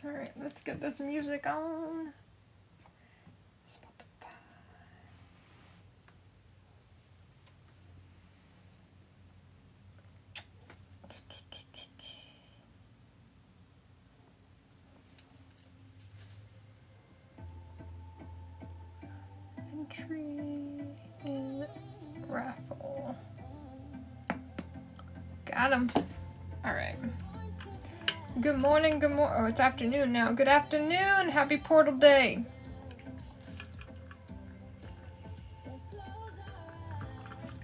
Alright, let's get this music on. Entry in raffle. Got him. Alright. Good morning, oh, it's afternoon now. Good afternoon, happy Portal Day.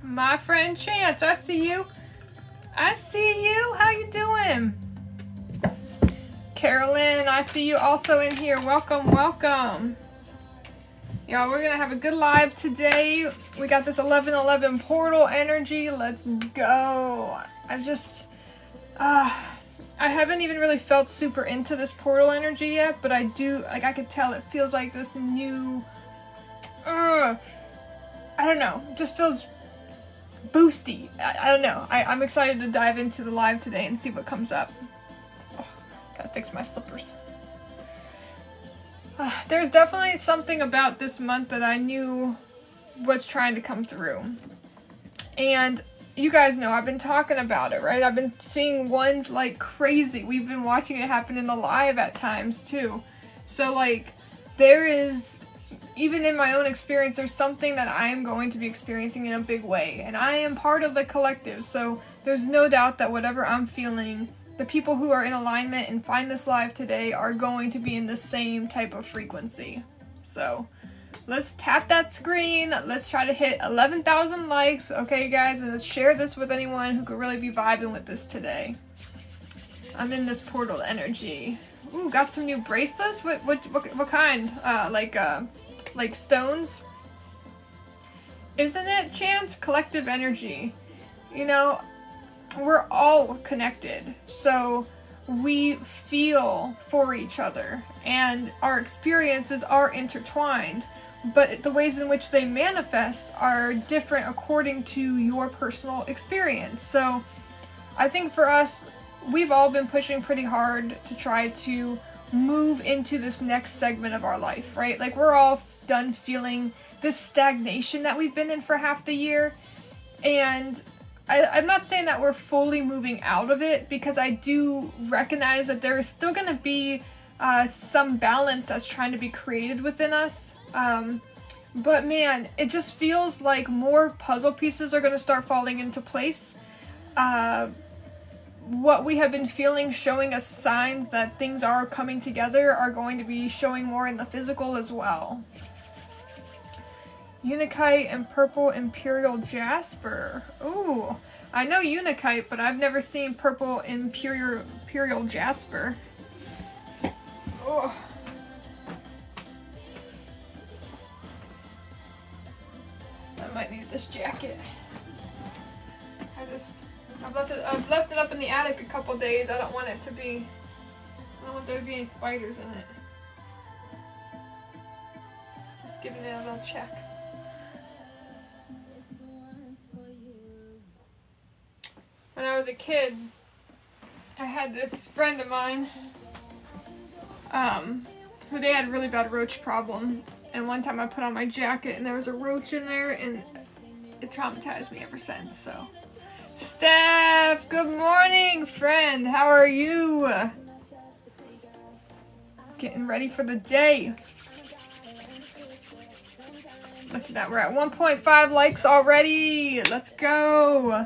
My friend Chance, I see you. I see you, how you doing? Carolyn, I see you also in here. Welcome, welcome. Y'all, we're gonna have a good live today. We got this 11-11 portal energy. Let's go. I haven't even really felt super into this portal energy yet, but I do, like, I could tell it feels like this new, I don't know, just feels boosty. I don't know. I'm excited to dive into the live today and see what comes up. Oh, gotta fix my slippers. There's definitely something about this month that I knew was trying to come through. And you guys know I've been talking about it, right? I've been seeing ones like crazy. We've been watching it happen in the live at times too. So like there is, even in my own experience, there's something that I am going to be experiencing in a big way. And I am part of the collective. So there's no doubt that whatever I'm feeling, the people who are in alignment and find this live today are going to be in the same type of frequency. So let's tap that screen. Let's try to hit 11,000 likes, okay guys? And let's share this with anyone who could really be vibing with this today. I'm in this portal energy. Ooh, got some new bracelets? What kind? Like stones? Isn't it, Chance? Collective energy. You know, we're all connected. So we feel for each other. And our experiences are intertwined. But the ways in which they manifest are different according to your personal experience. So I think for us, we've all been pushing pretty hard to try to move into this next segment of our life, right? Like we're all done feeling this stagnation that we've been in for half the year. And I'm not saying that we're fully moving out of it, because I do recognize that there is still going to be some balance that's trying to be created within us. But man, it just feels like more puzzle pieces are going to start falling into place. What we have been feeling, showing us signs that things are coming together, are going to be showing more in the physical as well. Unikite and purple imperial jasper. Ooh, I know unikite, but I've never seen purple imperial jasper. Oh. I might need this jacket. I've left it up in the attic a couple days. I don't want there to be any spiders in it. Just giving it a little check. When I was a kid, I had this friend of mine, who they had a really bad roach problem. And one time I put on my jacket and there was a roach in there, and it traumatized me ever since, so. Steph, good morning, friend. How are you? Getting ready for the day. Look at that, we're at 1.5 likes already. Let's go.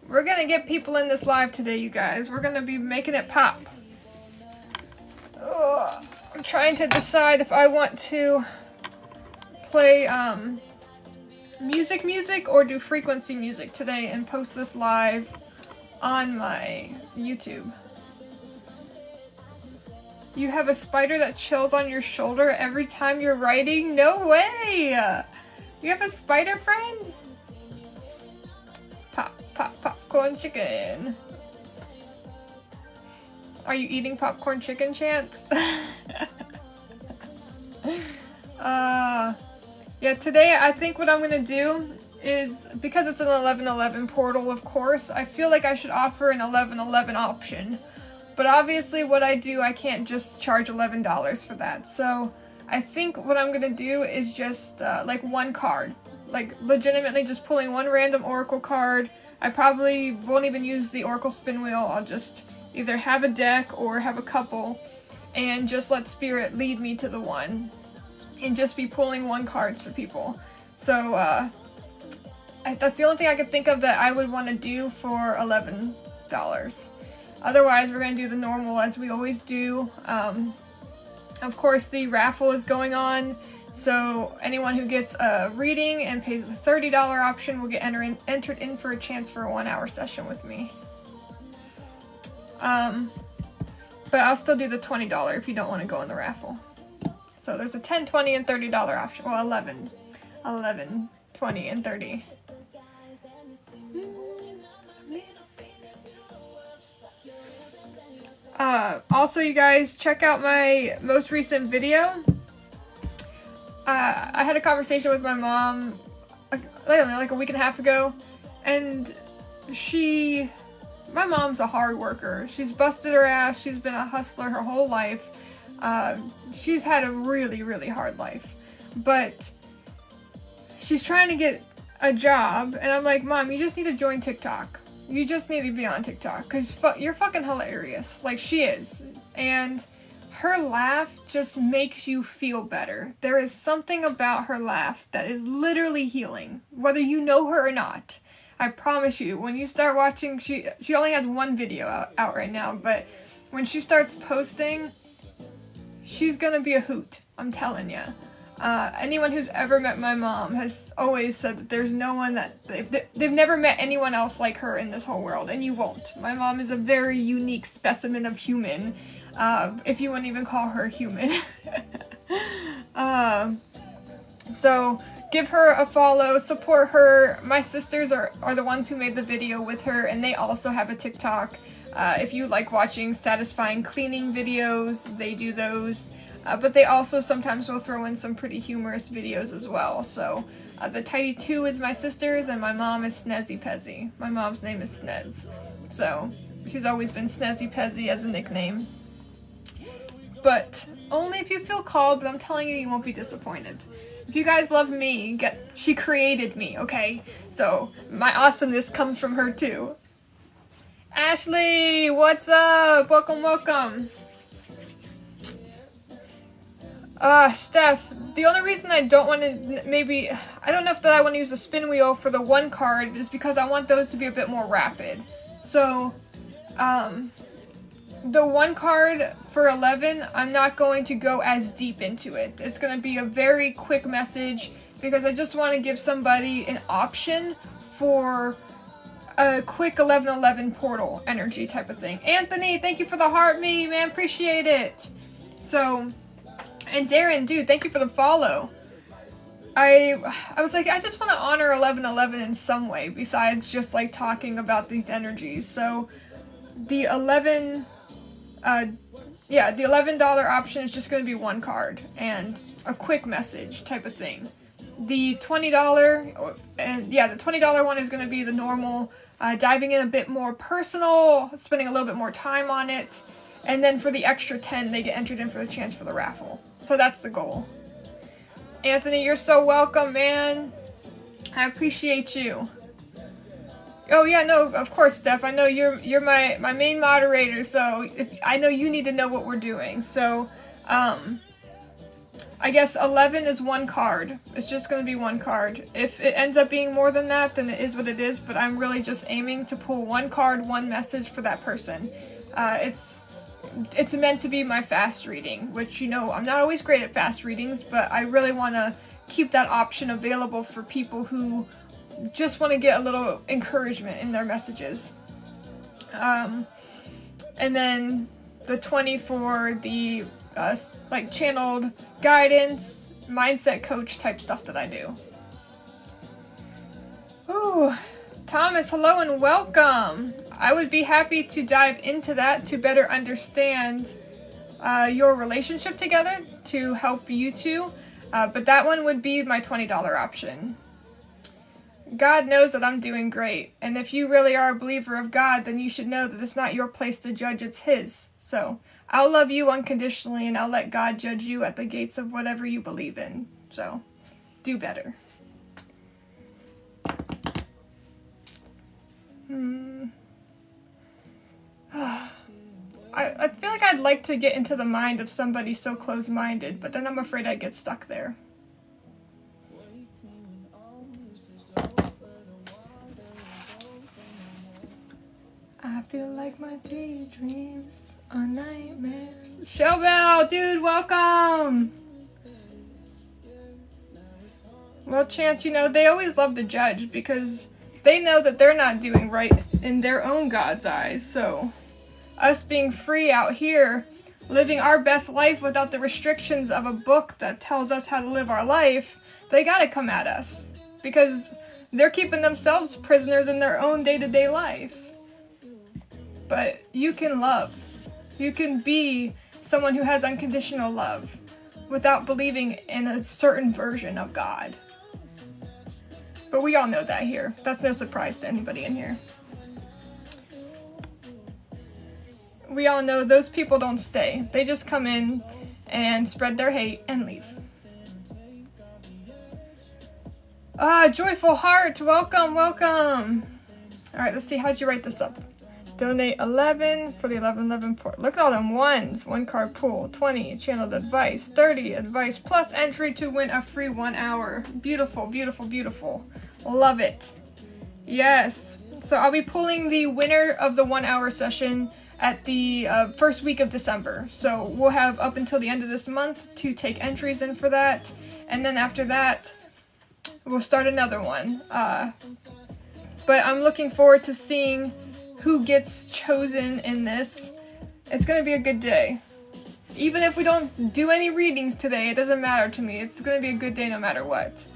We're gonna get people in this live today, you guys. We're gonna be making it pop. Ugh. I'm trying to decide if I want to play music or do frequency music today and post this live on my YouTube. You have a spider that chills on your shoulder every time you're writing? No way! You have a spider friend? Popcorn chicken. Are you eating popcorn chicken, Chance? Yeah, today I think what I'm gonna do is, because it's an 11-11 portal, of course, I feel like I should offer an 11-11 option. But obviously what I do, I can't just charge $11 for that. So I think what I'm going to do is just like one card. Like legitimately just pulling one random oracle card. I probably won't even use the oracle spin wheel. I'll just either have a deck or have a couple and just let spirit lead me to the one and just be pulling one cards for people. So that's the only thing I could think of that I would want to do for $11. Otherwise, we're going to do the normal as we always do. Of course, the raffle is going on, so anyone who gets a reading and pays the $30 option will get entered in for a chance for a 1-hour session with me. But I'll still do the $20 if you don't want to go in the raffle. So there's a $10, $20, and $30 option. Well, 11, 20, and 30. Also, you guys, check out my most recent video. I had a conversation with my mom, I don't know, like a week and a half ago, and my mom's a hard worker. She's busted her ass. She's been a hustler her whole life. She's had a really, really hard life, but she's trying to get a job, and I'm like, Mom, you just need to join TikTok. You just need to be on TikTok, because you're fucking hilarious. Like, she is. And her laugh just makes you feel better. There is something about her laugh that is literally healing, whether you know her or not. I promise you, when you start watching, she only has one video out right now, but when she starts posting, she's gonna be a hoot. I'm telling ya. Anyone who's ever met my mom has always said that there's no one that they've never met anyone else like her in this whole world, and you won't. My mom is a very unique specimen of human, if you wouldn't even call her human. So give her a follow, support her. My sisters are the ones who made the video with her, and they also have a TikTok. If you like watching satisfying cleaning videos, they do those. But they also sometimes will throw in some pretty humorous videos as well. So the Tidy 2 is my sister's, and my mom is Snezzy Pezzy. My mom's name is Snez. So she's always been Snezzy Pezzy as a nickname. But only if you feel called, but I'm telling you, you won't be disappointed. If you guys love me, she created me, okay? So my awesomeness comes from her too. Ashley, what's up? Welcome, welcome. Steph, the only reason I don't want to, I don't know if I want to use the spin wheel for the one card is because I want those to be a bit more rapid. So, the one card for 11, I'm not going to go as deep into it. It's going to be a very quick message because I just want to give somebody an option for a quick 11-11 portal energy type of thing. Anthony, thank you for the heart me, man. Appreciate it. So, and Darren, dude, thank you for the follow. I was like, I just want to honor 11-11 in some way besides just like talking about these energies. So the $11 option is just going to be one card and a quick message type of thing. The $20 the $20 one is going to be the normal, diving in a bit more personal, spending a little bit more time on it. And then for the extra 10, they get entered in for the chance for the raffle. So that's the goal. Anthony, you're so welcome, man. I appreciate you. Oh yeah, no, of course, Steph. I know you're my main moderator, so I know you need to know what we're doing. So, I guess 11 is one card. It's just going to be one card. If it ends up being more than that, then it is what it is. But I'm really just aiming to pull one card, one message for that person. It's meant to be my fast reading, which, you know, I'm not always great at fast readings, but I really want to keep that option available for people who just want to get a little encouragement in their messages. And then the 20 for the, like, channeled guidance, mindset coach type stuff that I do. Ooh, Thomas, hello and welcome. I would be happy to dive into that to better understand your relationship together to help you two. But that one would be my $20 option. God knows that I'm doing great. And if you really are a believer of God, then you should know that it's not your place to judge, it's His. So I'll love you unconditionally, and I'll let God judge you at the gates of whatever you believe in. So do better. I feel like I'd like to get into the mind of somebody so close-minded, but then I'm afraid I'd get stuck there. I feel like my daydreams are nightmares. Showbell, dude, welcome! Well, Chance, you know, they always love to judge because they know that they're not doing right in their own God's eyes. So, us being free out here, living our best life without the restrictions of a book that tells us how to live our life, they gotta come at us. Because they're keeping themselves prisoners in their own day-to-day life. But you can love. You can be someone who has unconditional love without believing in a certain version of God. But we all know that here. That's no surprise to anybody in here. We all know those people don't stay. They just come in and spread their hate and leave. Joyful Heart, welcome, welcome. Alright, let's see, how'd you write this up? Donate 11 for the 11-11 port. Look at all them ones. 1 card pool. 20 channeled advice. 30 advice plus entry to win a free 1 hour. Beautiful, beautiful, beautiful. Love it. Yes. So I'll be pulling the winner of the 1 hour session at the first week of December. So we'll have up until the end of this month to take entries in for that. And then after that, we'll start another one. But I'm looking forward to seeing who gets chosen in this. It's gonna be a good day. Even if we don't do any readings today, it doesn't matter to me. It's gonna be a good day no matter what.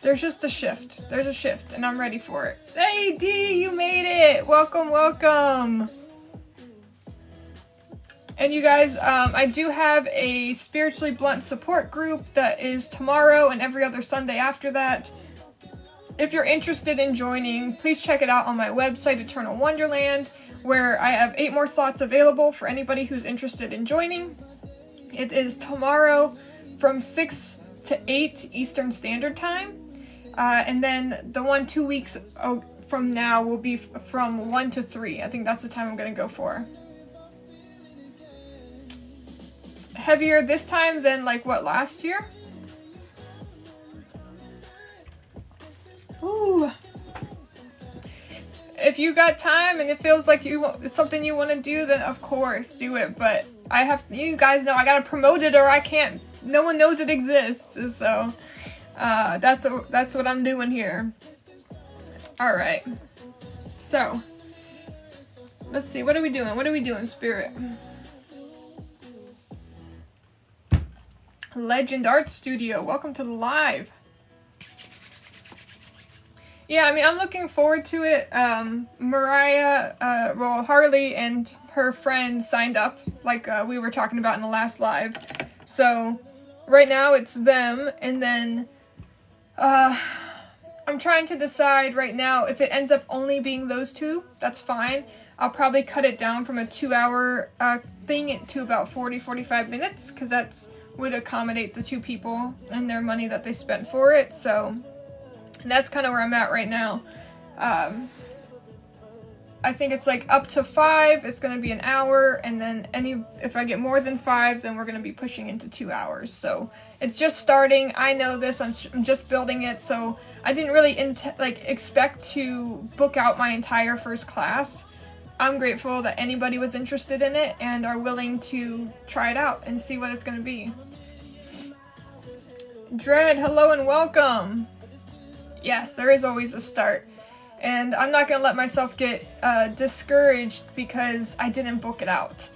There's just a shift. There's a shift, and I'm ready for it. Hey, D, you made it! Welcome, welcome! And you guys, I do have a Spiritually Blunt support group that is tomorrow and every other Sunday after that. If you're interested in joining, please check it out on my website, Eternal Wonderland, where I have 8 more slots available for anybody who's interested in joining. It is tomorrow from 6 to 8 Eastern Standard Time. And then the one 2 weeks from now will be from 1 to 3. I think that's the time I'm going to go for. Heavier this time than like what, last year? Ooh. If you got time and it feels like it's something you want to do, then of course do it. But you guys know I gotta promote it or I can't. No one knows it exists. So that's what I'm doing here. All right. So let's see. What are we doing? What are we doing, Spirit? Legend Art Studio. Welcome to the live. Yeah, I mean, I'm looking forward to it. Harley and her friend signed up, like we were talking about in the last live. So, right now it's them, and then I'm trying to decide right now if it ends up only being those two, that's fine. I'll probably cut it down from a 2-hour thing to about 40-45 minutes, because that would accommodate the 2 people and their money that they spent for it, so... And that's kind of where I'm at right now. I think it's like up to 5, it's going to be an hour, and then if I get more than 5, then we're going to be pushing into 2 hours. So it's just starting. I know this. I'm just building it. So I didn't really expect to book out my entire first class. I'm grateful that anybody was interested in it and are willing to try it out and see what it's going to be. Dread, hello and welcome. Yes, there is always a start. And I'm not going to let myself get discouraged because I didn't book it out.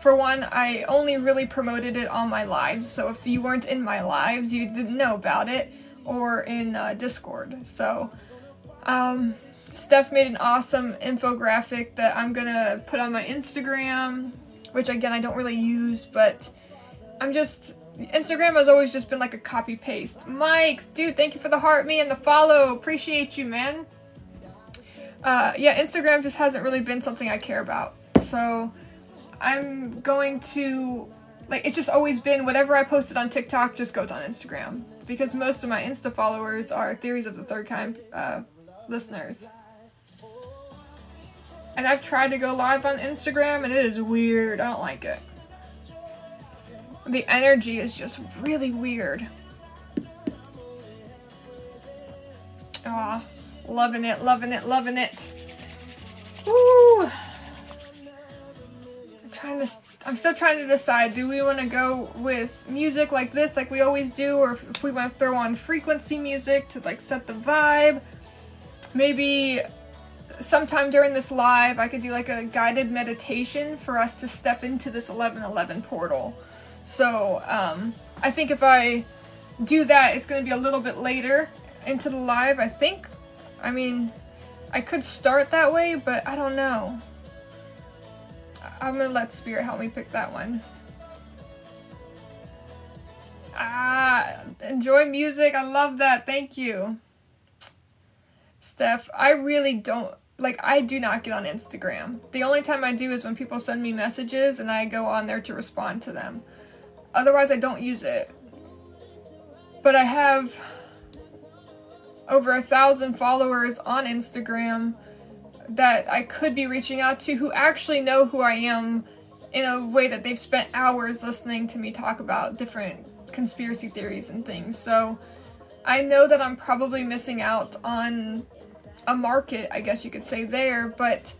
For one, I only really promoted it on my lives. So if you weren't in my lives, you didn't know about it. Or in Discord. So, Steph made an awesome infographic that I'm going to put on my Instagram. Which, again, I don't really use. But I'm just Instagram has always just been like a copy paste. Mike, dude, thank you for the heart, me, and the follow. Appreciate you, man. Yeah, Instagram just hasn't really been something I care about. So I'm going to, like, it's just always been whatever I posted on TikTok just goes on Instagram. Because most of my Insta followers are Theories of the Third Kind listeners. And I've tried to go live on Instagram and it is weird. I don't like it. The energy is just really weird. Aw, loving it, loving it, loving it. Woo! I'm still trying to decide, do we want to go with music like this, like we always do, or if we want to throw on frequency music to like set the vibe. Maybe sometime during this live, I could do like a guided meditation for us to step into this 11-11 portal. So, I think if I do that, it's going to be a little bit later into the live, I think. I mean, I could start that way, but I don't know. I'm going to let Spirit help me pick that one. Enjoy music. I love that. Thank you. Steph, I really don't, like, I do not get on Instagram. The only time I do is when people send me messages and I go on there to respond to them. Otherwise, I don't use it. But I have over 1,000 followers on Instagram that I could be reaching out to who actually know who I am in a way that they've spent hours listening to me talk about different conspiracy theories and things. So I know that I'm probably missing out on a market, I guess you could say, there, but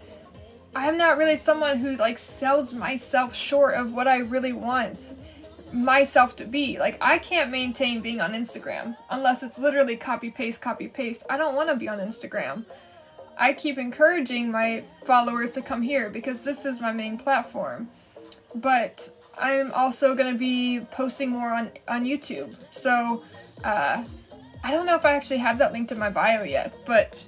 I'm not really someone who like sells myself short of what I really want myself to be. Like, I can't maintain being on Instagram unless it's literally copy paste. I don't want to be on Instagram. I keep encouraging my followers to come here because this is my main platform, but I'm also going to be posting more on YouTube. So I don't know if I actually have that linked in my bio yet, but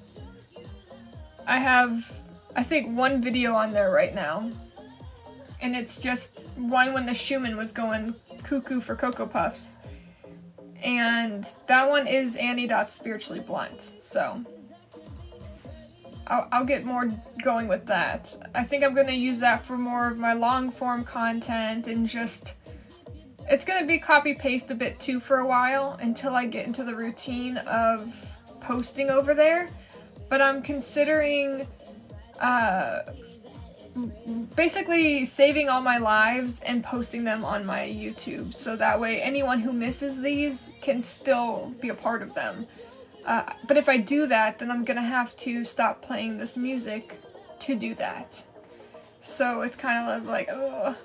I have, I think, one video on there right now, and it's just one when the Schumann was going cuckoo for Cocoa Puffs, and that one is Annie.spiritually blunt, so I'll get more going with that. I think I'm going to use that for more of my long form content, and just, it's going to be copy paste a bit too for a while until I get into the routine of posting over there. But I'm considering basically saving all my lives and posting them on my YouTube, so that way anyone who misses these can still be a part of them. But if I do that, then I'm gonna have to stop playing this music to do that. So it's kind of like, ugh.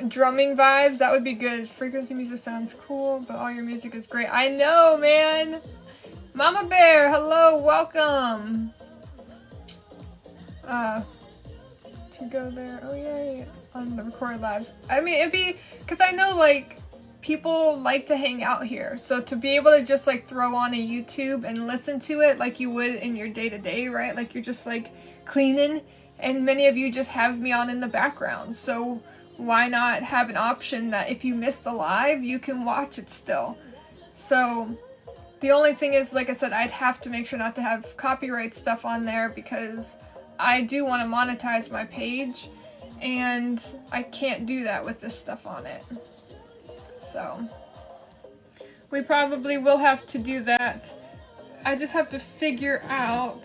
Drumming vibes, that would be good. Frequency music sounds cool, but all your music is great. I know, man! Mama Bear, hello, welcome! To go there, oh yay, on the recorded lives. I mean, it'd be, because I know, like, people like to hang out here, so to be able to just like throw on a YouTube and listen to it like you would in your day-to-day, right? Like you're just like cleaning, and many of you just have me on in the background, so why not have an option that if you missed the live, you can watch it still? So the only thing is, like I said, I'd have to make sure not to have copyright stuff on there because I do want to monetize my page, and I can't do that with this stuff on it. So we probably will have to do that. I just have to figure out.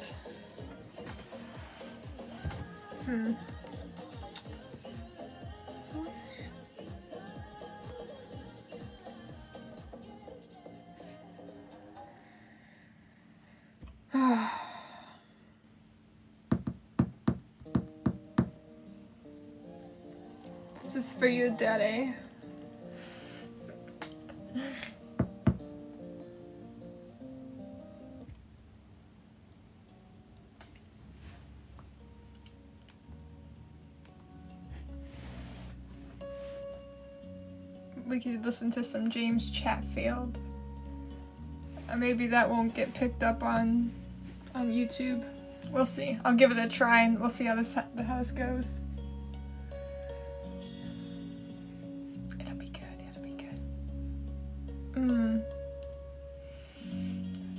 This is for you, Daddy. We could listen to some James Chatfield. Maybe that won't get picked up on YouTube. We'll see. I'll give it a try and we'll see how this goes.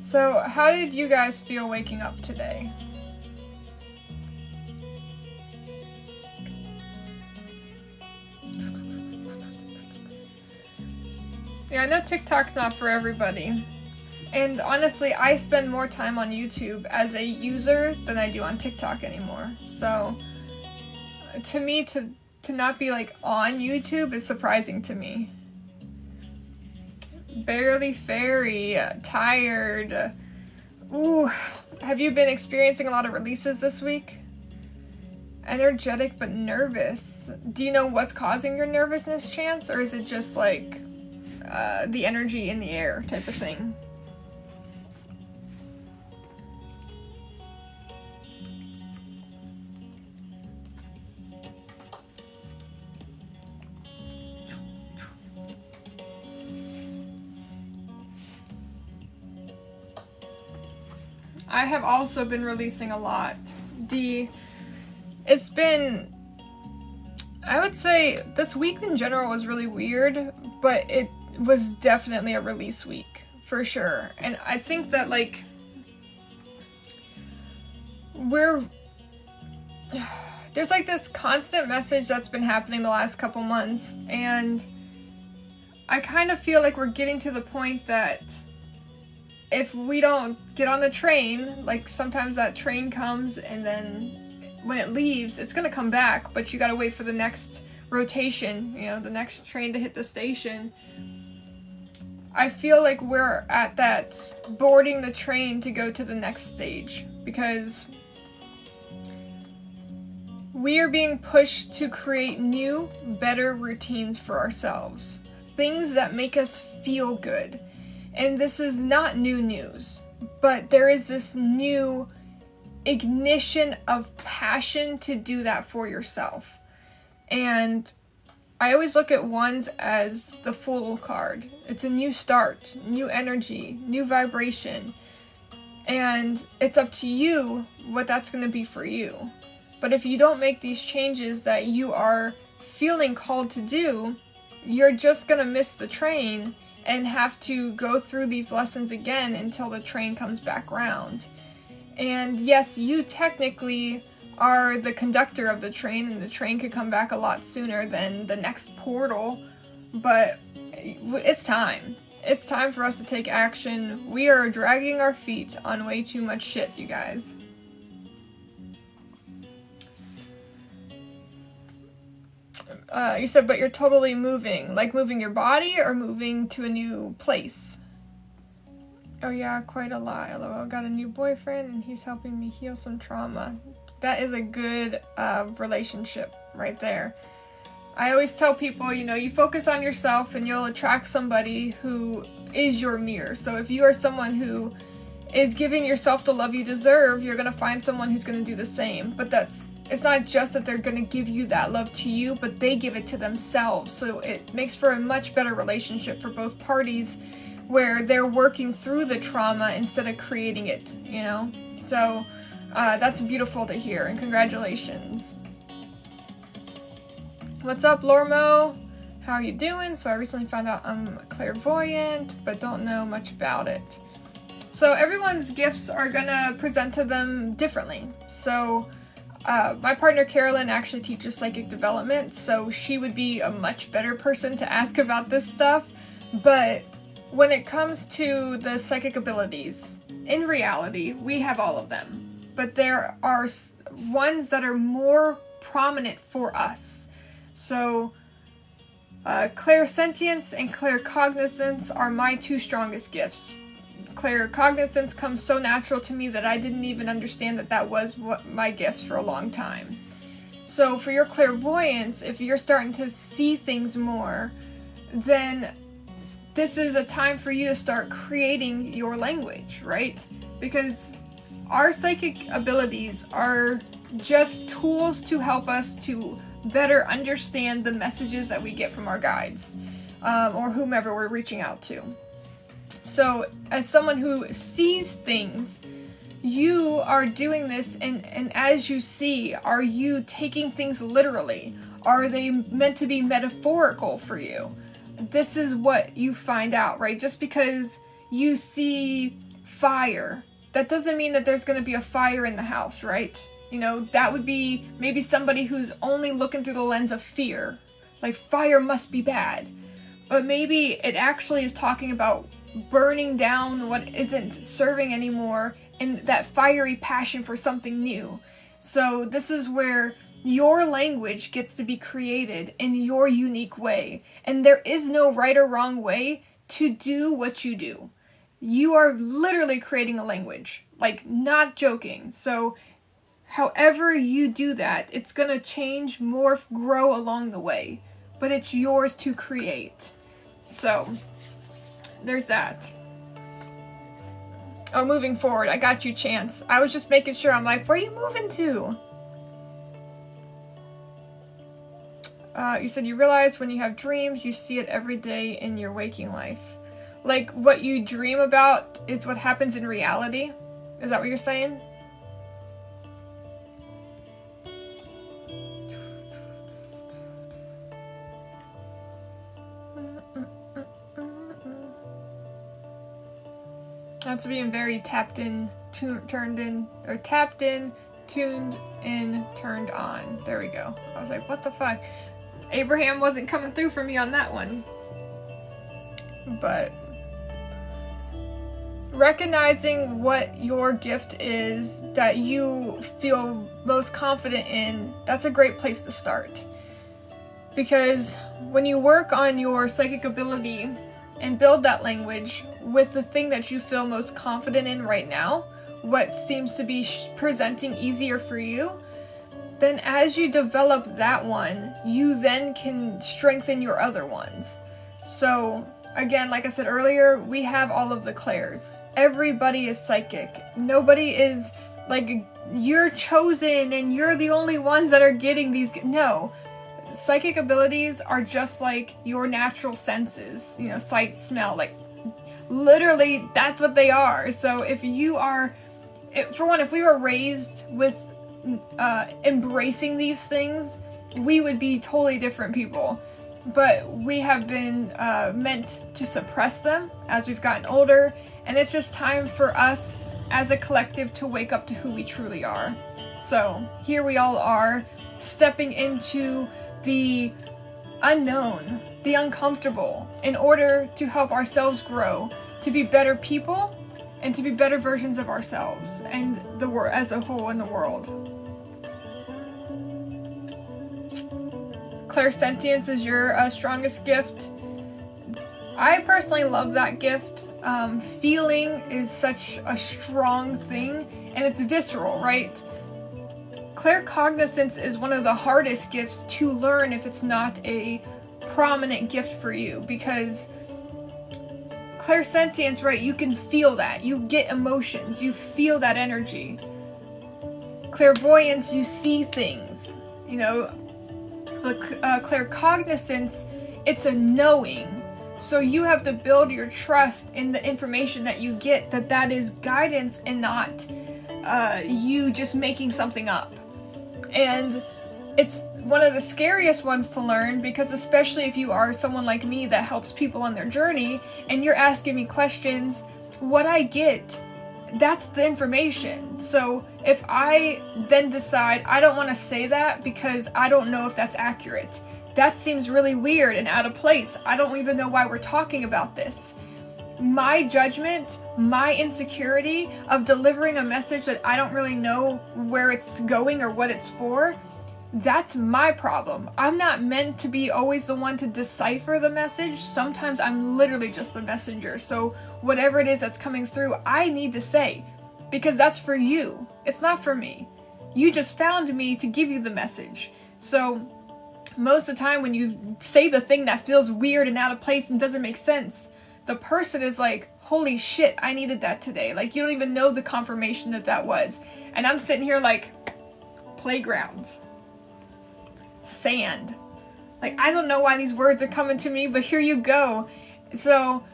So, how did you guys feel waking up today? Yeah, I know TikTok's not for everybody. And honestly, I spend more time on YouTube as a user than I do on TikTok anymore. So, to me, to not be like on YouTube is surprising to me. Barely fairy, tired. Ooh, have you been experiencing a lot of releases this week? Energetic but nervous. Do you know what's causing your nervousness, Chance? Or is it just like the energy in the air type of thing? I have also been releasing a lot. It's been, I would say this week in general was really weird, but it was definitely a release week for sure. And I think that like there's like this constant message that's been happening the last couple months, and I kind of feel like we're getting to the point that if we don't get on the train, like sometimes that train comes and then when it leaves, it's going to come back, but you got to wait for the next rotation, you know, the next train to hit the station. I feel like we're at that boarding the train to go to the next stage, because we are being pushed to create new, better routines for ourselves. Things that make us feel good. And this is not new news, but there is this new ignition of passion to do that for yourself. And I always look at ones as the Fool card. It's a new start, new energy, new vibration. And it's up to you what that's going to be for you. But if you don't make these changes that you are feeling called to do, you're just going to miss the train and have to go through these lessons again until the train comes back round. And yes, you technically are the conductor of the train, and the train could come back a lot sooner than the next portal, but it's time. It's time for us to take action. We are dragging our feet on way too much shit, you guys. You said, but you're totally moving. Like moving your body or moving to a new place? Oh yeah, quite a lot. LOL. Got a new boyfriend and he's helping me heal some trauma. That is a good relationship right there. I always tell people, you know, you focus on yourself and you'll attract somebody who is your mirror. So if you are someone who is giving yourself the love you deserve, you're going to find someone who's going to do the same. But it's not just that they're going to give you that love to you, but they give it to themselves. So it makes for a much better relationship for both parties, where they're working through the trauma instead of creating it, you know? So that's beautiful to hear, and congratulations. What's up, Lormo? How are you doing? So I recently found out I'm clairvoyant, but don't know much about it. So everyone's gifts are gonna present to them differently. So my partner Carolyn actually teaches psychic development, so she would be a much better person to ask about this stuff. But when it comes to the psychic abilities, in reality, we have all of them. But there are ones that are more prominent for us. So, clairsentience and claircognizance are my two strongest gifts. Claircognizance comes so natural to me that I didn't even understand that that was my gift for a long time. So for your clairvoyance, if you're starting to see things more, then this is a time for you to start creating your language, right? Because our psychic abilities are just tools to help us to better understand the messages that we get from our guides, or whomever we're reaching out to. So as someone who sees things, you are doing this, and as you see, are you taking things literally? Are they meant to be metaphorical for you? this is what you find out, right? Just because you see fire, that doesn't mean that there's going to be a fire in the house, right? You know, that would be maybe somebody who's only looking through the lens of fear. Like, fire must be bad. But maybe it actually is talking about burning down what isn't serving anymore and that fiery passion for something new. So this is where your language gets to be created in your unique way. And there is no right or wrong way to do what you do. You are literally creating a language. Like, not joking. So however you do that, it's going to change, morph, grow along the way. But it's yours to create. So, there's that. Oh, moving forward. I got you, Chance. I was just making sure. I'm like, where are you moving to? You said you realize when you have dreams, you see it every day in your waking life. Like, what you dream about is what happens in reality? Is that what you're saying? That's being very tapped in, turned in, or tapped in, tuned in, turned on. There we go. I was like, what the fuck? Abraham wasn't coming through for me on that one. But recognizing what your gift is that you feel most confident in, that's a great place to start. Because when you work on your psychic ability and build that language with the thing that you feel most confident in right now, what seems to be presenting easier for you, then as you develop that one, you then can strengthen your other ones. So again, like I said earlier, we have all of the clairs. Everybody is psychic. Nobody is like, you're chosen and you're the only ones that are getting these. No. Psychic abilities are just like your natural senses, you know, sight, smell, like literally that's what they are. So if you are, for one, if we were raised with embracing these things, we would be totally different people. But we have been meant to suppress them as we've gotten older, and it's just time for us as a collective to wake up to who we truly are. So here we all are, stepping into the unknown, the uncomfortable, in order to help ourselves grow, to be better people, and to be better versions of ourselves and the world as a whole in the world. Clairsentience is your strongest gift. I personally love that gift. Feeling is such a strong thing, and it's visceral, right? Claircognizance is one of the hardest gifts to learn if it's not a prominent gift for you, because clairsentience, right, you can feel that. You get emotions. You feel that energy. Clairvoyance, you see things. You know, the claircognizance, it's a knowing. So you have to build your trust in the information that you get, that is guidance and not you just making something up. And it's one of the scariest ones to learn, because especially if you are someone like me that helps people on their journey and you're asking me questions, what I get, that's the information. So if I then decide I don't want to say that because I don't know if that's accurate, that seems really weird and out of place. I don't even know why we're talking about this. My judgment, my insecurity of delivering a message that I don't really know where it's going or what it's for, that's my problem. I'm not meant to be always the one to decipher the message. Sometimes I'm literally just the messenger. So whatever it is that's coming through, I need to say, because that's for you. It's not for me. You just found me to give you the message. So most of the time when you say the thing that feels weird and out of place and doesn't make sense, the person is like, holy shit, I needed that today. Like, you don't even know the confirmation that was. And I'm sitting here like, playgrounds, sand. Like, I don't know why these words are coming to me, but here you go. So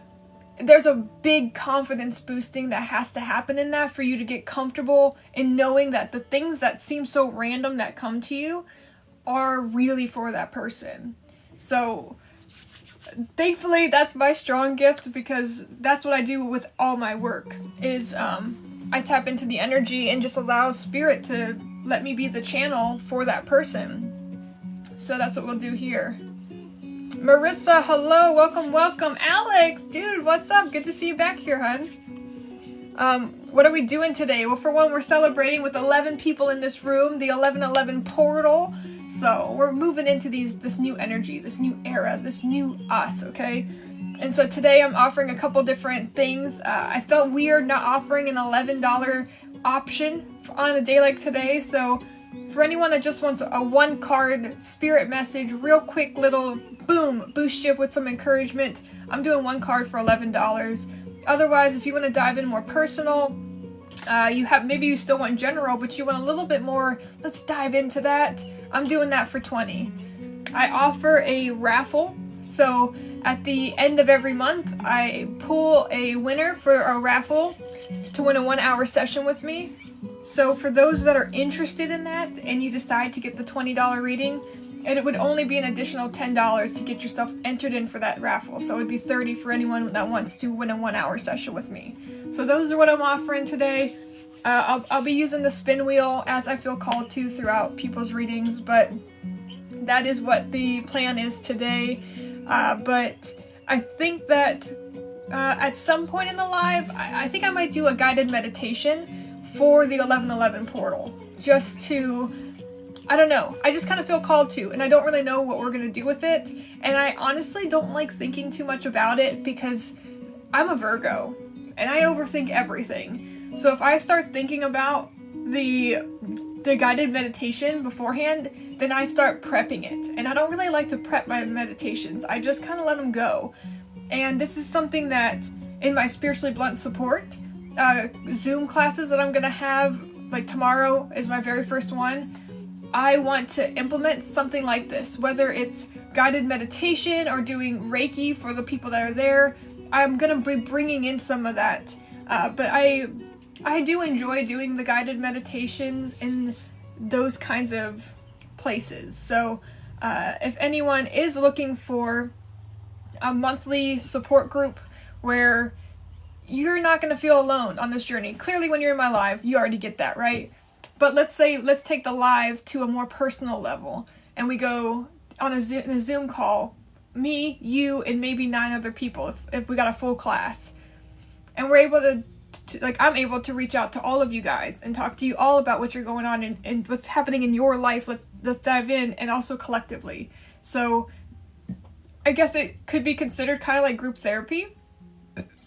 there's a big confidence boosting that has to happen in that for you to get comfortable in knowing that the things that seem so random that come to you are really for that person. So thankfully that's my strong gift, because that's what I do with all my work, is I tap into the energy and just allow spirit to let me be the channel for that person. So that's what we'll do here. Marissa, hello, welcome. Alex, dude, what's up? Good to see you back here, hun. What are we doing today? Well, for one, we're celebrating with 11 people in this room, the 11-11 portal. So we're moving into this new energy, this new era, this new us, okay? And so today I'm offering a couple different things. I felt weird not offering an $11 option on a day like today. So for anyone that just wants a one card spirit message, real quick little boom, boost you up with some encouragement, I'm doing one card for $11. Otherwise, if you want to dive in more personal, maybe you still want general, but you want a little bit more, let's dive into that, I'm doing that for $20. I offer a raffle. So at the end of every month, I pull a winner for a raffle to win a 1-hour session with me. So for those that are interested in that and you decide to get the $20 reading, and it would only be an additional $10 to get yourself entered in for that raffle. So it would be $30 for anyone that wants to win a 1-hour session with me. So those are what I'm offering today. I'll be using the spin wheel as I feel called to throughout people's readings, but that is what the plan is today. But I think that at some point in the live, I think I might do a guided meditation for the 11-11 portal. Just to, I don't know, I just kind of feel called to, and I don't really know what we're going to do with it. And I honestly don't like thinking too much about it, because I'm a Virgo, and I overthink everything. So if I start thinking about the guided meditation beforehand, then I start prepping it. And I don't really like to prep my meditations. I just kind of let them go. And this is something that in my Spiritually Blunt support Zoom classes that I'm going to have, like tomorrow is my very first one, I want to implement something like this, whether it's guided meditation or doing Reiki for the people that are there. I'm going to be bringing in some of that. But I do enjoy doing the guided meditations in those kinds of places. So if anyone is looking for a monthly support group where you're not going to feel alone on this journey. Clearly when you're in my live, you already get that, right? But let's take the live to a more personal level, and we go on a Zoom call, me, you, and maybe 9 other people if we got a full class. And we're able to I'm able to reach out to all of you guys and talk to you all about what you're going on and what's happening in your life. Let's dive in, and also collectively. So I guess it could be considered kind of like group therapy.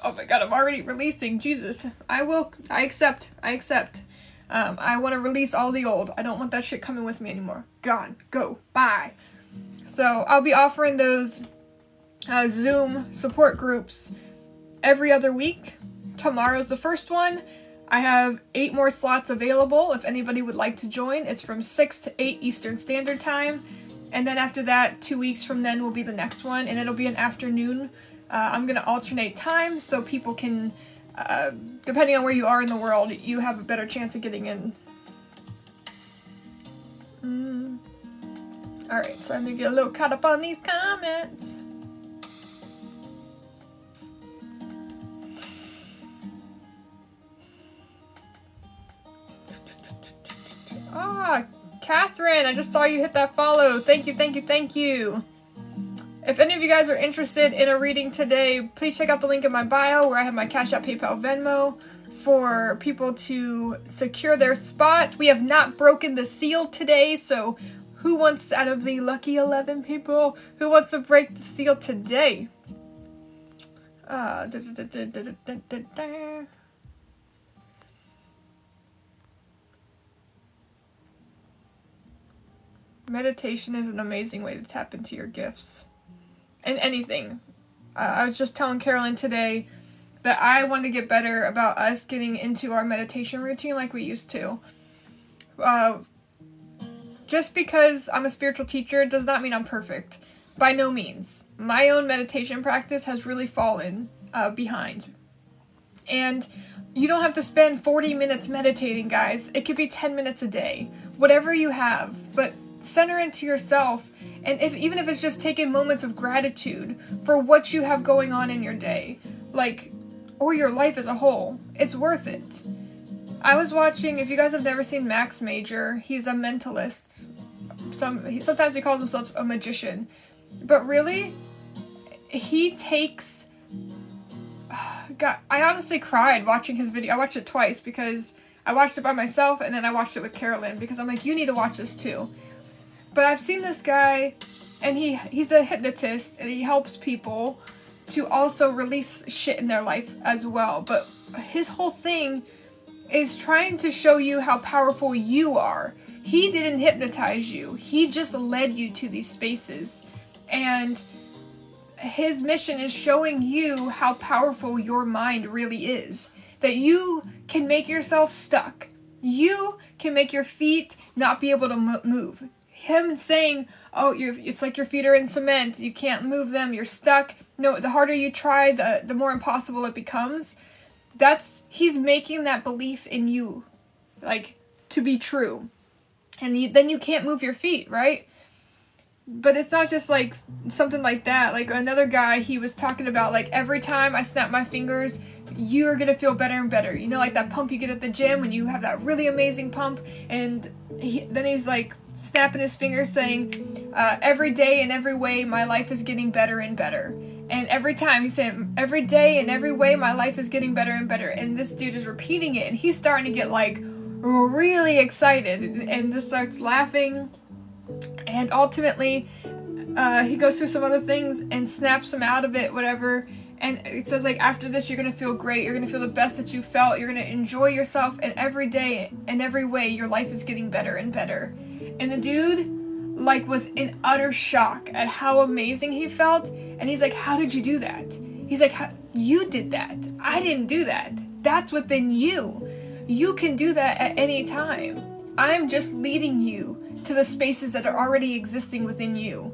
Oh my god, I'm already releasing. Jesus. I accept. I want to release all the old. I don't want that shit coming with me anymore. Gone. Go. Bye. So I'll be offering those Zoom support groups every other week. Tomorrow's the first one. I have 8 more slots available if anybody would like to join. It's from 6 to 8 Eastern Standard Time. And then after that, 2 weeks from then will be the next one, and it'll be an afternoon. I'm going to alternate times so people can, depending on where you are in the world, you have a better chance of getting in. Alright, so I'm going to get a little caught up on these comments. Catherine, I just saw you hit that follow. Thank you. If any of you guys are interested in a reading today, please check out the link in my bio where I have my Cash App, PayPal, Venmo for people to secure their spot. We have not broken the seal today, so who wants, out of the lucky 11 people, who wants to break the seal today? Meditation is an amazing way to tap into your gifts. And anything. I was just telling Carolyn today that I want to get better about us getting into our meditation routine like we used to. Just because I'm a spiritual teacher does not mean I'm perfect. By no means. My own meditation practice has really fallen behind. And you don't have to spend 40 minutes meditating, guys. It could be 10 minutes a day. Whatever you have. But center into yourself And even if it's just taking moments of gratitude for what you have going on in your day, like, or your life as a whole, it's worth it. I was watching, if you guys have never seen Max Major, he's a mentalist. Sometimes he calls himself a magician. But really, he takes... God, I honestly cried watching his video. I watched it twice because I watched it by myself and then I watched it with Carolyn because I'm like, you need to watch this too. But I've seen this guy, and he's a hypnotist, and he helps people to also release shit in their life as well. But his whole thing is trying to show you how powerful you are. He didn't hypnotize you. He just led you to these spaces. And his mission is showing you how powerful your mind really is. That you can make yourself stuck. You can make your feet not be able to move. Him saying, oh, it's like your feet are in cement, you can't move them, you're stuck. No, the harder you try, the more impossible it becomes. He's making that belief in you, like, to be true. And then you can't move your feet, right? But it's not just like something like that. Like another guy, he was talking about, like, every time I snap my fingers, you're gonna feel better and better. You know, like that pump you get at the gym when you have that really amazing pump. And then he's like snapping his fingers saying, every day in every way my life is getting better and better. And every time he said, every day in every way my life is getting better and better. And this dude is repeating it, and he's starting to get like really excited and just starts laughing. And ultimately he goes through some other things and snaps him out of it, whatever. And it says, like, after this, you're going to feel great. You're going to feel the best that you felt. You're going to enjoy yourself. And every day, in every way, your life is getting better and better. And the dude, like, was in utter shock at how amazing he felt. And he's like, how did you do that? He's like, you did that. I didn't do that. That's within you. You can do that at any time. I'm just leading you to the spaces that are already existing within you.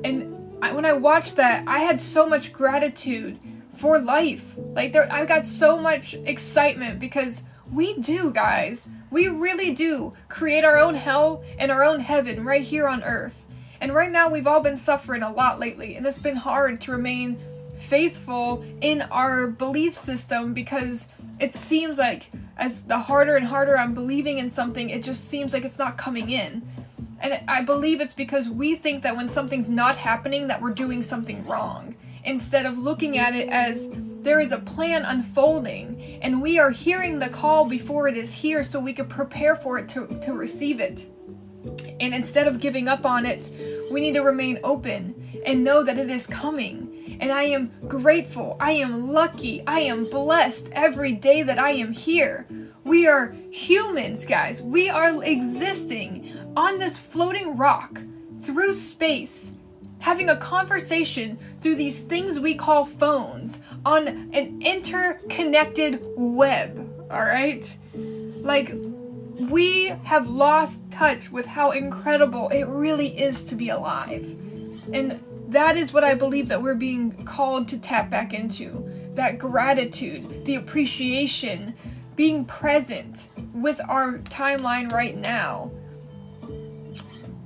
And when I watched that, I had so much gratitude for life. Like, I got so much excitement because we do, guys. We really do create our own hell and our own heaven right here on earth. And right now, we've all been suffering a lot lately, and it's been hard to remain faithful in our belief system because it seems like as the harder and harder I'm believing in something, it just seems like it's not coming in. And I believe it's because we think that when something's not happening, that we're doing something wrong. Instead of looking at it as there is a plan unfolding, and we are hearing the call before it is here so we can prepare for it to receive it. And instead of giving up on it, we need to remain open and know that it is coming. And I am grateful. I am lucky. I am blessed every day that I am here. We are humans, guys. We are existing on this floating rock through space, having a conversation through these things we call phones on an interconnected web, all right? Like, we have lost touch with how incredible it really is to be alive. And that is what I believe that we're being called to tap back into. That gratitude, the appreciation, being present with our timeline right now.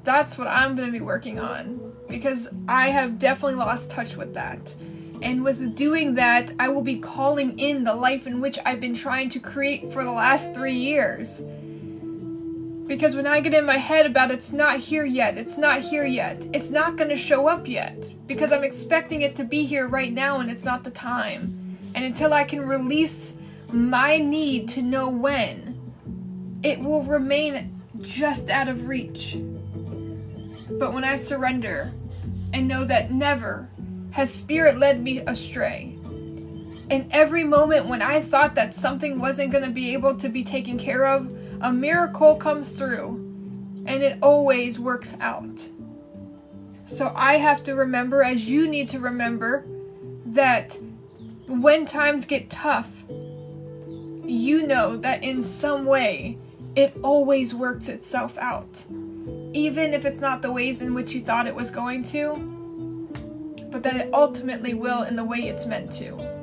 That's what I'm going to be working on, because I have definitely lost touch with that. And with doing that, I will be calling in the life in which I've been trying to create for the last 3 years. Because when I get in my head about it's not here yet, it's not here yet, it's not going to show up yet. Because I'm expecting it to be here right now and it's not the time. And until I can release my need to know when, it will remain just out of reach. But when I surrender and know that never has Spirit led me astray, in every moment when I thought that something wasn't going to be able to be taken care of, a miracle comes through, and it always works out. So I have to remember, as you need to remember, that when times get tough, you know that in some way, it always works itself out. Even if it's not the ways in which you thought it was going to, but that it ultimately will in the way it's meant to.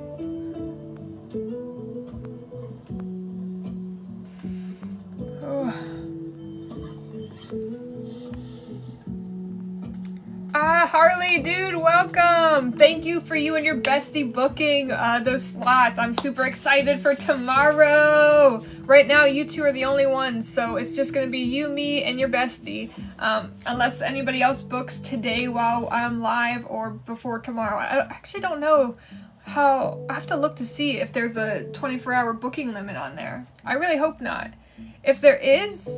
Charlie, dude, welcome. Thank you for you and your bestie booking those slots. I'm super excited for tomorrow. Right now, you two are the only ones, so it's just going to be you, me, and your bestie. Unless anybody else books today while I'm live or before tomorrow. I actually don't know how. I have to look to see if there's a 24-hour booking limit on there. I really hope not. If there is,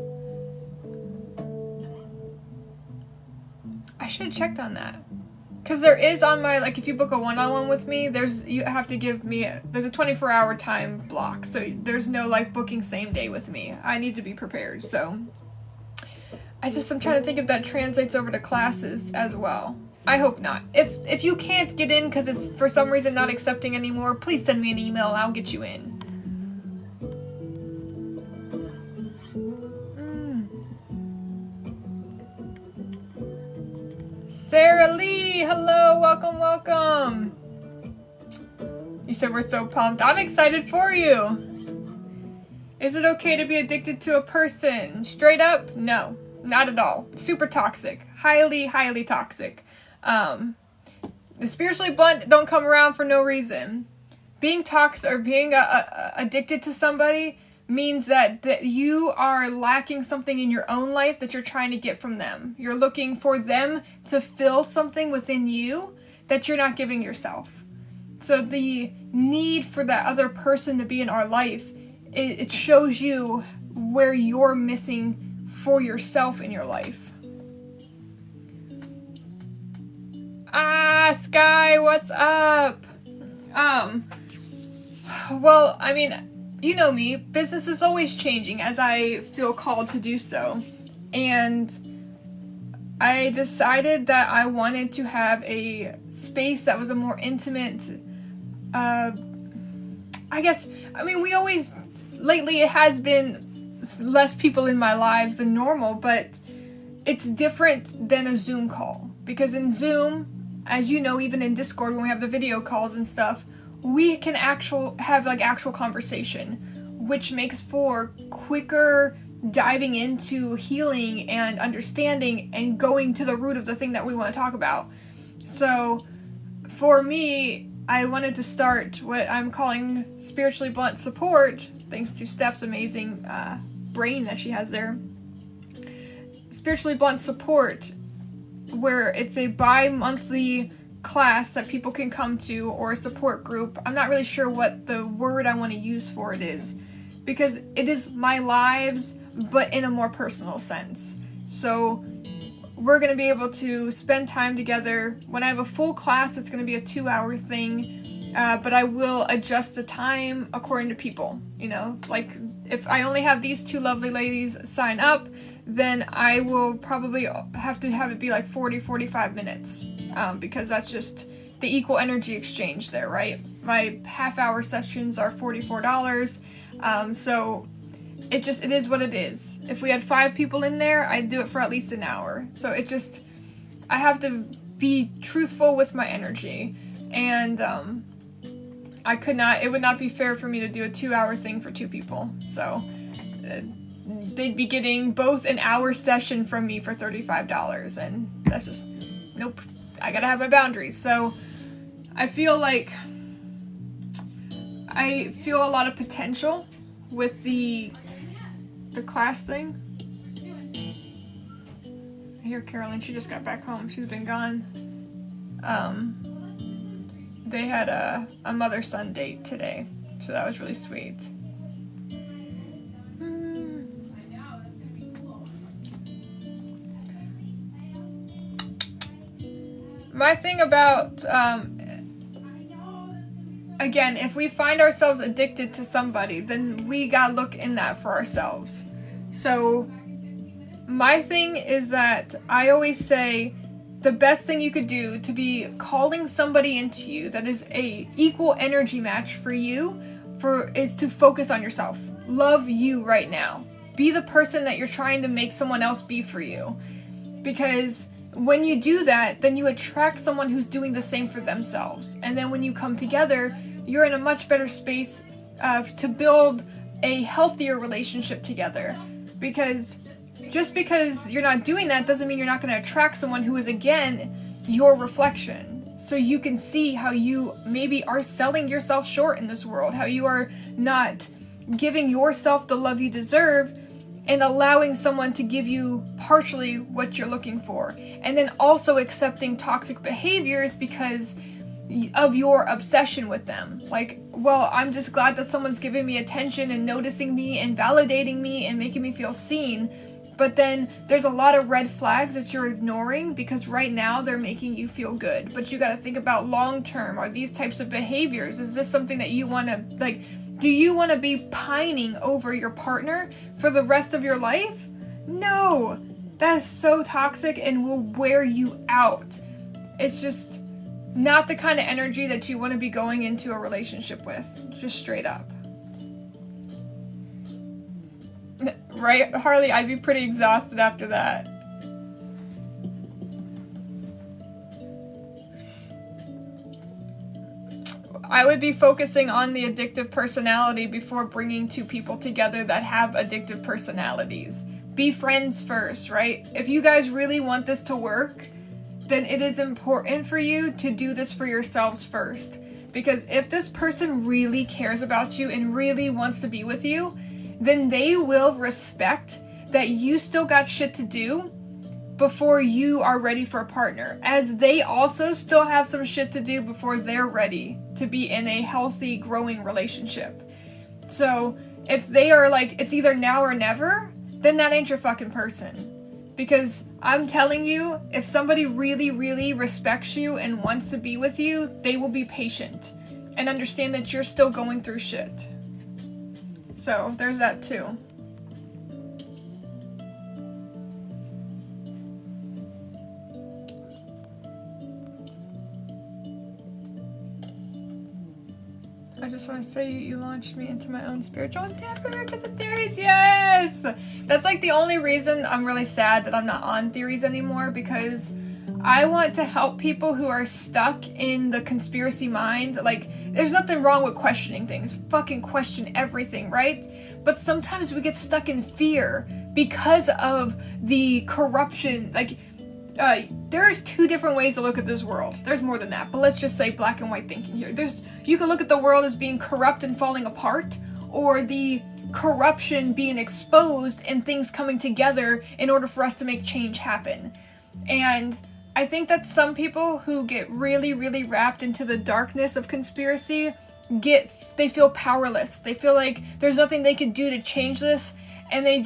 I should have checked on that. Because there is on my, like, if you book a one-on-one with me, you have to give me, there's a 24-hour time block. So there's no, like, booking same day with me. I need to be prepared. So I'm trying to think if that translates over to classes as well. I hope not. If you can't get in because it's for some reason not accepting anymore, please send me an email. I'll get you in. Sarah Lee, hello, welcome. You said we're so pumped. I'm excited for you. Is it okay to be addicted to a person? Straight up, no, not at all. Super toxic, highly toxic. The spiritually blunt don't come around for no reason. Being toxic or being addicted to somebody means that you are lacking something in your own life that you're trying to get from them. You're looking for them to fill something within you that you're not giving yourself. So the need for that other person to be in our life, it shows you where you're missing for yourself in your life. Sky, what's up? Well, I mean, you know me, business is always changing as I feel called to do so. And I decided that I wanted to have a space that was a more intimate, lately it has been less people in my lives than normal, but it's different than a Zoom call. Because in Zoom, as you know, even in Discord when we have the video calls and stuff, we can have actual conversation, which makes for quicker diving into healing and understanding and going to the root of the thing that we want to talk about. So for me, I wanted to start what I'm calling spiritually blunt support, thanks to Steph's amazing brain that she has there. Spiritually blunt support, where it's a bi-monthly class that people can come to, or a support group. I'm not really sure what the word I want to use for it is, because it is my lives, but in a more personal sense. So we're going to be able to spend time together. When I have a full class, it's going to be a 2-hour thing, but I will adjust the time according to people. You know, like if I only have these two lovely ladies sign up, then I will probably have to have it be like 40-45 minutes, because that's just the equal energy exchange there, right? My half-hour sessions are $44, so it is what it is. If we had 5 people in there, I'd do it for at least an hour. So I have to be truthful with my energy, and it would not be fair for me to do a 2-hour thing for 2 people. So they'd be getting both an hour session from me for $35, and that's just, nope. I gotta have my boundaries. So I feel a lot of potential with the class thing. I hear Carolyn, she just got back home. She's been gone. They had a mother-son date today, so that was really sweet. My thing about, again, if we find ourselves addicted to somebody, then we gotta look in that for ourselves. So my thing is that I always say the best thing you could do to be calling somebody into you that is a equal energy match for you is to focus on yourself. Love you right now. Be the person that you're trying to make someone else be for you. Because when you do that, then you attract someone who's doing the same for themselves. And then when you come together, you're in a much better space to build a healthier relationship together. Because just because you're not doing that doesn't mean you're not going to attract someone who is, again, your reflection, so you can see how you maybe are selling yourself short in this world, how you are not giving yourself the love you deserve, and allowing someone to give you partially what you're looking for. And then also accepting toxic behaviors because of your obsession with them. Like, well, I'm just glad that someone's giving me attention and noticing me and validating me and making me feel seen. But then there's a lot of red flags that you're ignoring because right now they're making you feel good. But you got to think about long term. Are these types of behaviors, is this something that you want to, like, do you want to be pining over your partner for the rest of your life? No, that is so toxic and will wear you out. It's just not the kind of energy that you want to be going into a relationship with, just straight up. Right, Harley? I'd be pretty exhausted after that. I would be focusing on the addictive personality before bringing two people together that have addictive personalities. Be friends first, right? If you guys really want this to work, then it is important for you to do this for yourselves first. Because if this person really cares about you and really wants to be with you, then they will respect that you still got shit to do before you are ready for a partner, as they also still have some shit to do before they're ready to be in a healthy, growing relationship. So if they are like, it's either now or never, then that ain't your fucking person. Because I'm telling you, if somebody really, really respects you and wants to be with you, they will be patient and understand that you're still going through shit. So there's that too. I just want to say you launched me into my own spiritual endeavor because of theories. Yes! That's like the only reason I'm really sad that I'm not on theories anymore, because I want to help people who are stuck in the conspiracy mind. Like, there's nothing wrong with questioning things. Fucking question everything, right? But sometimes we get stuck in fear because of the corruption. Like, there's two different ways to look at this world. There's more than that, but let's just say black and white thinking here. You can look at the world as being corrupt and falling apart, or the corruption being exposed and things coming together in order for us to make change happen. And I think that some people who get really, really wrapped into the darkness of conspiracy they feel powerless. They feel like there's nothing they can do to change this, and they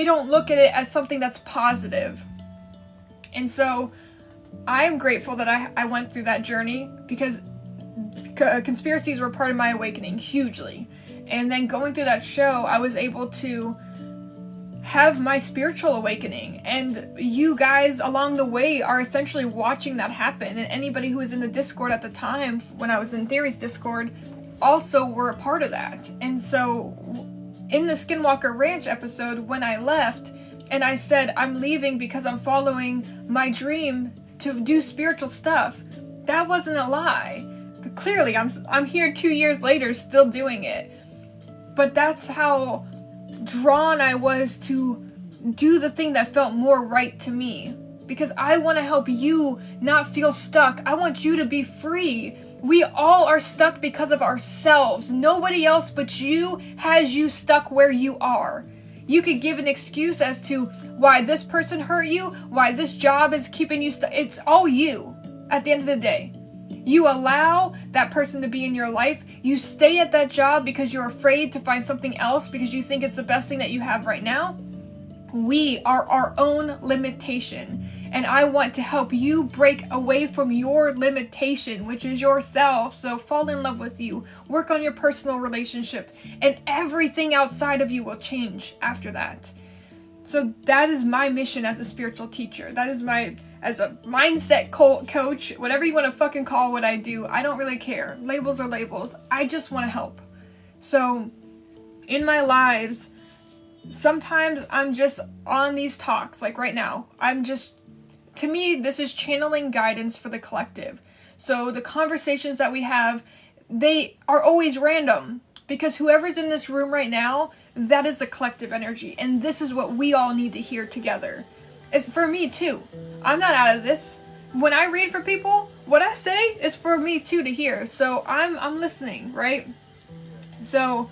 don't look at it as something that's positive. And so I'm grateful that I went through that journey, because conspiracies were part of my awakening hugely. And then going through that show, I was able to have my spiritual awakening. And you guys along the way are essentially watching that happen. And anybody who was in the Discord at the time, when I was in Theories Discord, also were a part of that. And so in the Skinwalker Ranch episode, when I left and I said I'm leaving because I'm following my dream to do spiritual stuff, that wasn't a lie. But clearly I'm here 2 years later still doing it. But that's how drawn I was to do the thing that felt more right to me. Because I want to help you not feel stuck. I want you to be free. We all are stuck because of ourselves. Nobody else but you has you stuck where you are. You could give an excuse as to why this person hurt you, why this job is keeping you stuck. It's all you at the end of the day. You allow that person to be in your life. You stay at that job because you're afraid to find something else because you think it's the best thing that you have right now. We are our own limitation. And I want to help you break away from your limitation, which is yourself. So fall in love with you. Work on your personal relationship. And everything outside of you will change after that. So that is my mission as a spiritual teacher. That is as a mindset coach, whatever you want to fucking call what I do. I don't really care. Labels are labels. I just want to help. So in my lives, sometimes I'm just on these talks. Like right now, to me, this is channeling guidance for the collective. So the conversations that we have, they are always random, because whoever's in this room right now, that is the collective energy. And this is what we all need to hear together. It's for me too. I'm not out of this. When I read for people, what I say is for me too to hear. So I'm listening, right? So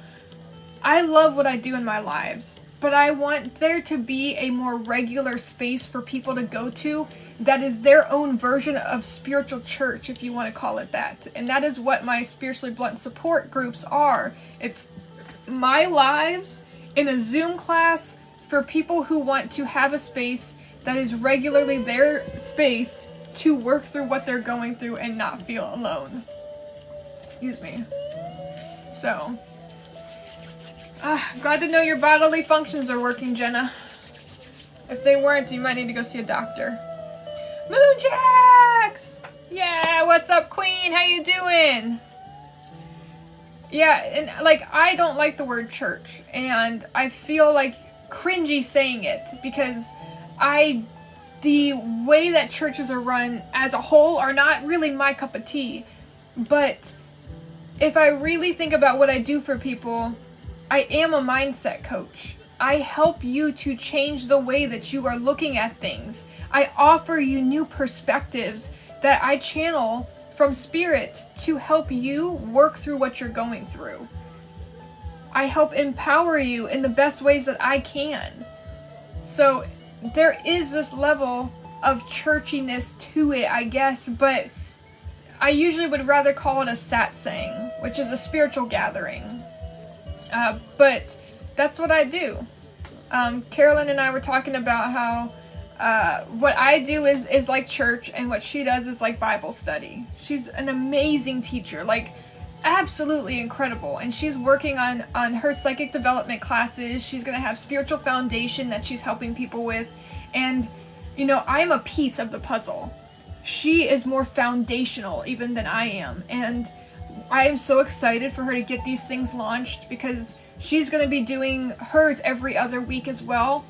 I love what I do in my lives, but I want there to be a more regular space for people to go to that is their own version of spiritual church, if you want to call it that. And that is what my spiritually blunt support groups are. It's my lives in a Zoom class for people who want to have a space that is regularly their space to work through what they're going through and not feel alone. Excuse me. So, glad to know your bodily functions are working, Jenna. If they weren't, you might need to go see a doctor. Moonjax! Yeah, what's up, Queen? How you doing? Yeah, and like, I don't like the word church, and I feel like cringy saying it because the way that churches are run as a whole are not really my cup of tea. But if I really think about what I do for people, I am a mindset coach. I help you to change the way that you are looking at things. I offer you new perspectives that I channel from spirit to help you work through what you're going through. I help empower you in the best ways that I can. So there is this level of churchiness to it, I guess, but I usually would rather call it a satsang, which is a spiritual gathering. But that's what I do. Carolyn and I were talking about how what I do is like church, and what she does is like Bible study. She's an amazing teacher, like absolutely incredible, and she's working on her psychic development classes. She's going to have spiritual foundation that she's helping people with, and you know, I'm a piece of the puzzle. She is more foundational even than I am, and I am so excited for her to get these things launched because she's going to be doing hers every other week as well.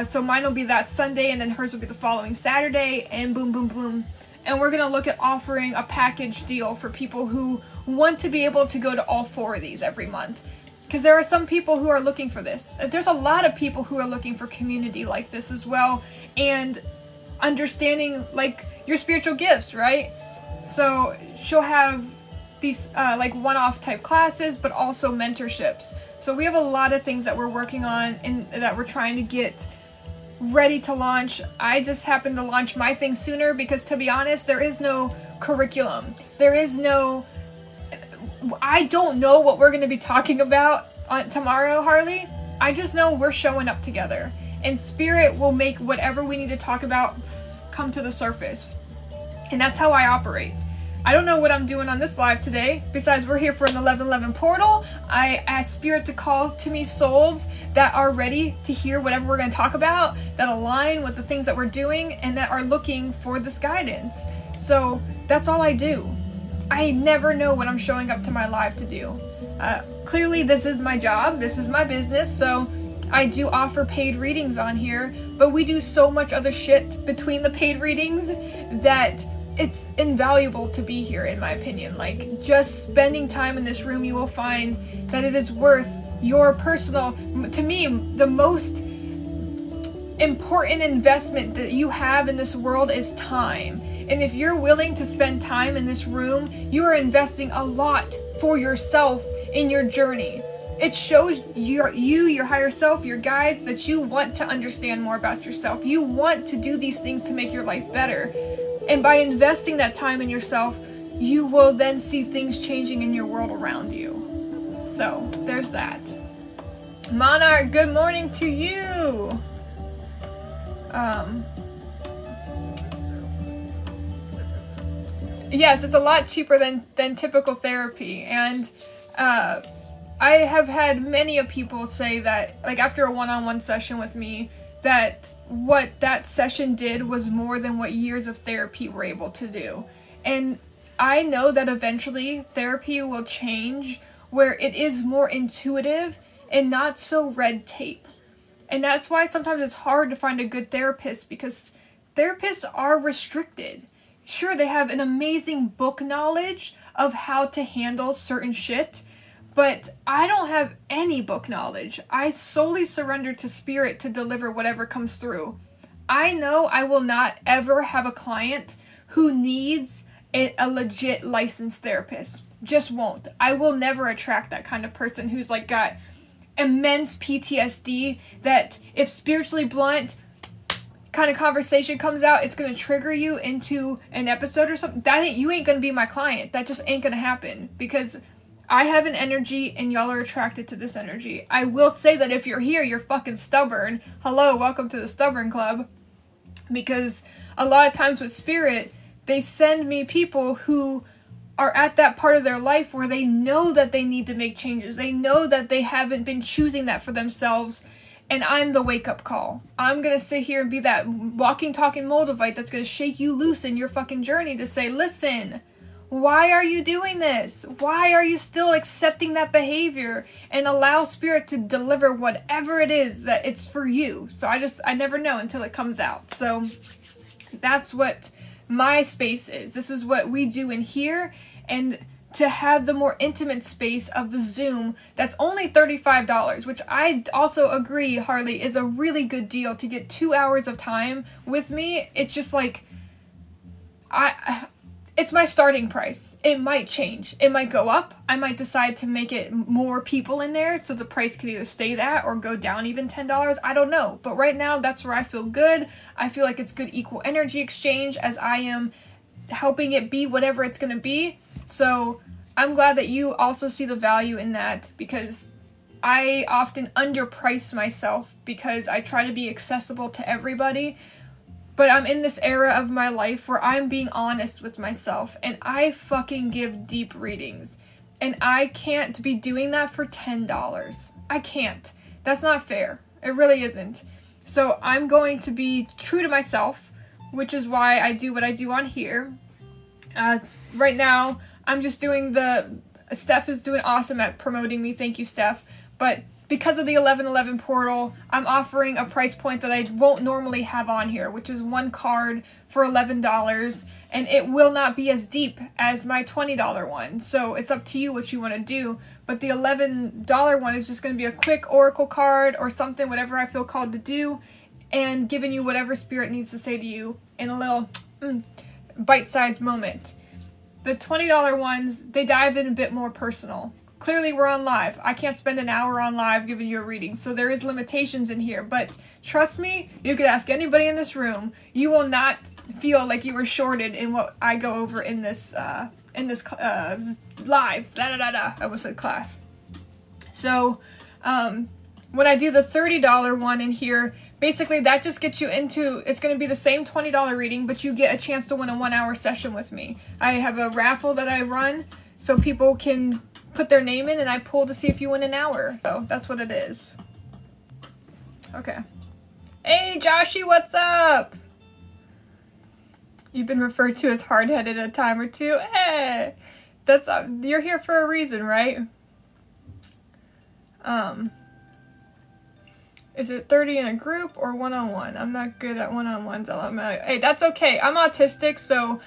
So mine will be that Sunday, and then hers will be the following Saturday, and boom, boom, boom. And we're going to look at offering a package deal for people who want to be able to go to all 4 of these every month. Because there are some people who are looking for this. There's a lot of people who are looking for community like this as well, and understanding like your spiritual gifts, right? So she'll have these like one-off type classes, but also mentorships. So we have a lot of things that we're working on and that we're trying to get ready to launch. I just happened to launch my thing sooner because, to be honest, there is no curriculum. There is no... I don't know what we're going to be talking about on tomorrow, Harley. I just know we're showing up together. And Spirit will make whatever we need to talk about come to the surface. And that's how I operate. I don't know what I'm doing on this live today, besides we're here for an 11-11 portal. I ask Spirit to call to me souls that are ready to hear whatever we're going to talk about, that align with the things that we're doing, and that are looking for this guidance. So that's all I do. I never know what I'm showing up to my live to do. Clearly this is my job, this is my business, so I do offer paid readings on here, but we do so much other shit between the paid readings that it's invaluable to be here, in my opinion. Like, just spending time in this room, you will find that it is worth your personal, to me, the most important investment that you have in this world is time. And if you're willing to spend time in this room, you are investing a lot for yourself in your journey. It shows your higher self, your guides, that you want to understand more about yourself. You want to do these things to make your life better. And by investing that time in yourself, you will then see things changing in your world around you. So, there's that. Monarch, good morning to you. Yes, it's a lot cheaper than typical therapy. And I have had many of people say that, like, after a one-on-one session with me, that what that session did was more than what years of therapy were able to do. And I know that eventually therapy will change where it is more intuitive and not so red tape. And that's why sometimes it's hard to find a good therapist, because therapists are restricted. Sure, they have an amazing book knowledge of how to handle certain shit, but I don't have any book knowledge. I solely surrender to Spirit to deliver whatever comes through. I know I will not ever have a client who needs a legit licensed therapist. Just won't. I will never attract that kind of person who's like got immense PTSD that if spiritually blunt kind of conversation comes out, it's going to trigger you into an episode or something. You ain't going to be my client. That just ain't going to happen, because I have an energy and y'all are attracted to this energy. I will say that if you're here, you're fucking stubborn. Hello, welcome to the Stubborn Club. Because a lot of times with spirit, they send me people who are at that part of their life where they know that they need to make changes. They know that they haven't been choosing that for themselves. And I'm the wake-up call. I'm going to sit here and be that walking, talking Moldavite that's going to shake you loose in your fucking journey to say, listen, why are you doing this? Why are you still accepting that behavior? And allow spirit to deliver whatever it is that it's for you. So I never know until it comes out. So that's what my space is. This is what we do in here. And to have the more intimate space of the Zoom, that's only $35, which I also agree, Harley, is a really good deal to get 2 hours of time with me. It's just like, it's my starting price. It might change. It might go up. I might decide to make it more people in there, so the price could either stay that or go down even $10. I don't know. But right now, that's where I feel good. I feel like it's good equal energy exchange as I am helping it be whatever it's going to be. So I'm glad that you also see the value in that, because I often underprice myself because I try to be accessible to everybody. But I'm in this era of my life where I'm being honest with myself, and I fucking give deep readings. And I can't be doing that for $10. I can't. That's not fair. It really isn't. So I'm going to be true to myself, which is why I do what I do on here. Right now, I'm just doing Steph is doing awesome at promoting me. Thank you, Steph. But because of the 11-11 portal, I'm offering a price point that I won't normally have on here, which is one card for $11, and it will not be as deep as my $20 one. So it's up to you what you want to do. But the $11 one is just going to be a quick oracle card or something, whatever I feel called to do, and giving you whatever spirit needs to say to you in a little bite-sized moment. The $20 ones, they dive in a bit more personal. Clearly, we're on live. I can't spend an hour on live giving you a reading, so there is limitations in here. But trust me, you could ask anybody in this room. You will not feel like you were shorted in what I go over in this live. I almost said class. So, when I do the $30 one in here, basically that just gets you into, it's going to be the same $20 reading, but you get a chance to win a 1 hour session with me. I have a raffle that I run so people can put their name in and I pull to see if you win an hour. So that's what it is. Okay. Hey Joshy, what's up? You've been referred to as hard-headed a time or two. Hey, that's you're here for a reason, right? Is it 30 in a group or one-on-one? I'm not good at one-on-ones. Hey, that's okay. I'm autistic, so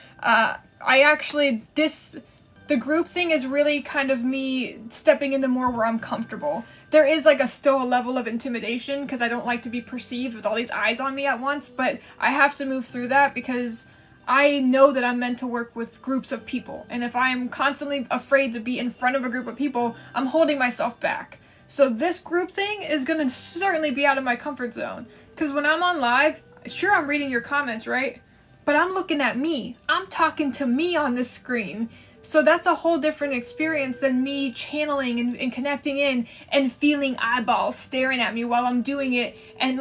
the group thing is really kind of me stepping into more where I'm comfortable. There is still a level of intimidation because I don't like to be perceived with all these eyes on me at once, but I have to move through that because I know that I'm meant to work with groups of people. And if I'm constantly afraid to be in front of a group of people, I'm holding myself back. So this group thing is going to certainly be out of my comfort zone. Because when I'm on live, sure, I'm reading your comments, right? But I'm looking at me. I'm talking to me on this screen. So that's a whole different experience than me channeling and connecting in and feeling eyeballs staring at me while I'm doing it. And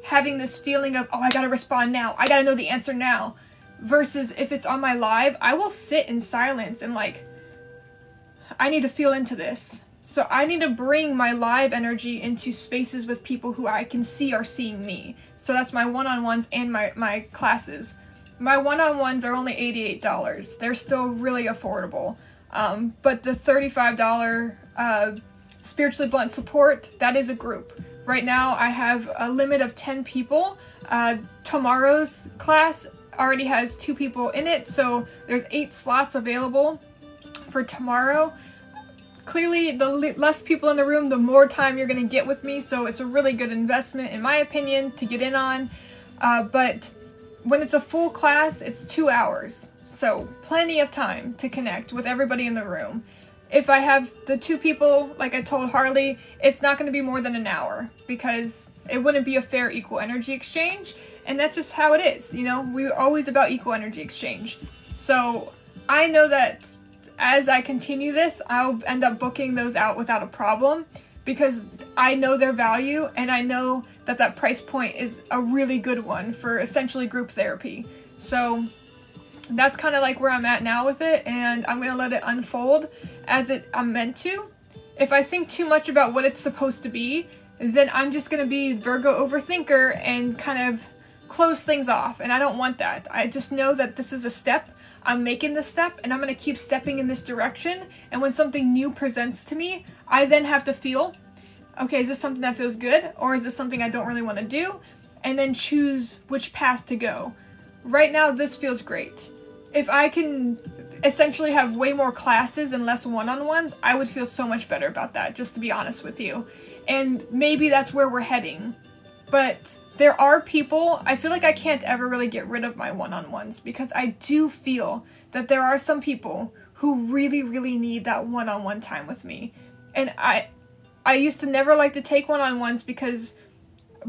having this feeling of, oh, I got to respond now. I got to know the answer now. Versus if it's on my live, I will sit in silence and I need to feel into this. So I need to bring my live energy into spaces with people who I can see are seeing me. So that's my one-on-ones and my classes. My one-on-ones are only $88. They're still really affordable. But the $35 Spiritually Blunt Support, that is a group. Right now I have a limit of 10 people. Tomorrow's class already has 2 people in it, so there's 8 slots available for tomorrow. Clearly, the less people in the room, the more time you're going to get with me, so it's a really good investment, in my opinion, to get in on. But when it's a full class, it's 2 hours. So plenty of time to connect with everybody in the room. If I have the 2 people, like I told Harley, it's not going to be more than an hour because it wouldn't be a fair equal energy exchange. And that's just how it is. You know, we're always about equal energy exchange. So I know that as I continue this, I'll end up booking those out without a problem because I know their value and I know that that price point is a really good one for essentially group therapy. So that's kind of like where I'm at now with it, and I'm going to let it unfold as I'm meant to. If I think too much about what it's supposed to be, then I'm just going to be Virgo overthinker and kind of close things off, and I don't want that. I just know that this is a step. I'm making this step, and I'm going to keep stepping in this direction, and when something new presents to me, I then have to feel, okay, is this something that feels good, or is this something I don't really want to do, and then choose which path to go. Right now, this feels great. If I can essentially have way more classes and less one-on-ones, I would feel so much better about that, just to be honest with you. And maybe that's where we're heading. But there are people, I feel like I can't ever really get rid of my one-on-ones because I do feel that there are some people who really, really need that one-on-one time with me. And I used to never like to take one-on-ones because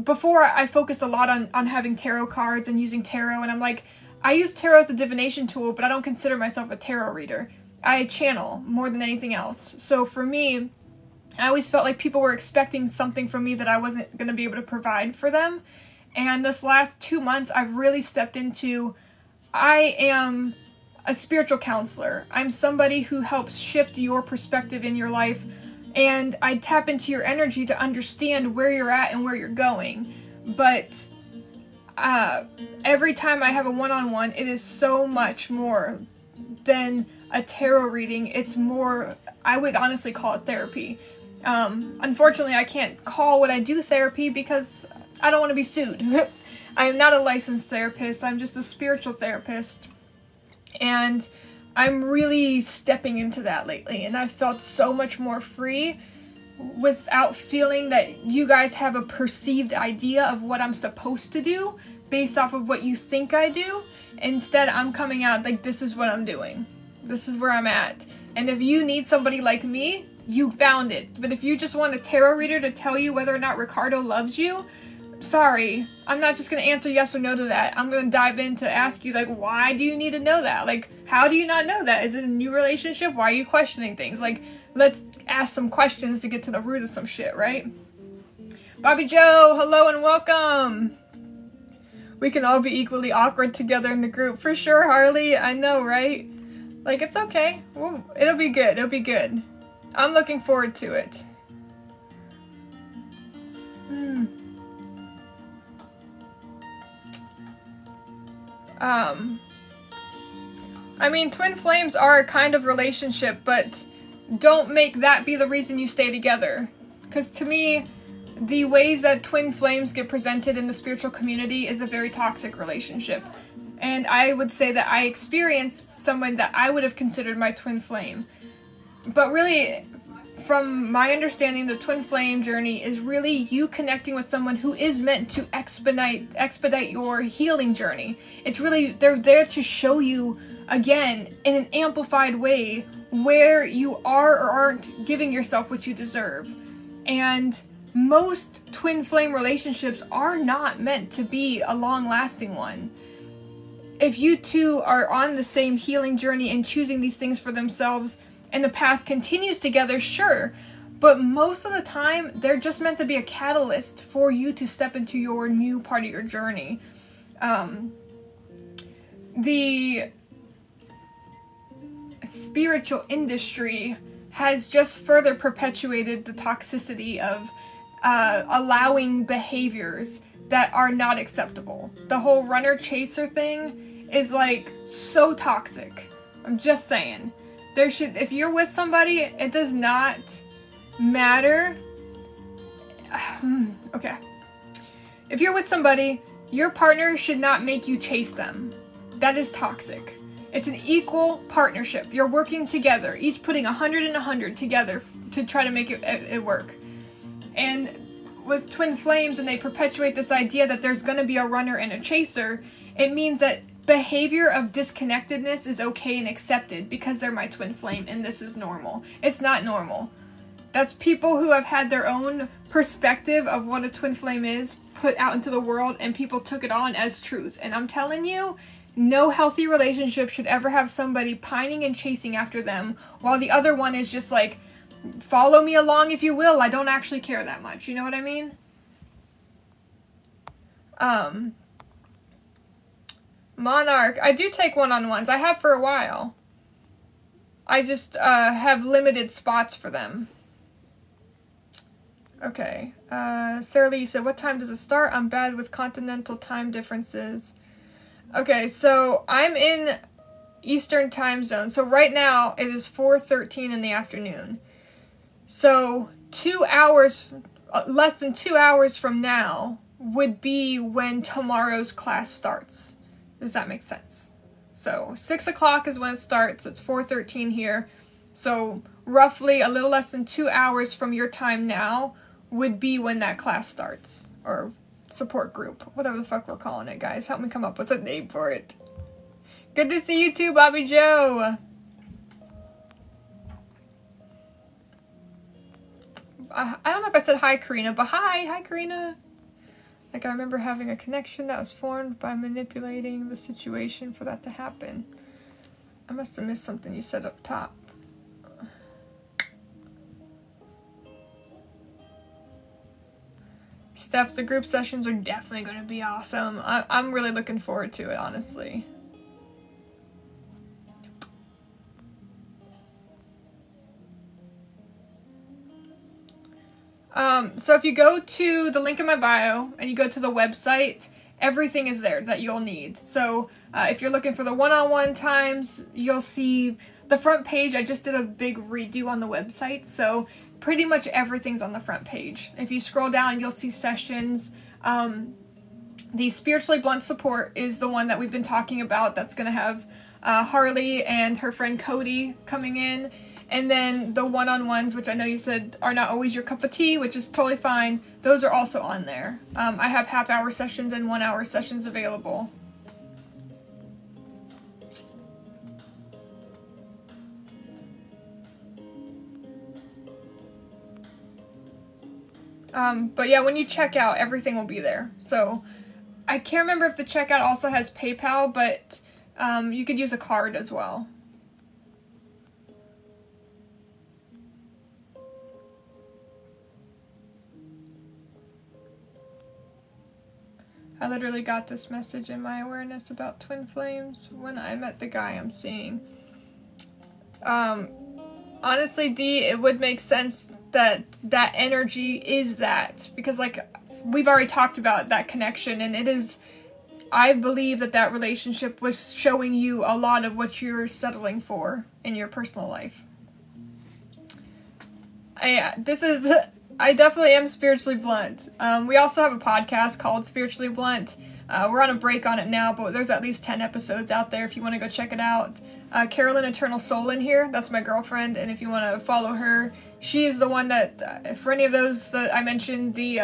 before I focused a lot on having tarot cards and using tarot, and I'm like, I use tarot as a divination tool, but I don't consider myself a tarot reader. I channel more than anything else. So for me, I always felt like people were expecting something from me that I wasn't going to be able to provide for them. And this last 2 months, I've really stepped into, I am a spiritual counselor. I'm somebody who helps shift your perspective in your life. And I tap into your energy to understand where you're at and where you're going. But every time I have a one-on-one, it is so much more than a tarot reading. It's more, I would honestly call it therapy. Unfortunately, I can't call what I do therapy because I don't want to be sued. I am not a licensed therapist. I'm just a spiritual therapist. And I'm really stepping into that lately. And I've felt so much more free without feeling that you guys have a perceived idea of what I'm supposed to do based off of what you think I do. Instead, I'm coming out like, this is what I'm doing. This is where I'm at. And if you need somebody like me, you found it. But if you just want a tarot reader to tell you whether or not Ricardo loves you, sorry. I'm not just going to answer yes or no to that. I'm going to dive in to ask you, like, why do you need to know that? Like, how do you not know that? Is it a new relationship? Why are you questioning things? Like, let's ask some questions to get to the root of some shit, right? Bobby Joe, hello and welcome. We can all be equally awkward together in the group. For sure, Harley. I know, right? Like, it's okay. It'll be good. It'll be good. I'm looking forward to it. I mean, twin flames are a kind of relationship, but don't make that be the reason you stay together. Because to me, the ways that twin flames get presented in the spiritual community is a very toxic relationship. And I would say that I experienced someone that I would have considered my twin flame. But really, from my understanding, the twin flame journey is really you connecting with someone who is meant to expedite your healing journey. It's really, they're there to show you, again, in an amplified way, where you are or aren't giving yourself what you deserve. And most twin flame relationships are not meant to be a long-lasting one. If you two are on the same healing journey and choosing these things for themselves, and the path continues together, sure, but most of the time, they're just meant to be a catalyst for you to step into your new part of your journey. The spiritual industry has just further perpetuated the toxicity of allowing behaviors that are not acceptable. The whole runner-chaser thing is like so toxic. I'm just saying. If you're with somebody, it does not matter. Okay. If you're with somebody, your partner should not make you chase them. That is toxic. It's an equal partnership. You're working together, each putting 100 and 100 together to try to make it work. And with twin flames and they perpetuate this idea that there's going to be a runner and a chaser, it means that behavior of disconnectedness is okay and accepted because they're my twin flame and this is normal. It's not normal. That's people who have had their own perspective of what a twin flame is put out into the world, and people took it on as truth. And I'm telling you, no healthy relationship should ever have somebody pining and chasing after them while the other one is just like, follow me along if you will. I don't actually care that much. You know what I mean? Monarch. I do take one-on-ones. I have for a while. I just have limited spots for them. Okay. Sarah Lee said, what time does it start? I'm bad with continental time differences. Okay, so I'm in Eastern time zone. So right now it is 4:13 in the afternoon. So 2 hours, less than 2 hours from now would be when tomorrow's class starts. Does that make sense? So 6 o'clock is when it starts. It's 4:13 here. So roughly a little less than 2 hours from your time now would be when that class starts. Or support group. Whatever the fuck we're calling it, guys. Help me come up with a name for it. Good to see you too, Bobby Joe. I don't know if I said hi, Karina, but hi, Karina. Like, I remember having a connection that was formed by manipulating the situation for that to happen. I must have missed something you said up top. Steph, the group sessions are definitely going to be awesome. I'm really looking forward to it, honestly. So if you go to the link in my bio and you go to the website, everything is there that you'll need. So if you're looking for the one-on-one times, you'll see the front page. I just did a big redo on the website, so pretty much everything's on the front page. If you scroll down, you'll see sessions. The Spiritually Blunt support is the one that we've been talking about. That's going to have Harley and her friend Cody coming in. And then the one-on-ones, which I know you said are not always your cup of tea, which is totally fine. Those are also on there. I have half-hour sessions and 1 hour sessions available. But yeah, when you check out, everything will be there. So I can't remember if the checkout also has PayPal, but you could use a card as well. I literally got this message in my awareness about twin flames when I met the guy I'm seeing. Honestly, D, it would make sense that that energy is that, because like we've already talked about that connection, and it is, I believe that that relationship was showing you a lot of what you're settling for in your personal life. I definitely am spiritually blunt. We also have a podcast called Spiritually Blunt. We're on a break on it now, but there's at least 10 episodes out there if you want to go check it out. Carolyn Eternal Soul in here, that's my girlfriend, and if you want to follow her, she's the one that, for any of those that I mentioned, the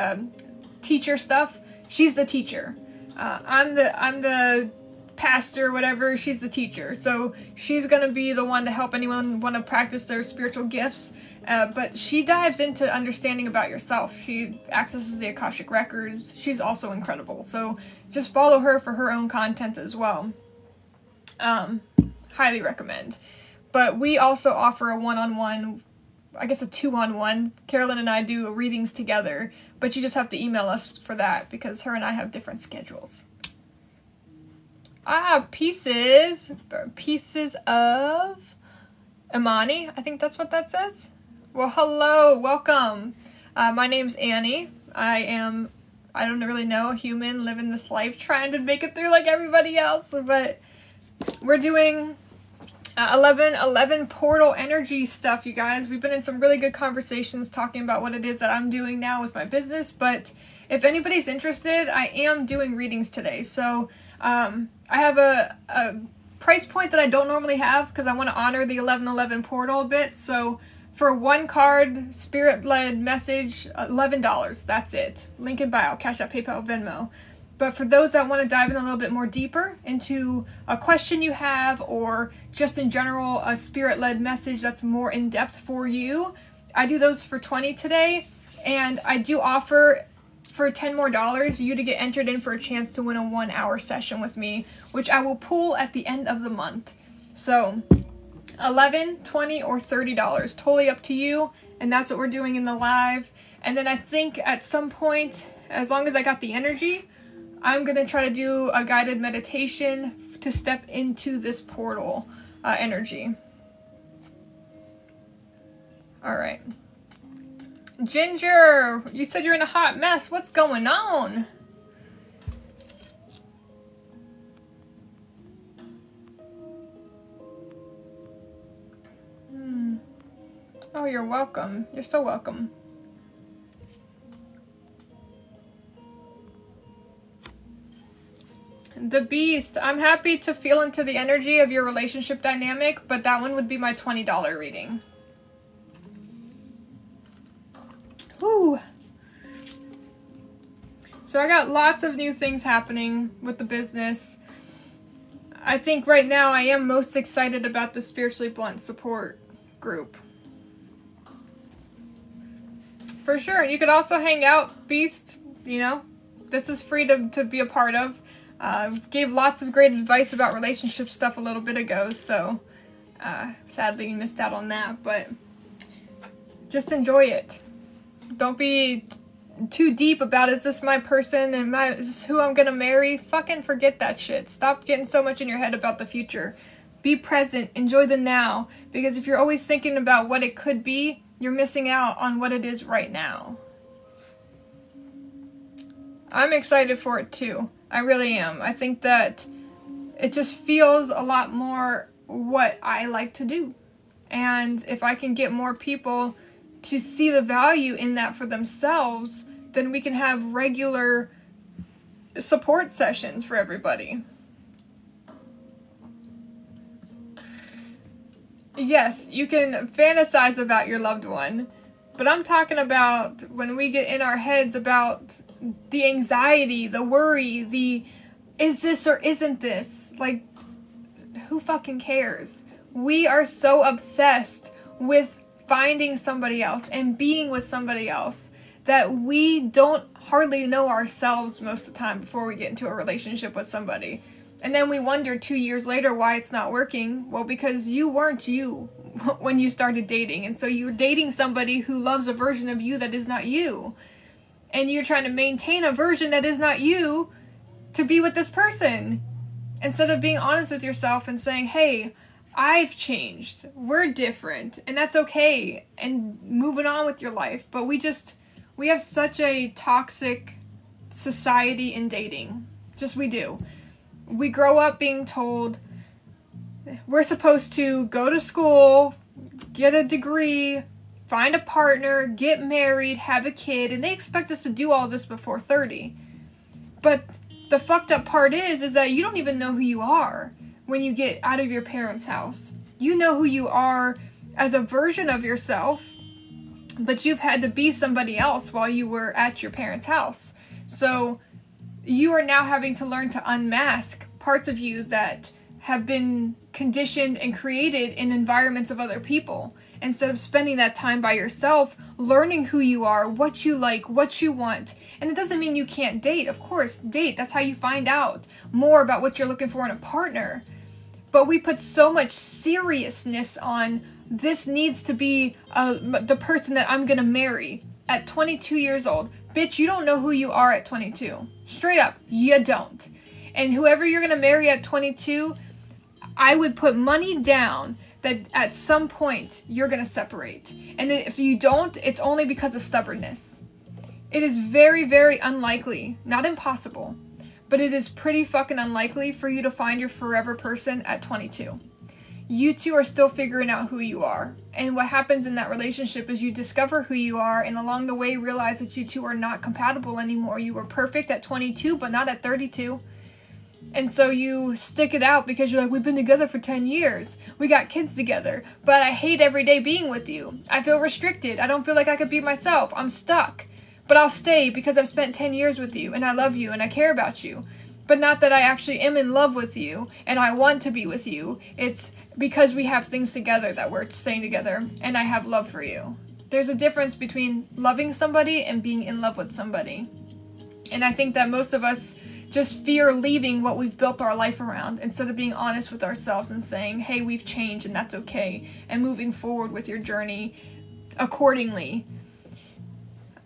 teacher stuff, she's the teacher. I'm the pastor, whatever, she's the teacher. So she's going to be the one to help anyone want to practice their spiritual gifts. But she dives into understanding about yourself. She accesses the Akashic Records. She's also incredible. So just follow her for her own content as well. Highly recommend. But we also offer a one-on-one, I guess a two-on-one. Carolyn and I do readings together. But you just have to email us for that because her and I have different schedules. Pieces of Imani. I think that's what that says. Well, hello, welcome. My name's Annie. I don't really know, a human living this life trying to make it through like everybody else, but we're doing 11-11 portal energy stuff, you guys. We've been in some really good conversations talking about what it is that I'm doing now with my business, but if anybody's interested, I am doing readings today. So I have a price point that I don't normally have because I want to honor the 11-11 portal a bit. So For one card, spirit-led message, $11. That's it. Link in bio, Cash App, PayPal, Venmo. But for those that want to dive in a little bit more deeper into a question you have, or just in general a spirit-led message that's more in-depth for you, I do those for $20 today. And I do offer, for $10 more, you to get entered in for a chance to win a 1-hour session with me, which I will pull at the end of the month. So $11, $20, or $30, totally up to you. And that's what we're doing in the live. And then I think at some point, as long as I got the energy, I'm going to try to do a guided meditation to step into this portal energy. All right. Ginger, you said you're in a hot mess. What's going on? Oh, you're welcome. You're so welcome. The Beast, I'm happy to feel into the energy of your relationship dynamic, but that one would be my $20 reading. Whew. So I got lots of new things happening with the business. I think right now I am most excited about the Spiritually Blunt support group. For sure. You could also hang out, Beast. You know, this is free to be a part of. Gave lots of great advice about relationship stuff a little bit ago, so sadly you missed out on that, but just enjoy it. Don't be too deep about, is this my person and is this who I'm gonna marry? Fucking forget that shit. Stop getting so much in your head about the future. Be present, enjoy the now, because if you're always thinking about what it could be, you're missing out on what it is right now. I'm excited for it too. I really am. I think that it just feels a lot more what I like to do. And if I can get more people to see the value in that for themselves, then we can have regular support sessions for everybody. Yes, you can fantasize about your loved one, but I'm talking about when we get in our heads about the anxiety, the worry, the is this or isn't this? Like, who fucking cares? We are so obsessed with finding somebody else and being with somebody else that we don't hardly know ourselves most of the time before we get into a relationship with somebody. And then we wonder 2 years later why it's not working. Well, because you weren't you when you started dating. And so you're dating somebody who loves a version of you that is not you. And you're trying to maintain a version that is not you to be with this person. Instead of being honest with yourself and saying, hey, I've changed. We're different. And that's okay. And moving on with your life. But we have such a toxic society in dating. Just we do. We grow up being told we're supposed to go to school, get a degree, find a partner, get married, have a kid, and they expect us to do all this before 30. But the fucked up part is that you don't even know who you are when you get out of your parents' house. You know who you are as a version of yourself, but you've had to be somebody else while you were at your parents' house. So you are now having to learn to unmask parts of you that have been conditioned and created in environments of other people. Instead of spending that time by yourself, learning who you are, what you like, what you want. And it doesn't mean you can't date. Of course, date. That's how you find out more about what you're looking for in a partner. But we put so much seriousness on this needs to be the person that I'm going to marry at 22 years old. Bitch, you don't know who you are at 22. Straight up, you don't. And whoever you're going to marry at 22, I would put money down that at some point you're going to separate. And if you don't, it's only because of stubbornness. It is very, very unlikely, not impossible, but it is pretty fucking unlikely for you to find your forever person at 22. You two are still figuring out who you are. And what happens in that relationship is you discover who you are, and along the way realize that you two are not compatible anymore. You were perfect at 22, but not at 32. And so you stick it out because you're like, we've been together for 10 years. We got kids together. But I hate every day being with you. I feel restricted. I don't feel like I could be myself. I'm stuck. But I'll stay because I've spent 10 years with you and I love you and I care about you. But not that I actually am in love with you and I want to be with you. It's because we have things together that we're staying together and I have love for you. There's a difference between loving somebody and being in love with somebody. And I think that most of us just fear leaving what we've built our life around instead of being honest with ourselves and saying, hey, we've changed and that's okay, and moving forward with your journey accordingly.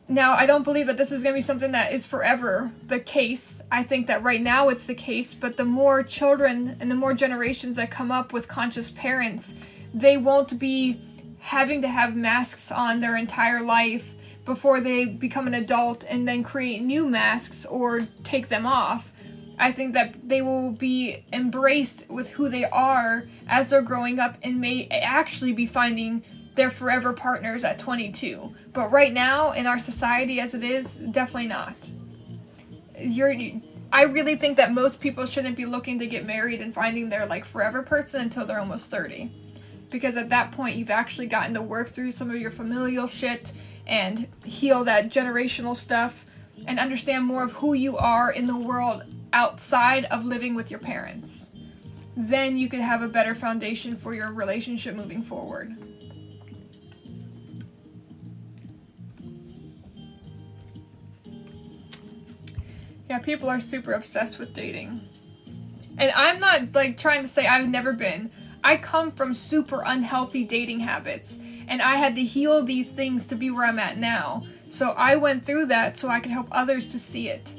Now, I don't believe that this is going to be something that is forever the case. I think that right now it's the case, but the more children and the more generations that come up with conscious parents, they won't be having to have masks on their entire life before they become an adult and then create new masks or take them off. I think that they will be embraced with who they are as they're growing up and may actually be finding their forever partners at 22. But right now, in our society as it is, definitely not. I really think that most people shouldn't be looking to get married and finding their forever person until they're almost 30. Because at that point, you've actually gotten to work through some of your familial shit and heal that generational stuff and understand more of who you are in the world outside of living with your parents. Then you could have a better foundation for your relationship moving forward. Yeah, people are super obsessed with dating. And I'm not trying to say I've never been. I come from super unhealthy dating habits. And I had to heal these things to be where I'm at now. So I went through that so I can help others to see it.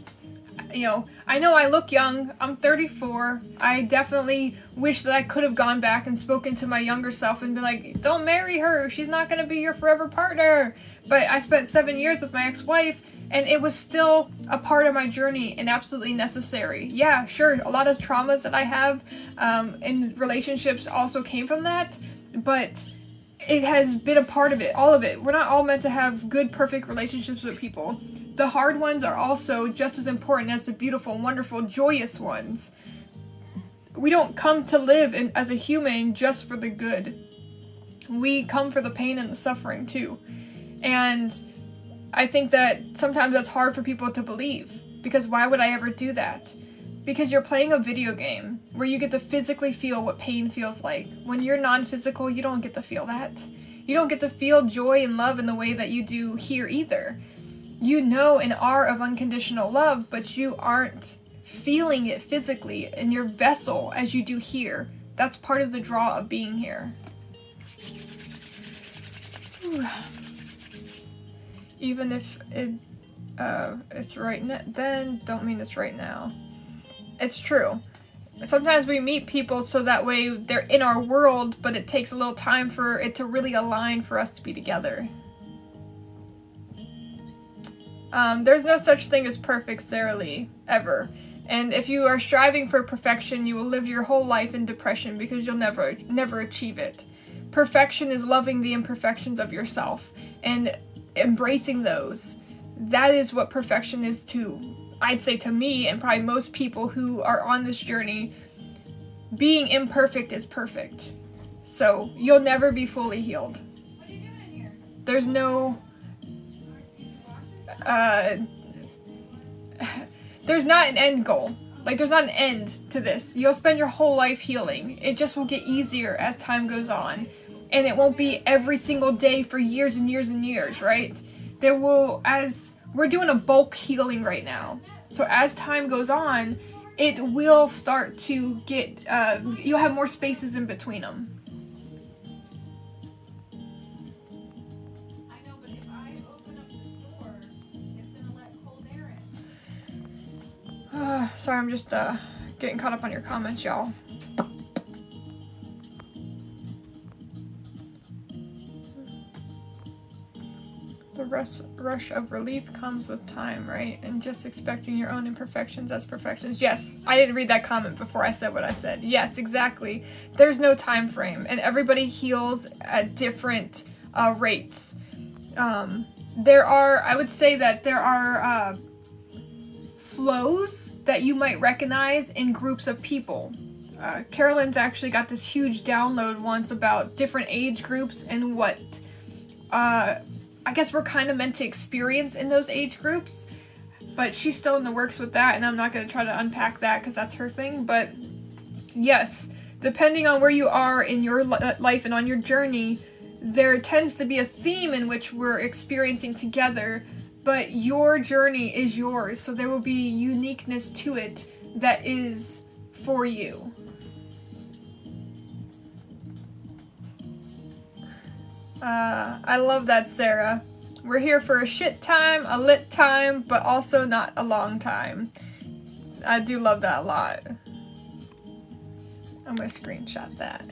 I know I look young. I'm 34. I definitely wish that I could have gone back and spoken to my younger self and been like, don't marry her. She's not going to be your forever partner. But I spent 7 years with my ex-wife and it was still a part of my journey and absolutely necessary. Yeah, sure. A lot of traumas that I have in relationships also came from that. But it has been a part of it, all of it. We're not all meant to have good, perfect relationships with people. The hard ones are also just as important as the beautiful, wonderful, joyous ones. We don't come to live as a human just for the good. We come for the pain and the suffering too. And I think that sometimes that's hard for people to believe. Because why would I ever do that? Because you're playing a video game where you get to physically feel what pain feels like. When you're non-physical, you don't get to feel that. You don't get to feel joy and love in the way that you do here either. You know and are of unconditional love, but you aren't feeling it physically in your vessel as you do here. That's part of the draw of being here. Whew. Even if it's right then, don't mean it's right now. It's true. Sometimes we meet people so that way they're in our world, but it takes a little time for it to really align for us to be together. There's no such thing as perfect, Sarah Lee, ever. And if you are striving for perfection, you will live your whole life in depression because you'll never achieve it. Perfection is loving the imperfections of yourself and embracing those. That is what perfection is too. I'd say to me and probably most people who are on this journey, being imperfect is perfect. So you'll never be fully healed. What are you doing here? There's no there's not an end goal. There's not an end to this. You'll spend your whole life healing. It just will get easier as time goes on. And it won't be every single day for years and years and years, right? There will, as we're doing a bulk healing right now. So as time goes on, it will start to get, you'll have more spaces in between them. I know, but if I open up this door, it's gonna let cold air in. Sorry, I'm just getting caught up on your comments, y'all. The rush of relief comes with time, right? And just expecting your own imperfections as perfections. Yes, I didn't read that comment before I said what I said. Yes, exactly. There's no time frame, and everybody heals at different rates. I would say that there are flows that you might recognize in groups of people. Carolyn's actually got this huge download once about different age groups and what I guess we're kind of meant to experience in those age groups. But she's still in the works with that, and I'm not going to try to unpack that because that's her thing. But yes, depending on where you are in your life and on your journey, there tends to be a theme in which we're experiencing together, but your journey is yours, so there will be uniqueness to it that is for you. I love that, Sarah. We're here for a shit time, a lit time, but also not a long time. I do love that a lot. I'm going to screenshot that.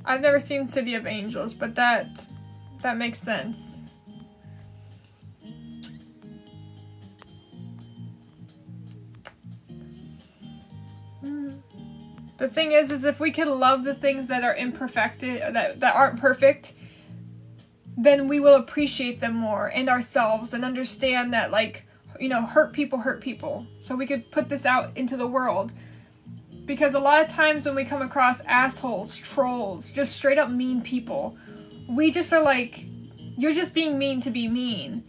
I've never seen City of Angels, but that makes sense. The thing is if we can love the things that are imperfected, that aren't perfect, then we will appreciate them more and ourselves and understand that, like, you know, hurt people. So we could put this out into the world. Because a lot of times when we come across assholes, trolls, just straight up mean people, we just are like, you're just being mean to be mean.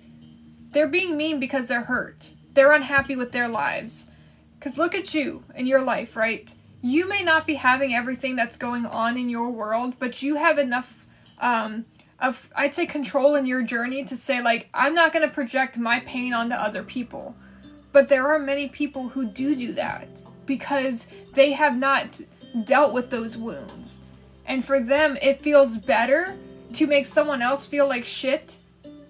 They're being mean because they're hurt. They're unhappy with their lives. Because look at you in your life, right? You may not be having everything that's going on in your world, but you have enough of, I'd say, control in your journey to say, like, I'm not going to project my pain onto other people. But there are many people who do that because they have not dealt with those wounds. And for them, it feels better to make someone else feel like shit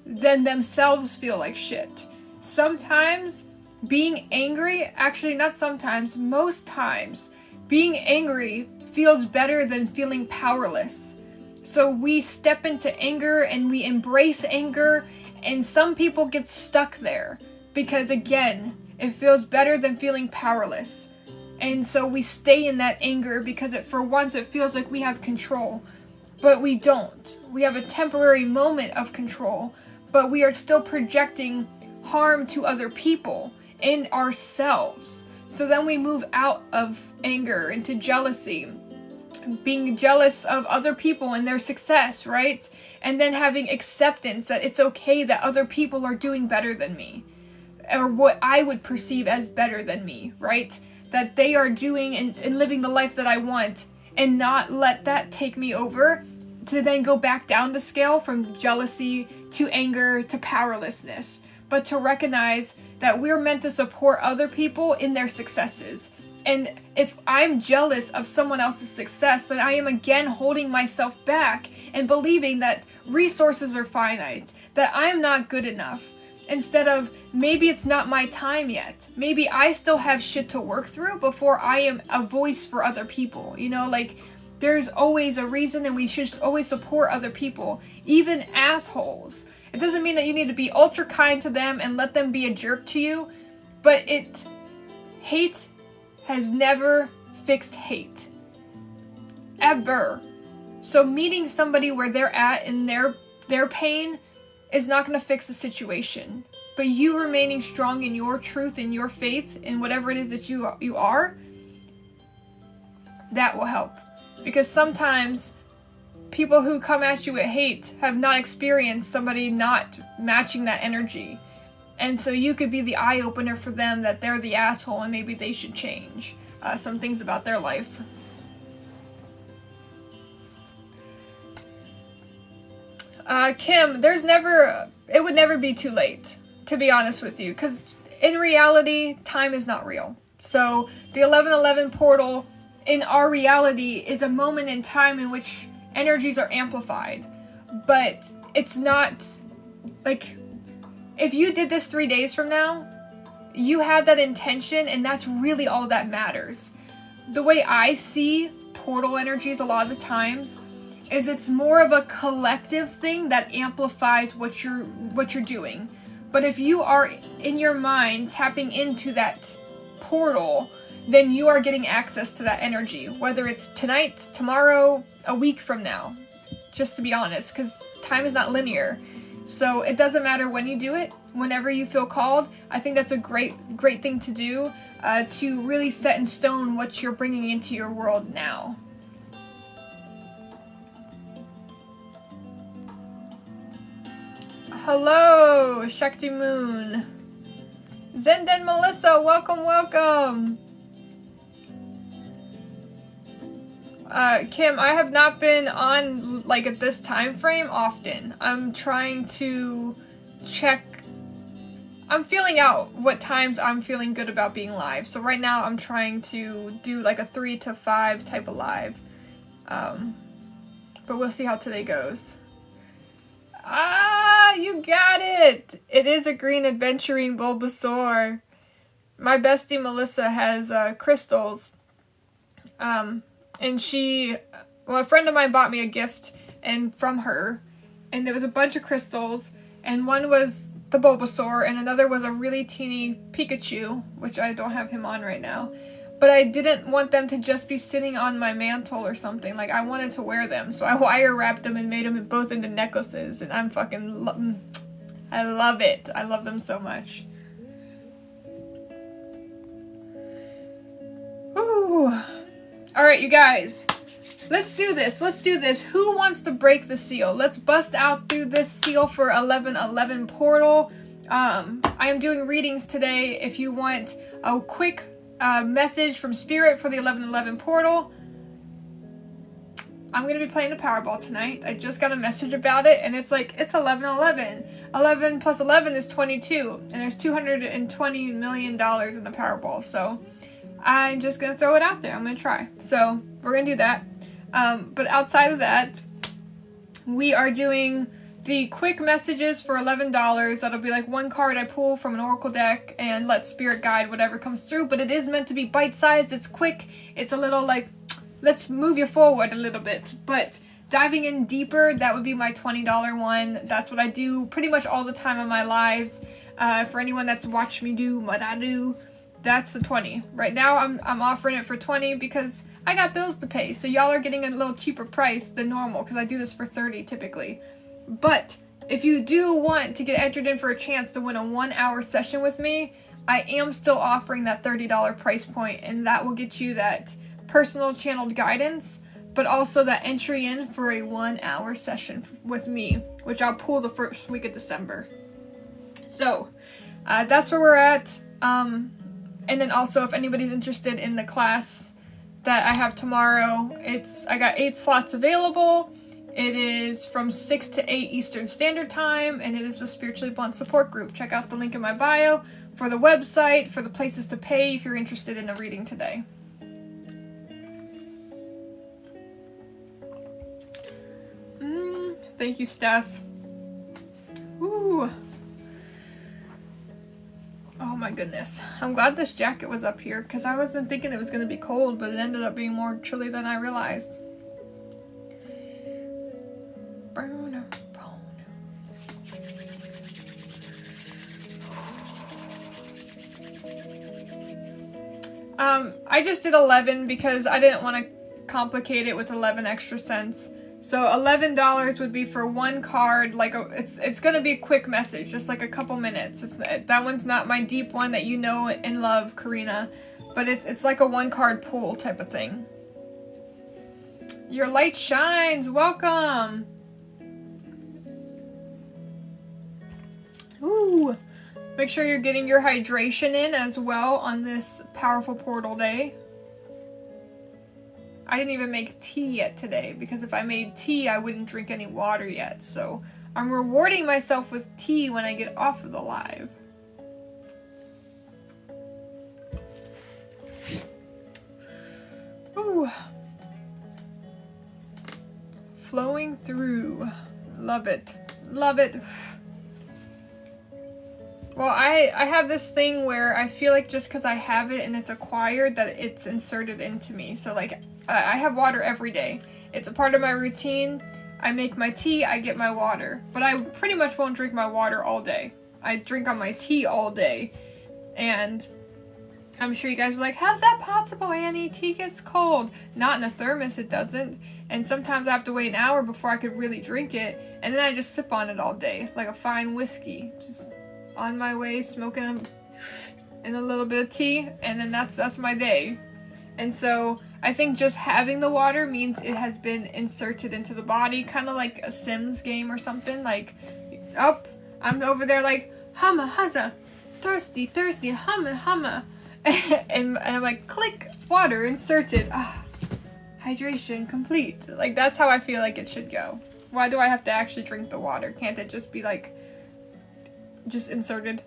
than themselves feel like shit. Sometimes being angry, actually not sometimes, most times, being angry feels better than feeling powerless. So we step into anger and we embrace anger, and some people get stuck there because, again, it feels better than feeling powerless. And so we stay in that anger because for once it feels like we have control, but we don't. We have a temporary moment of control, but we are still projecting harm to other people and ourselves. So then we move out of anger into jealousy, being jealous of other people and their success, right? And then having acceptance that it's okay that other people are doing better than me, or what I would perceive as better than me, right? That they are doing and living the life that I want, and not let that take me over to then go back down the scale from jealousy to anger to powerlessness, but to recognize that we're meant to support other people in their successes. And if I'm jealous of someone else's success, then I am again holding myself back and believing that resources are finite, that I'm not good enough. Instead of, maybe it's not my time yet. Maybe I still have shit to work through before I am a voice for other people. You know, like, there's always a reason, and we should always support other people, even assholes. It doesn't mean that you need to be ultra kind to them and let them be a jerk to you, but hate has never fixed hate. Ever. So meeting somebody where they're at in their pain is not going to fix the situation. But you remaining strong in your truth and your faith in whatever it is that you are, that will help. Because sometimes people who come at you with hate have not experienced somebody not matching that energy. And so you could be the eye-opener for them that they're the asshole and maybe they should change some things about their life. Kim, it would never be too late, to be honest with you, because in reality, time is not real. So the 11-11 portal in our reality is a moment in time in which energies are amplified, but it's not like, if you did this 3 days from now, you have that intention, and that's really all that matters. The way I see portal energies a lot of the times is it's more of a collective thing that amplifies what you're doing. But if you are in your mind tapping into that portal, then you are getting access to that energy, whether it's tonight, tomorrow, a week from now, just to be honest, because time is not linear. So it doesn't matter when you do it, whenever you feel called. I think that's a great thing to do, to really set in stone what you're bringing into your world now. Hello, Shakti Moon. Zenden Melissa, welcome, welcome. Kim, I have not been on, like, at this time frame often. I'm trying to check. I'm feeling out what times I'm feeling good about being live. So right now I'm trying to do like a 3 to 5 type of live. But we'll see how today goes. Ah, you got it! It is a green adventurine Bulbasaur. My bestie Melissa has crystals. And a friend of mine bought me a gift and from her. And there was a bunch of crystals. And one was the Bulbasaur and another was a really teeny Pikachu, which I don't have him on right now. But I didn't want them to just be sitting on my mantle or something. Like, I wanted to wear them. So I wire wrapped them and made them both into necklaces. And I'm fucking I love it. I love them so much. Ooh. Alright, you guys. Let's do this. Let's do this. Who wants to break the seal? Let's bust out through this seal for 11-11 portal. I am doing readings today. If you want a quick message from Spirit for the 11-11 portal, I'm going to be playing the Powerball tonight. I just got a message about it, and it's like, it's 11-11. 11 plus 11 is 22, and there's $220 million in the Powerball, so I'm just going to throw it out there. I'm going to try. So, we're going to do that. But outside of that, we are doing the quick messages for $11. That'll be like one card I pull from an oracle deck and let Spirit guide whatever comes through. But it is meant to be bite-sized. It's quick. It's a little like, let's move you forward a little bit. But diving in deeper, that would be my $20 one. That's what I do pretty much all the time in my lives. For anyone that's watched me do what I do, that's the 20. Right now, I'm offering it for 20 because I got bills to pay. So y'all are getting a little cheaper price than normal because I do this for 30 typically. But if you do want to get entered in for a chance to win a 1-hour session with me, I am still offering that $30 price point, and that will get you that personal channeled guidance, but also that entry in for a 1-hour session with me, which I'll pull the first week of December. So that's where we're at. And then also, if anybody's interested in the class that I have tomorrow, I got 8 slots available. It is from 6 to 8 Eastern Standard Time, and it is the Spiritually Blunt Support Group. Check out the link in my bio for the website, for the places to pay if you're interested in a reading today. Thank you, Steph. Ooh. Oh my goodness. I'm glad this jacket was up here, because I wasn't thinking it was going to be cold, but it ended up being more chilly than I realized. I just did 11 because I didn't want to complicate it with 11 extra cents. So $11 would be for one card, like it's gonna be a quick message, just like a couple minutes. That one's not my deep one that you know and love, Karina, but it's like a one card pool type of thing. Your light shines, welcome. Ooh. Make sure you're getting your hydration in as well on this powerful portal day. I didn't even make tea yet today, because if I made tea, I wouldn't drink any water yet. So I'm rewarding myself with tea when I get off of the live. Ooh. Flowing through. Love it. Love it. Well, I have this thing where I feel like just because I have it and it's acquired that it's inserted into me. So like, I have water every day. It's a part of my routine. I make my tea, I get my water. But I pretty much won't drink my water all day. I drink on my tea all day. And I'm sure you guys are like, how's that possible, Annie? Tea gets cold. Not in a thermos, it doesn't. And sometimes I have to wait an hour before I could really drink it. And then I just sip on it all day, like a fine whiskey. Just on my way, smoking and a little bit of tea, and then that's my day. And so I think just having the water means it has been inserted into the body, kind of like a Sims game or something. Like, I'm over there like, humma, huzza, thirsty, humma. and I'm like, click, water inserted. Hydration complete. Like, that's how I feel like it should go. Why do I have to actually drink the water? Can't it just be like, just inserted?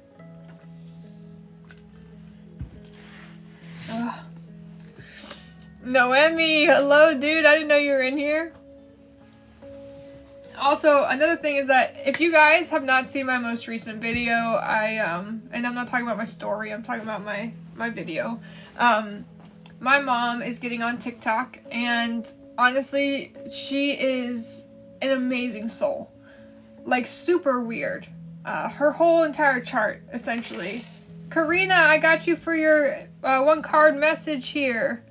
Noemi, hello dude, I didn't know you were in here. Also, another thing is that if you guys have not seen my most recent video, and I'm not talking about my story, I'm talking about my video. My mom is getting on TikTok, and honestly, she is an amazing soul. Like, super weird. Her whole entire chart, essentially. Karina, I got you for your 1 card message here.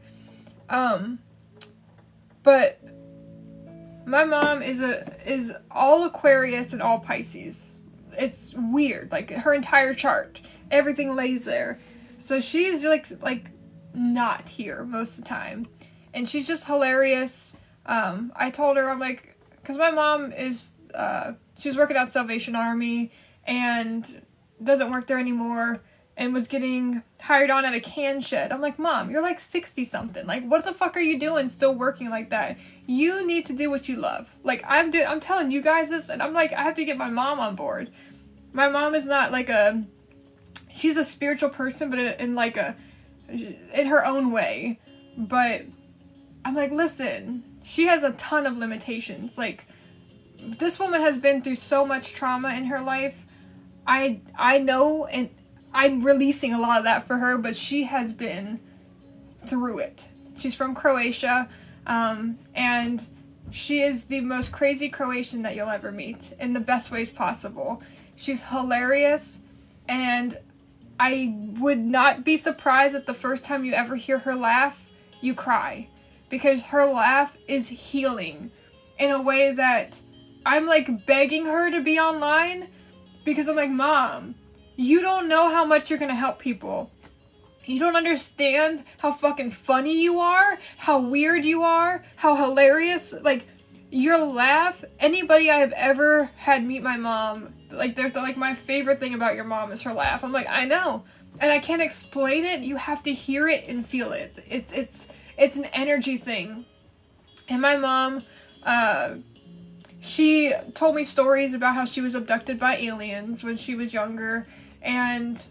But my mom is all Aquarius and all Pisces. It's weird. Like, her entire chart, everything lays there. So she's like not here most of the time, and she's just hilarious. I told her, I'm like, because my mom is she's working at Salvation Army and doesn't work there anymore, and was getting hired on at a can shed. I'm like, Mom, you're like 60 something. Like, what the fuck are you doing still working like that? You need to do what you love. Like, I'm telling you guys this, and I'm like, I have to get my mom on board. My mom is not like she's a spiritual person, but in her own way. But I'm like, listen, she has a ton of limitations. Like, this woman has been through so much trauma in her life. I know, and I'm releasing a lot of that for her, but she has been through it. She's from Croatia, and she is the most crazy Croatian that you'll ever meet, in the best ways possible. She's hilarious, and I would not be surprised if the first time you ever hear her laugh, you cry. Because her laugh is healing in a way that I'm like begging her to be online, because I'm like, Mom, you don't know how much you're gonna help people. You don't understand how fucking funny you are, how weird you are, how hilarious. Like, your laugh, anybody I have ever had meet my mom, like, there's like, my favorite thing about your mom is her laugh. I'm like, I know. And I can't explain it. You have to hear it and feel it. It's an energy thing. And my mom, she told me stories about how she was abducted by aliens when she was younger. And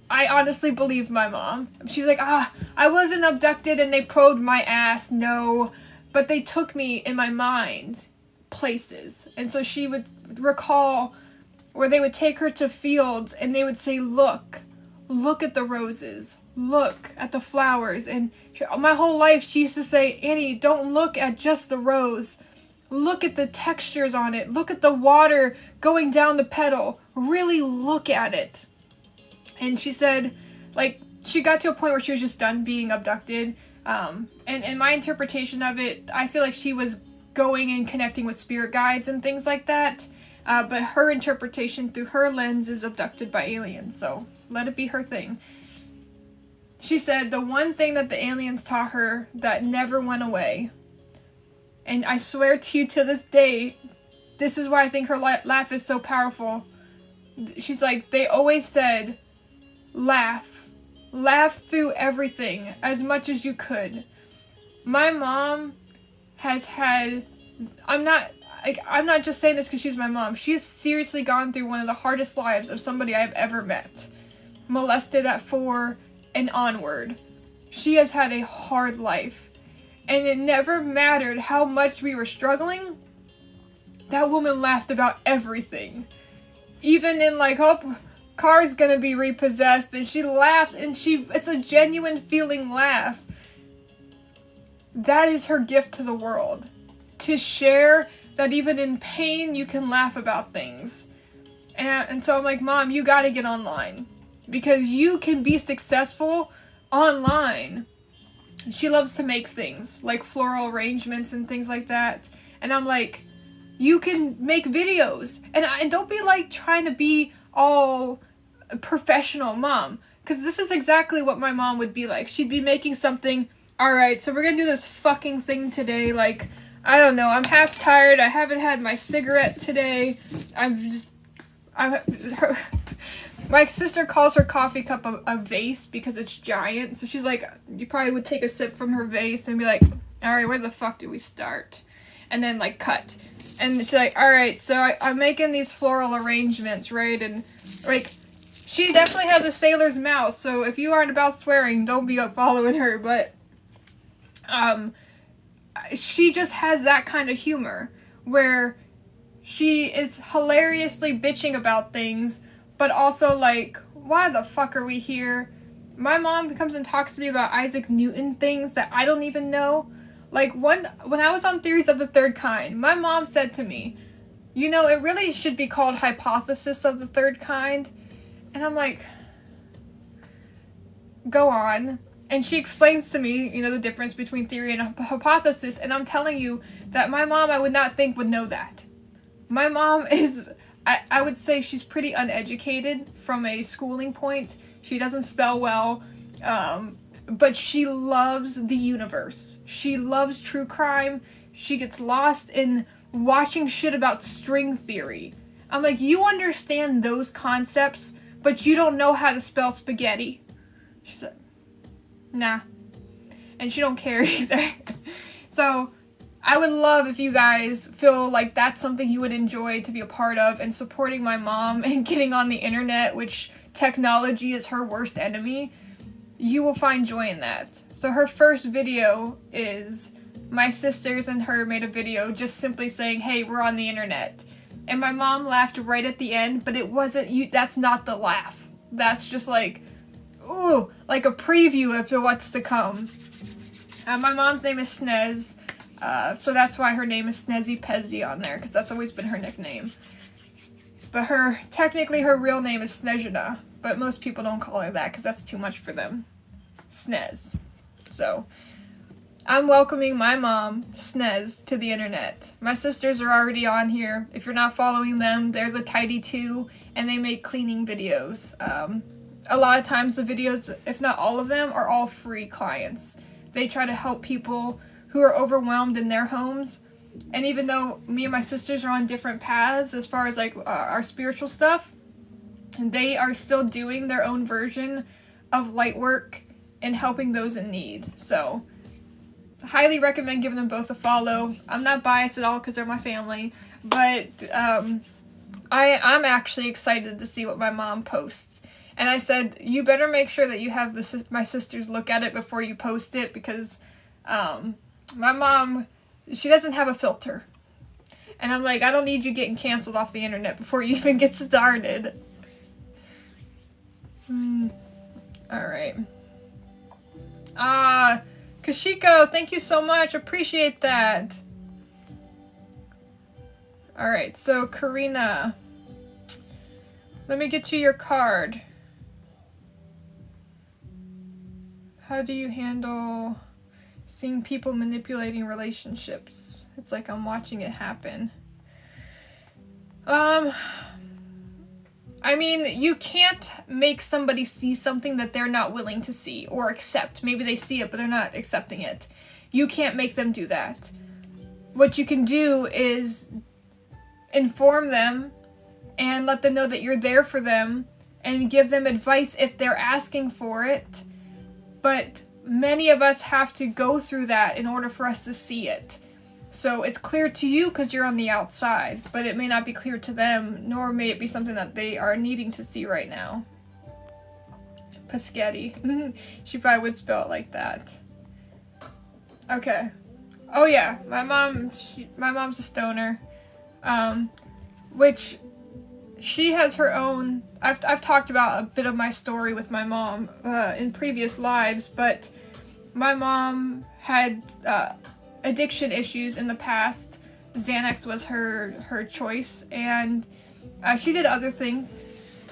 I honestly believe my mom. She's like, I wasn't abducted and they probed my ass. No, but they took me in my mind places. And so she would recall where they would take her to fields and they would say, look at the roses, look at the flowers. And my whole life she used to say, Annie, don't look at just the rose. Look at the textures on it. Look at the water going down the petal. Really look at it. And she said, like, she got to a point where she was just done being abducted. And my interpretation of it, I feel like she was going and connecting with spirit guides and things like that. But her interpretation through her lens is abducted by aliens. So let it be her thing. She said the one thing that the aliens taught her that never went away, and I swear to you to this day, this is why I think her laugh is so powerful. She's like, they always said, laugh through everything as much as you could. My mom has had, I'm not just saying this because she's my mom. She's seriously gone through one of the hardest lives of somebody I've ever met. Molested at 4 and onward. She has had a hard life. And it never mattered how much we were struggling. That woman laughed about everything. Even in like, oh, car's gonna be repossessed, and she laughs, and it's a genuine feeling laugh. That is her gift to the world. To share that even in pain, you can laugh about things. And so I'm like, Mom, you gotta get online. Because you can be successful online. she loves to make things, like floral arrangements and things like that. And I'm like, you can make videos. And don't be like trying to be all professional mom. Because this is exactly what my mom would be like. She'd be making something, alright, so we're gonna do this fucking thing today. Like, I don't know, I'm half tired. I haven't had my cigarette today. My sister calls her coffee cup a vase because it's giant. So she's like, you probably would take a sip from her vase and be like, alright, where the fuck do we start? And then like cut. And she's like, alright, so I'm making these floral arrangements, right? And like, she definitely has a sailor's mouth. So if you aren't about swearing, don't be following her. But she just has that kind of humor where she is hilariously bitching about things, but also like, why the fuck are we here? My mom comes and talks to me about Isaac Newton things that I don't even know. Like, when I was on Theories of the Third Kind, my mom said to me, you know, it really should be called Hypothesis of the Third Kind. And I'm like, go on. And she explains to me, you know, the difference between theory and hypothesis. And I'm telling you that my mom, I would not think would know that. My mom is, I would say she's pretty uneducated from a schooling point. She doesn't spell well, but she loves the universe. She loves true crime. She gets lost in watching shit about string theory. I'm like, you understand those concepts, but you don't know how to spell spaghetti. She's like, nah. And she don't care either. So I would love if you guys feel like that's something you would enjoy to be a part of, and supporting my mom and getting on the internet, which technology is her worst enemy. You will find joy in that. So her first video is my sisters and her made a video just simply saying, hey, we're on the internet. And my mom laughed right at the end, but it wasn't, that's not the laugh. That's just like, ooh, like a preview of what's to come. My mom's name is Snez, so that's why her name is Snezzy Pezzy on there, because that's always been her nickname. But technically her real name is Snezhina, but most people don't call her that because that's too much for them. Snez. So, I'm welcoming my mom, Snez, to the internet. My sisters are already on here. If you're not following them, they're the Tidy 2, and they make cleaning videos. A lot of times the videos, if not all of them, are all free clients. They try to help people who are overwhelmed in their homes. And even though me and my sisters are on different paths as far as like our spiritual stuff, they are still doing their own version of light work and helping those in need. So, highly recommend giving them both a follow. I'm not biased at all because they're my family, but I'm actually excited to see what my mom posts. And I said, you better make sure that you have my sisters look at it before you post it, because my mom, she doesn't have a filter. And I'm like, I don't need you getting canceled off the internet before you even get started. Alright. Kashiko, thank you so much. Appreciate that. Alright, so Karina, let me get you your card. How do you handle seeing people manipulating relationships? It's like I'm watching it happen. I mean, you can't make somebody see something that they're not willing to see or accept. Maybe they see it, but they're not accepting it. You can't make them do that. What you can do is inform them and let them know that you're there for them and give them advice if they're asking for it. But many of us have to go through that in order for us to see it. So it's clear to you because you're on the outside, but it may not be clear to them, nor may it be something that they are needing to see right now. Paschetti. She probably would spell it like that. Okay. Oh yeah, my mom's a stoner. Which she has her own. I've talked about a bit of my story with my mom in previous lives, but my mom had addiction issues in the past. Xanax was her choice, and she did other things.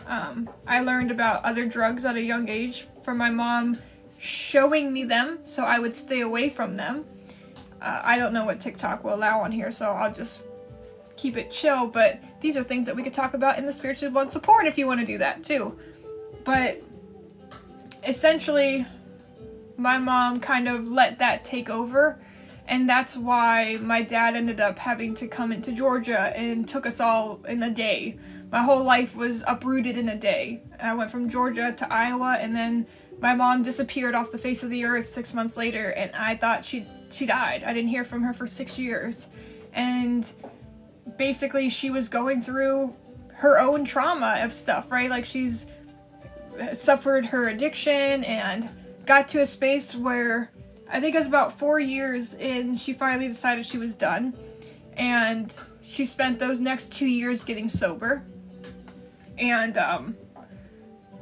I learned about other drugs at a young age from my mom. showing me them, so I would stay away from them. I don't know what TikTok will allow on here, so I'll just keep it chill, but these are things that we could talk about in the Spiritually Blunt support if you want to do that too. But essentially, my mom kind of let that take over, and that's why my dad ended up having to come into Georgia and took us all in a day. My whole life was uprooted in a day. I went from Georgia to Iowa, and then my mom disappeared off the face of the earth 6 months later, and I thought she died. I didn't hear from her for 6 years. And basically she was going through her own trauma of stuff, right? Like, she's suffered her addiction and got to a space where I think it was about 4 years in, she finally decided she was done. And she spent those next 2 years getting sober. And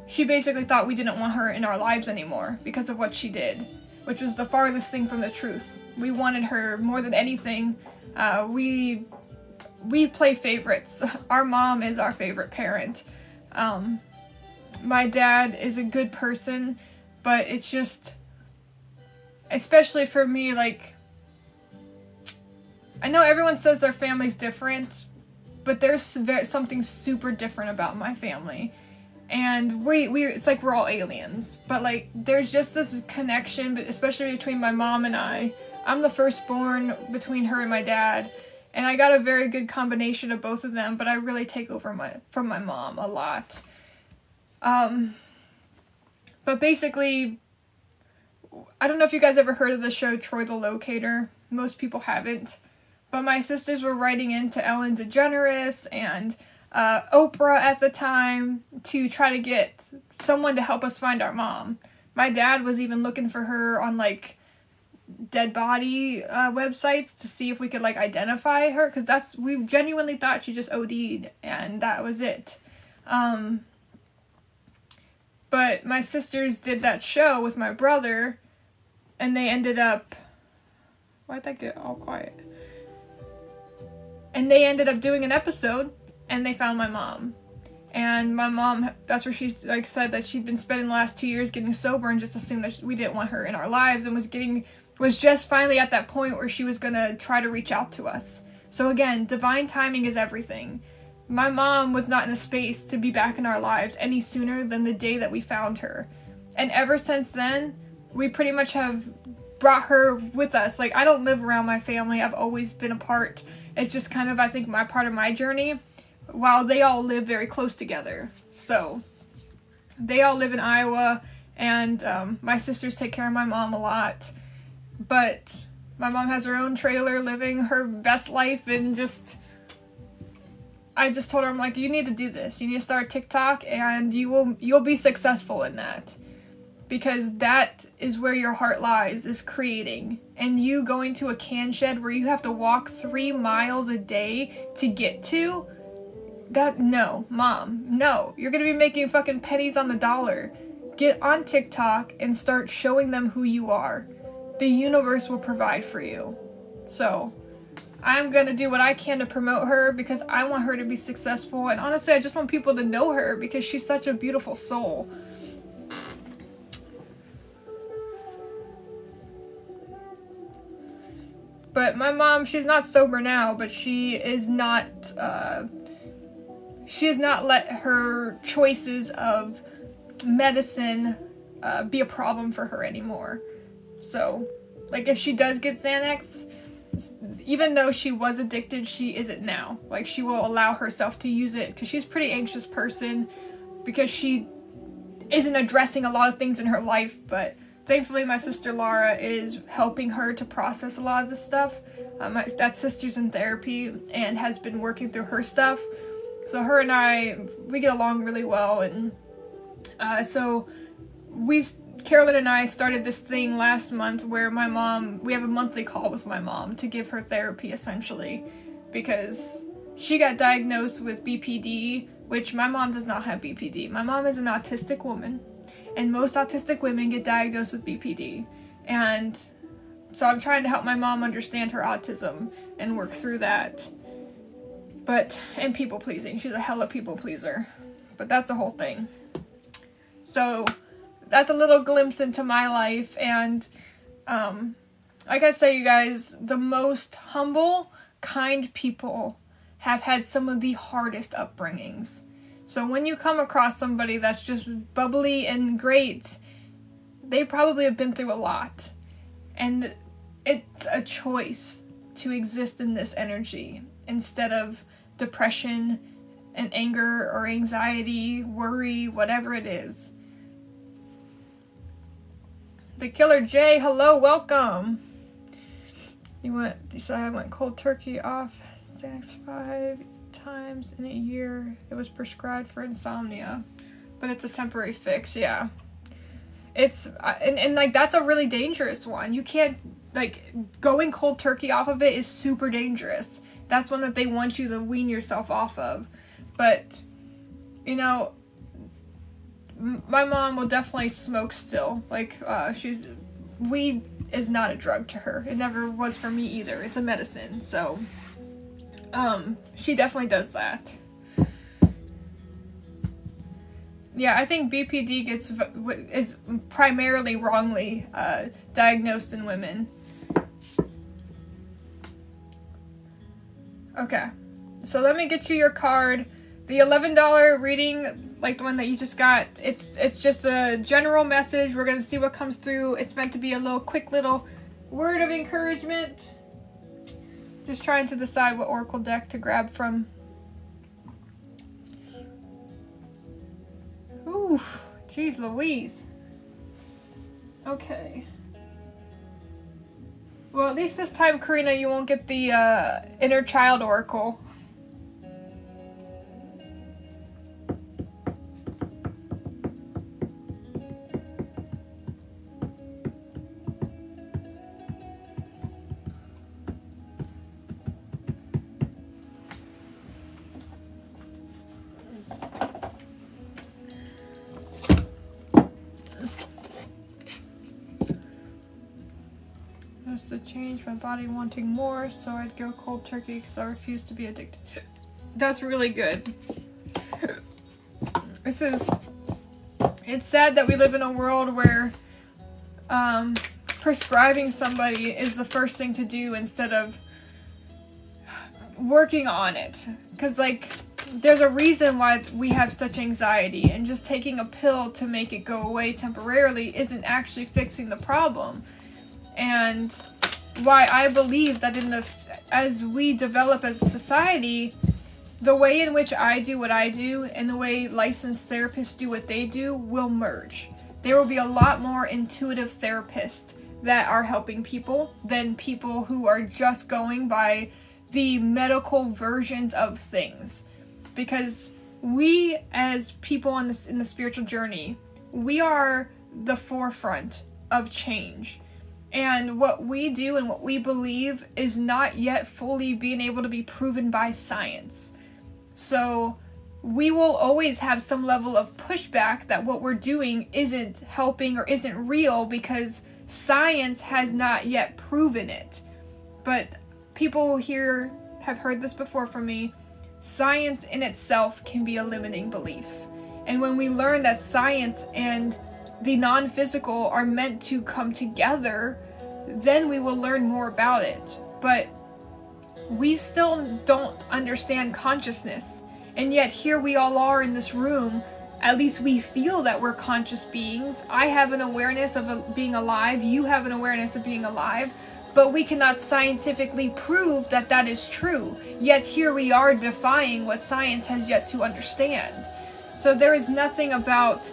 she basically thought we didn't want her in our lives anymore because of what she did, which was the farthest thing from the truth. We wanted her more than anything. We play favorites. Our mom is our favorite parent. My dad is a good person, but it's just, especially for me, like, I know everyone says their family's different, but there's something super different about my family. And it's like we're all aliens, but like there's just this connection, but especially between my mom and I. I'm the firstborn between her and my dad, and I got a very good combination of both of them, but I really take over from my mom a lot. But basically, I don't know if you guys ever heard of the show Troy the Locator. Most people haven't. But my sisters were writing into Ellen DeGeneres and Oprah at the time to try to get someone to help us find our mom. My dad was even looking for her on like dead body websites to see if we could like identify her, because we genuinely thought she just OD'd and that was it. But my sisters did that show with my brother, and they ended up, why'd that get all quiet? And they ended up doing an episode, and they found my mom. And my mom, that's where she like said that she'd been spending the last 2 years getting sober and just assumed that we didn't want her in our lives, and was just finally at that point where she was gonna try to reach out to us. So again, divine timing is everything. My mom was not in a space to be back in our lives any sooner than the day that we found her. And ever since then, we pretty much have brought her with us. Like, I don't live around my family. I've always been apart. It's just kind of, I think, my part of my journey, while they all live very close together. So, they all live in Iowa, and my sisters take care of my mom a lot. But my mom has her own trailer, living her best life, and I just told her, I'm like, you need to do this. You need to start TikTok, and you'll be successful in that. Because that is where your heart lies, is creating. And you going to a can shed where you have to walk 3 miles a day to get to, no, Mom, no. You're gonna be making fucking pennies on the dollar. Get on TikTok and start showing them who you are. The universe will provide for you. So, I'm gonna do what I can to promote her because I want her to be successful. And honestly, I just want people to know her because she's such a beautiful soul. But my mom, she's not sober now, but she has not let her choices of medicine be a problem for her anymore. So, like, if she does get Xanax, even though she was addicted, she isn't now. Like, she will allow herself to use it because she's a pretty anxious person because she isn't addressing a lot of things in her life, but thankfully, my sister Laura is helping her to process a lot of this stuff. That sister's in therapy and has been working through her stuff. So her and I, we get along really well. And so Carolyn and I started this thing last month where we have a monthly call with my mom to give her therapy, essentially. Because she got diagnosed with BPD, which my mom does not have BPD. My mom is an autistic woman. And most autistic women get diagnosed with BPD. And so I'm trying to help my mom understand her autism and work through that. And people pleasing. She's a hella people pleaser. But that's a whole thing. So that's a little glimpse into my life. And like I say, you guys, the most humble, kind people have had some of the hardest upbringings. So when you come across somebody that's just bubbly and great, they probably have been through a lot. And it's a choice to exist in this energy instead of depression and anger or anxiety, worry, whatever it is. The Killer J, hello, welcome. You said I went cold turkey off 5 times in a year. It was prescribed for insomnia, but it's a temporary fix. Yeah, it's and like that's a really dangerous one. You can't, like, going cold turkey off of it is super dangerous. That's one that they want you to wean yourself off of. But you know, my mom will definitely smoke still. Like, weed is not a drug to her. It never was for me either. It's a medicine. So, she definitely does that. Yeah, I think BPD is primarily wrongly diagnosed in women. Okay, so let me get you your card. The $11 reading, like the one that you just got, it's just a general message. We're gonna see what comes through. It's meant to be a quick little word of encouragement. Just trying to decide what oracle deck to grab from. Ooh, jeez Louise. Okay. Well, at least this time, Karina, you won't get the inner child oracle. To change my body wanting more, so I'd go cold turkey because I refuse to be addicted. That's really good. It's sad that we live in a world where prescribing somebody is the first thing to do instead of working on it. Because, like, there's a reason why we have such anxiety, and just taking a pill to make it go away temporarily isn't actually fixing the problem. And why I believe that as we develop as a society, the way in which I do what I do and the way licensed therapists do what they do will merge. There will be a lot more intuitive therapists that are helping people than people who are just going by the medical versions of things. Because we, as people in the spiritual journey, we are the forefront of change. And what we do and what we believe is not yet fully being able to be proven by science. So we will always have some level of pushback that what we're doing isn't helping or isn't real because science has not yet proven it. But people here have heard this before from me. Science in itself can be a limiting belief. And when we learn that science and the non-physical are meant to come together, then we will learn more about it. But we still don't understand consciousness. And yet here we all are in this room. At least we feel that we're conscious beings. I have an awareness of being alive. You have an awareness of being alive. But we cannot scientifically prove that that is true. Yet here we are defying what science has yet to understand. So there is nothing about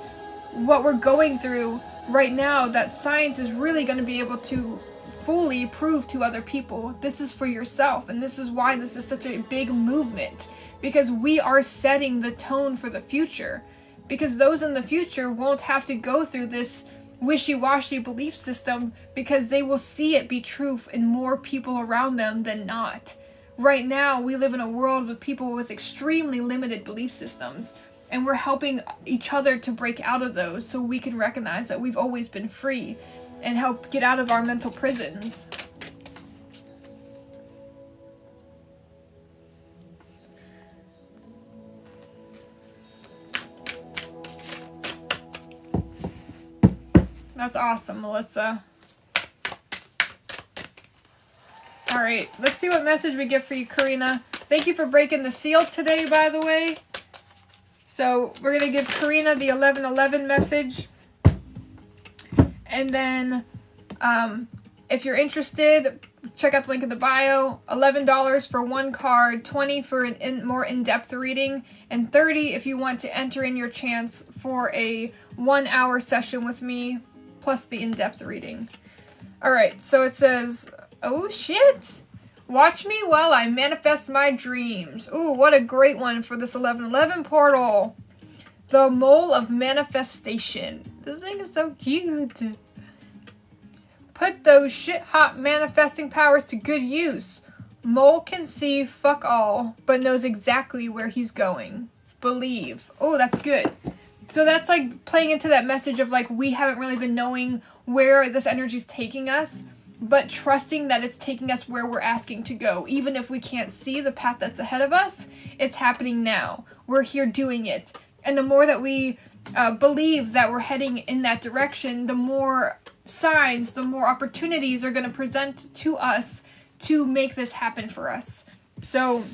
what we're going through right now that science is really going to be able to fully prove to other people. This is for yourself, and this is why this is such a big movement, because we are setting the tone for the future, because those in the future won't have to go through this wishy-washy belief system, because they will see it be true in more people around them than not. Right now we live in a world with people with extremely limited belief systems, and we're helping each other to break out of those so we can recognize that we've always been free and help get out of our mental prisons. That's awesome, Melissa. All right, let's see what message we get for you, Karina. Thank you for breaking the seal today, by the way. So we're going to give Karina the 11-11 message. And then if you're interested, check out the link in the bio. $11 for one card, $20 for a more in-depth reading, and $30 if you want to enter in your chance for a 1-hour session with me, plus the in-depth reading. All right, so it says, oh shit, watch me while I manifest my dreams. Ooh, what a great one for this 11-11 portal. The mole of manifestation. This thing is so cute. Put those shit-hot manifesting powers to good use. Mole can see fuck all, but knows exactly where he's going. Believe. Oh, that's good. So that's like playing into that message of like we haven't really been knowing where this energy is taking us, but trusting that it's taking us where we're asking to go. Even if we can't see the path that's ahead of us, it's happening now. We're here doing it. And the more that we believe that we're heading in that direction, the more signs, the more opportunities are going to present to us to make this happen for us. So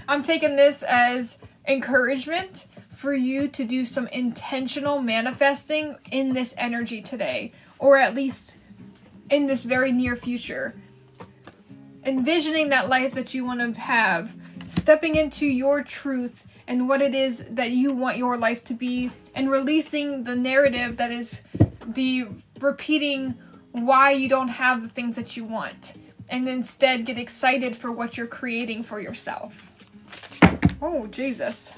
I'm taking this as encouragement for you to do some intentional manifesting in this energy today, or at least in this very near future. Envisioning that life that you want to have, stepping into your truth and what it is that you want your life to be, and releasing the narrative that is the repeating why you don't have the things that you want, and instead get excited for what you're creating for yourself. Oh, Jesus.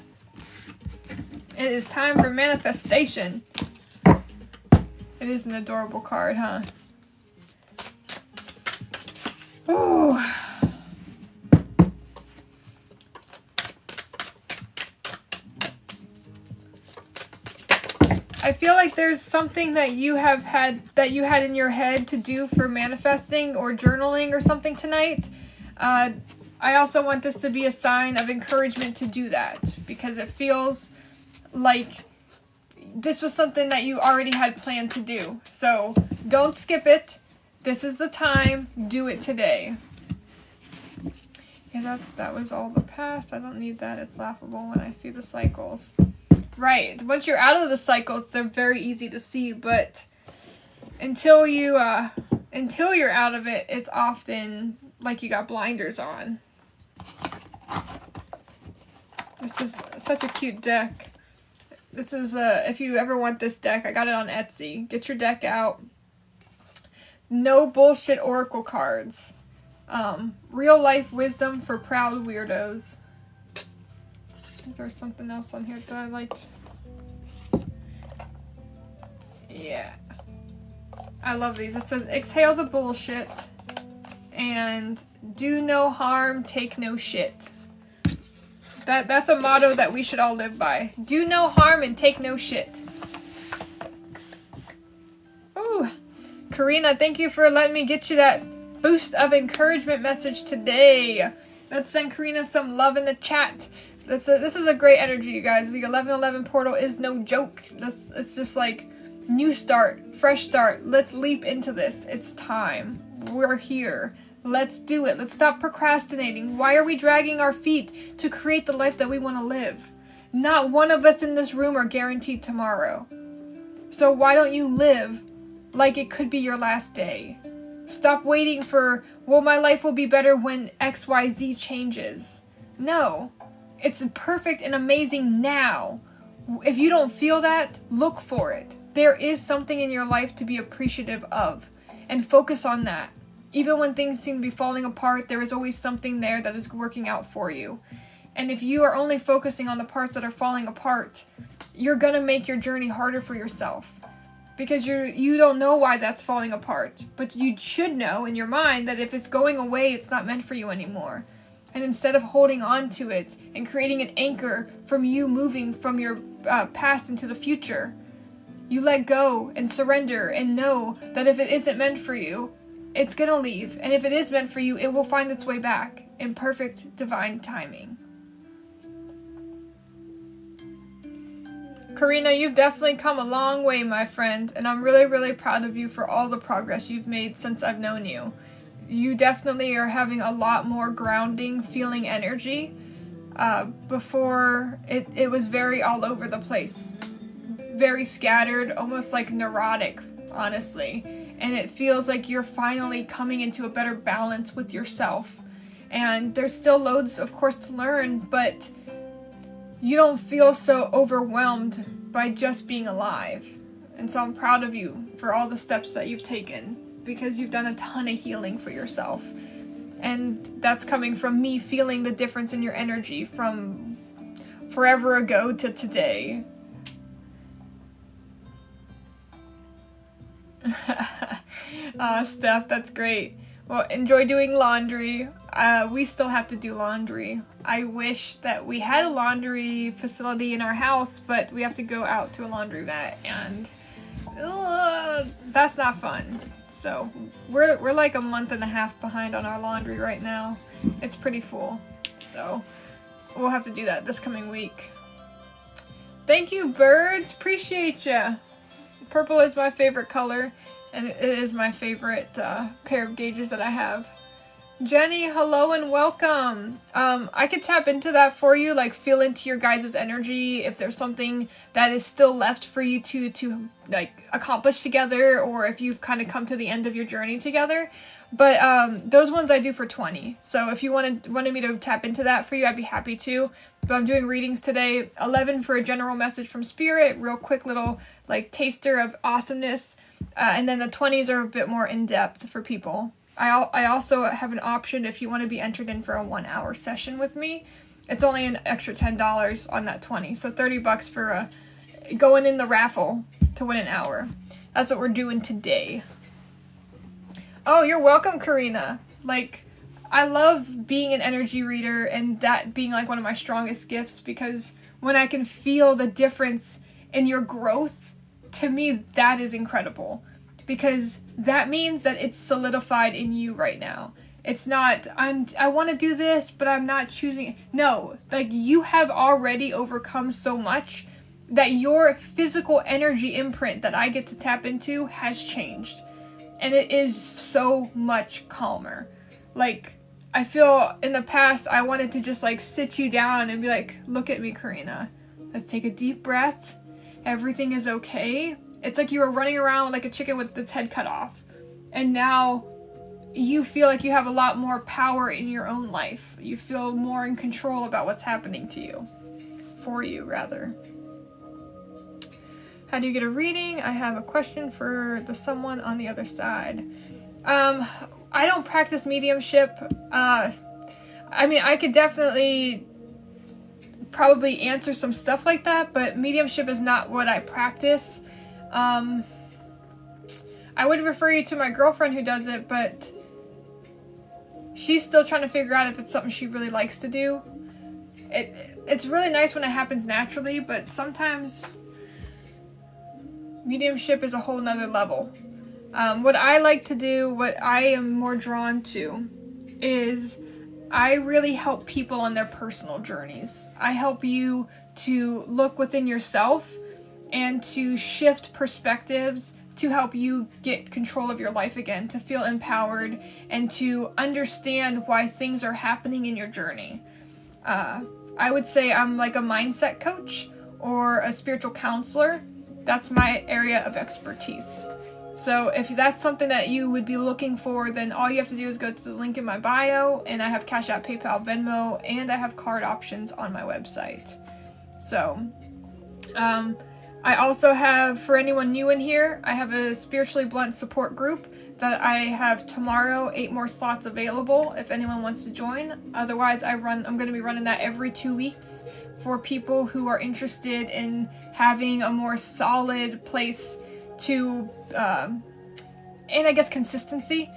It is time for manifestation. It is an adorable card, huh? Ooh. I feel like there's something that you had in your head to do for manifesting or journaling or something tonight. I also want this to be a sign of encouragement to do that, because it feels like this was something that you already had planned to do. So don't skip it. This is the time. Do it today. Yeah, that was all the past. I don't need that. It's laughable when I see the cycles. Right. Once you're out of the cycles, they're very easy to see, but until you're out of it, it's often like you got blinders on. This is such a cute deck. This is if you ever want this deck, I got it on Etsy. Get your deck out. No bullshit oracle cards. Real life wisdom for proud weirdos. There's something else on here that I liked. Yeah. I love these. It says, exhale the bullshit and do no harm, take no shit. That's a motto that we should all live by. Do no harm and take no shit. Ooh. Karina, thank you for letting me get you that boost of encouragement message today. Let's send Karina some love in the chat. This is a great energy, you guys. The 11-11 portal is no joke. It's just like new start, fresh start. Let's leap into this. It's time. We're here. Let's do it. Let's stop procrastinating. Why are we dragging our feet to create the life that we want to live? Not one of us in this room are guaranteed tomorrow. So why don't you live like it could be your last day? Stop waiting for, well, my life will be better when XYZ changes. No. It's perfect and amazing now. If you don't feel that, look for it. There is something in your life to be appreciative of, and focus on that. Even when things seem to be falling apart, there is always something there that is working out for you. And if you are only focusing on the parts that are falling apart, you're going to make your journey harder for yourself. Because you don't know why that's falling apart. But you should know in your mind that if it's going away, it's not meant for you anymore. And instead of holding on to it and creating an anchor from you moving from your past into the future, you let go and surrender and know that if it isn't meant for you, it's going to leave. And if it is meant for you, it will find its way back in perfect divine timing. Karina, you've definitely come a long way, my friend, and I'm really, really proud of you for all the progress you've made since I've known you. You definitely are having a lot more grounding, feeling energy. Before, it was very all over the place. Very scattered, almost like neurotic, honestly. And it feels like you're finally coming into a better balance with yourself. And there's still loads, of course, to learn, but you don't feel so overwhelmed by just being alive. And so I'm proud of you for all the steps that you've taken, because you've done a ton of healing for yourself. And that's coming from me feeling the difference in your energy from forever ago to today. Steph, that's great. Well, enjoy doing laundry. We still have to do laundry. I wish that we had a laundry facility in our house, but we have to go out to a laundromat, and that's not fun. So we're like a month and a half behind on our laundry right now. It's pretty full. So we'll have to do that this coming week. Thank you, birds. Appreciate ya. Purple is my favorite color, and it is my favorite pair of gauges that I have. Jenny, hello and welcome. I could tap into that for you, like feel into your guys' energy if there's something that is still left for you to like accomplish together, or if you've kind of come to the end of your journey together. But those ones I do for 20. So if you wanted me to tap into that for you, I'd be happy to. But I'm doing readings today. 11 for a general message from Spirit, real quick little like taster of awesomeness. And then the 20s are a bit more in-depth for people. I also have an option if you want to be entered in for a 1-hour session with me. It's only an extra $10 on that 20. So $30 for going in the raffle to win an hour. That's what we're doing today. Oh, you're welcome, Karina. Like, I love being an energy reader and that being like one of my strongest gifts, because when I can feel the difference in your growth, to me, that is incredible. Because that means that it's solidified in you right now. It's not, I want to do this, but I'm not choosing it. No, like you have already overcome so much that your physical energy imprint that I get to tap into has changed. And it is so much calmer. Like, I feel in the past, I wanted to just like sit you down and be like, look at me, Karina. Let's take a deep breath. Everything is okay. It's like you were running around like a chicken with its head cut off. And now you feel like you have a lot more power in your own life. You feel more in control about what's happening to you. For you, rather. How do you get a reading? I have a question for the someone on the other side. I don't practice mediumship. I mean, I could definitely probably answer some stuff like that, but mediumship is not what I practice. I would refer you to my girlfriend who does it, but she's still trying to figure out if it's something she really likes to do. It's really nice when it happens naturally, but sometimes mediumship is a whole nother level. What I like to do, what I am more drawn to, is I really help people on their personal journeys. I help you to look within yourself and to shift perspectives to help you get control of your life again, to feel empowered and to understand why things are happening in your journey. I would say I'm like a mindset coach or a spiritual counselor. That's my area of expertise. So if that's something that you would be looking for, then all you have to do is go to the link in my bio, and I have Cash App, PayPal, Venmo, and I have card options on my website. So, I also have, for anyone new in here, I have a Spiritually Blunt support group that I have tomorrow, 8 more slots available if anyone wants to join. Otherwise, I'm going to be running that every 2 weeks for people who are interested in having a more solid place to, and I guess consistency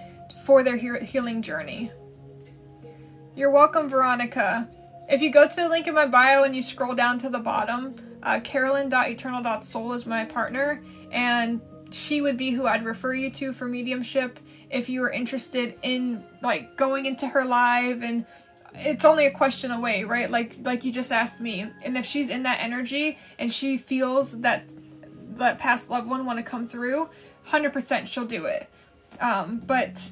for their healing journey. You're welcome, Veronica. If you go to the link in my bio and you scroll down to the bottom, Carolyn.eternal.soul is my partner, and she would be who I'd refer you to for mediumship if you were interested in like going into her live and it's only a question away, right? Like you just asked me. And if she's in that energy and she feels that past loved one want to come through, 100% she'll do it. But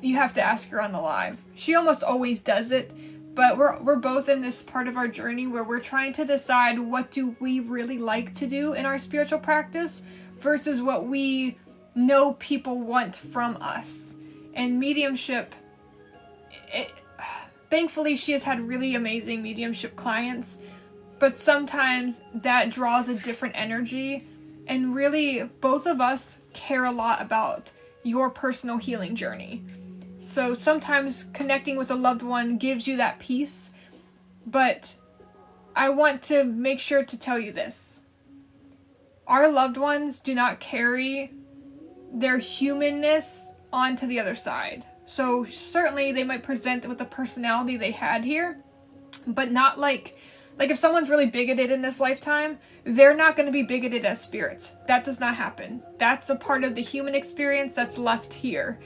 you have to ask her on the live. She almost always does it, but we're both in this part of our journey where we're trying to decide what do we really like to do in our spiritual practice versus what we know people want from us. And mediumship, thankfully she has had really amazing mediumship clients, but sometimes that draws a different energy, and really both of us care a lot about your personal healing journey. So sometimes connecting with a loved one gives you that peace, but I want to make sure to tell you this. Our loved ones do not carry their humanness onto the other side. So certainly they might present with the personality they had here, but not like if someone's really bigoted in this lifetime, they're not going to be bigoted as spirits. That does not happen. That's a part of the human experience that's left here.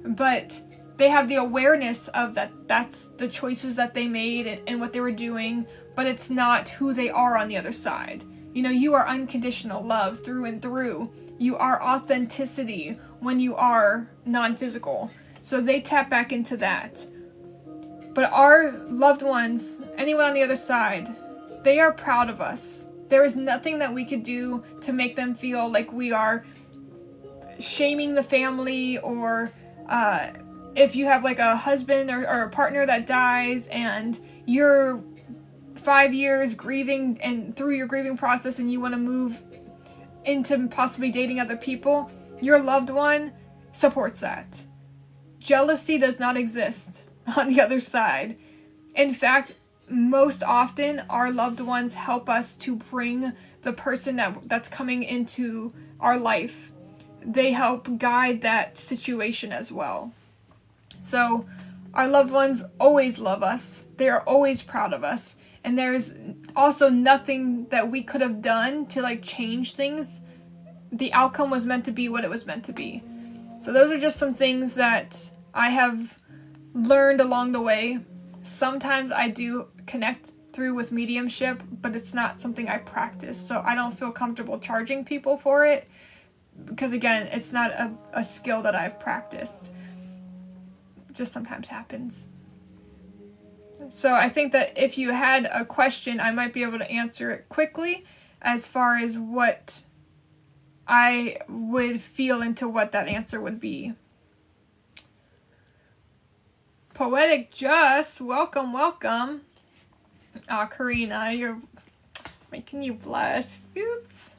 But they have the awareness of that's the choices that they made and what they were doing, but it's not who they are on the other side. You know, you are unconditional love through and through. You are authenticity when you are non-physical. So they tap back into that. But our loved ones, anyone on the other side, they are proud of us. There is nothing that we could do to make them feel like we are shaming the family, or if you have like a husband or a partner that dies and you're 5 years grieving and through your grieving process and you want to move into possibly dating other people, your loved one supports that. Jealousy does not exist on the other side. In fact, most often our loved ones help us to bring the person that's coming into our life. They help guide that situation as well. So our loved ones always love us. They are always proud of us. And there's also nothing that we could have done to like change things. The outcome was meant to be what it was meant to be. So those are just some things that I have learned along the way. Sometimes I do connect through with mediumship, but it's not something I practice. So I don't feel comfortable charging people for it because, again, it's not a skill that I've practiced. It just sometimes happens. So I think that if you had a question, I might be able to answer it quickly as far as what I would feel into what that answer would be. Poetic Just, welcome, welcome. Aw, Karina, you're making you blush. Oops.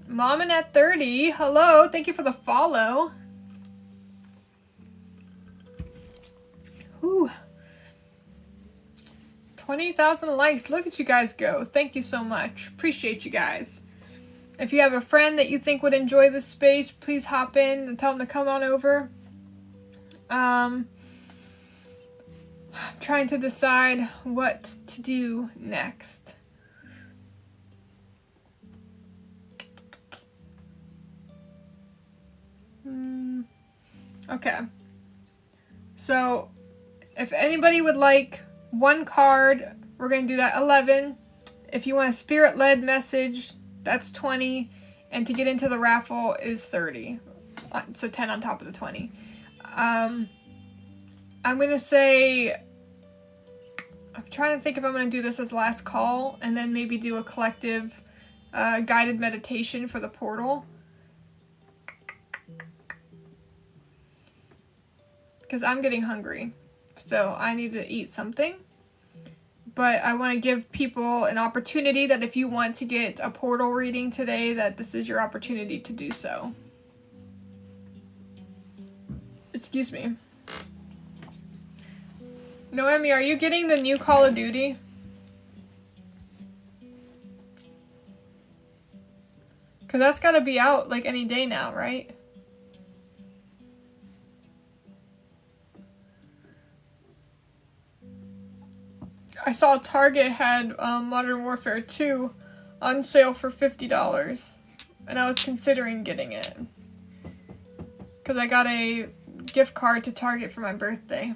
Momin at 30, hello, thank you for the follow. Whew. 20,000 likes, look at you guys go. Thank you so much, appreciate you guys. If you have a friend that you think would enjoy this space, please hop in and tell them to come on over. I'm trying to decide what to do next. Okay. So, if anybody would like one card, we're going to do that 11. If you want a spirit-led message, that's 20. And to get into the raffle is 30. So 10 on top of the 20. I'm going to say, I'm trying to think if I'm going to do this as last call and then maybe do a collective guided meditation for the portal. Because I'm getting hungry, so I need to eat something. But I want to give people an opportunity that if you want to get a portal reading today, that this is your opportunity to do so. Excuse me. Noemi, are you getting the new Call of Duty? Because that's got to be out like any day now, right? I saw Target had Modern Warfare 2 on sale for $50. And I was considering getting it. Because I got a gift card to Target for my birthday.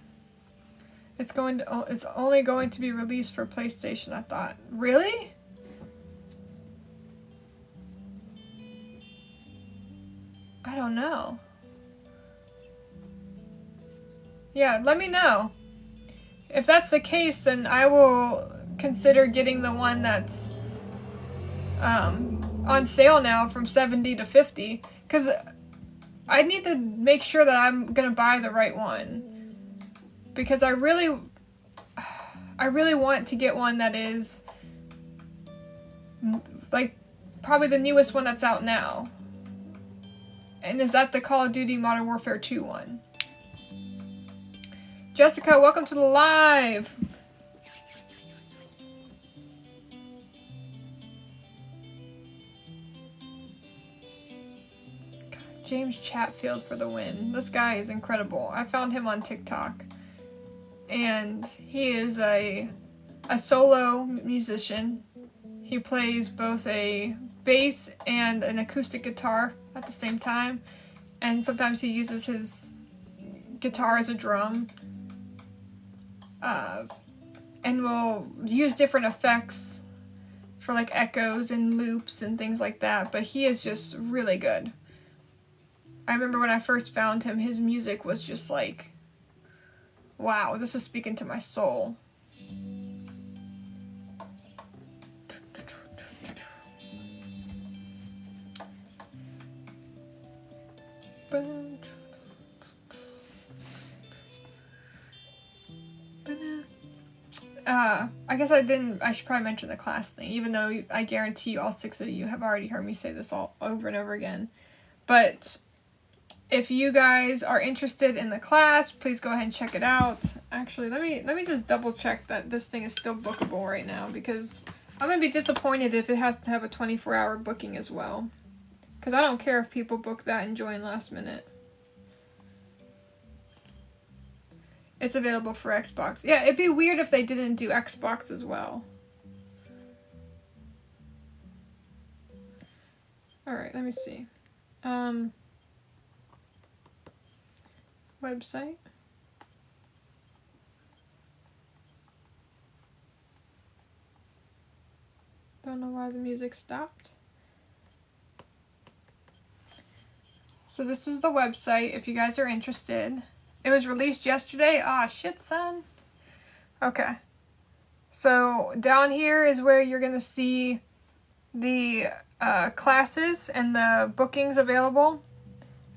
It's only going to be released for PlayStation, I thought. Really? I don't know. Yeah, let me know. If that's the case, then I will consider getting the one that's on sale now from 70 to 50. Because I need to make sure that I'm going to buy the right one. Because I really want to get one that is like probably the newest one that's out now. And is that the Call of Duty Modern Warfare 2 one? Jessica, welcome to the live. James Chatfield for the win. This guy is incredible. I found him on TikTok. And he is a solo musician. He plays both a bass and an acoustic guitar at the same time. And sometimes he uses his guitar as a drum. And will use different effects for like echoes and loops and things like that. But he is just really good. I remember when I first found him, his music was just like, wow, this is speaking to my soul. I guess I should probably mention the class thing, even though I guarantee you all 6 of you have already heard me say this all over and over again. But if you guys are interested in the class, please go ahead and check it out. Actually, let me just double check that this thing is still bookable right now, because I'm going to be disappointed if it has to have a 24-hour booking as well. Because I don't care if people book that and join last minute. It's available for Xbox. Yeah, it'd be weird if they didn't do Xbox as well. Alright, let me see. Website. Don't know why the music stopped. So this is the website if you guys are interested. It was released yesterday. Ah, shit, son. Okay. So down here is where you're going to see the classes and the bookings available.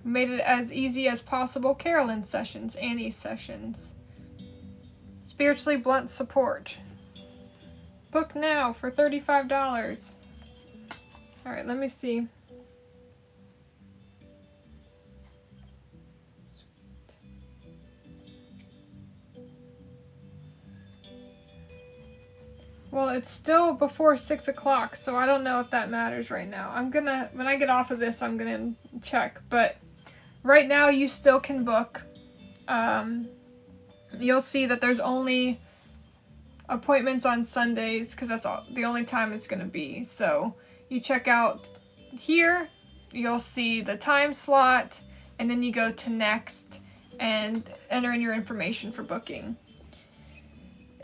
Made it as easy as possible. Carolyn sessions, Annie's sessions. Spiritually Blunt support. Book now for $35. Alright, let me see. Well, it's still before 6 o'clock, so I don't know if that matters right now. When I get off of this, I'm gonna check. But right now, you still can book. You'll see that there's only appointments on Sundays, because that's the only time it's gonna be. So you check out here, you'll see the time slot, and then you go to next and enter in your information for booking.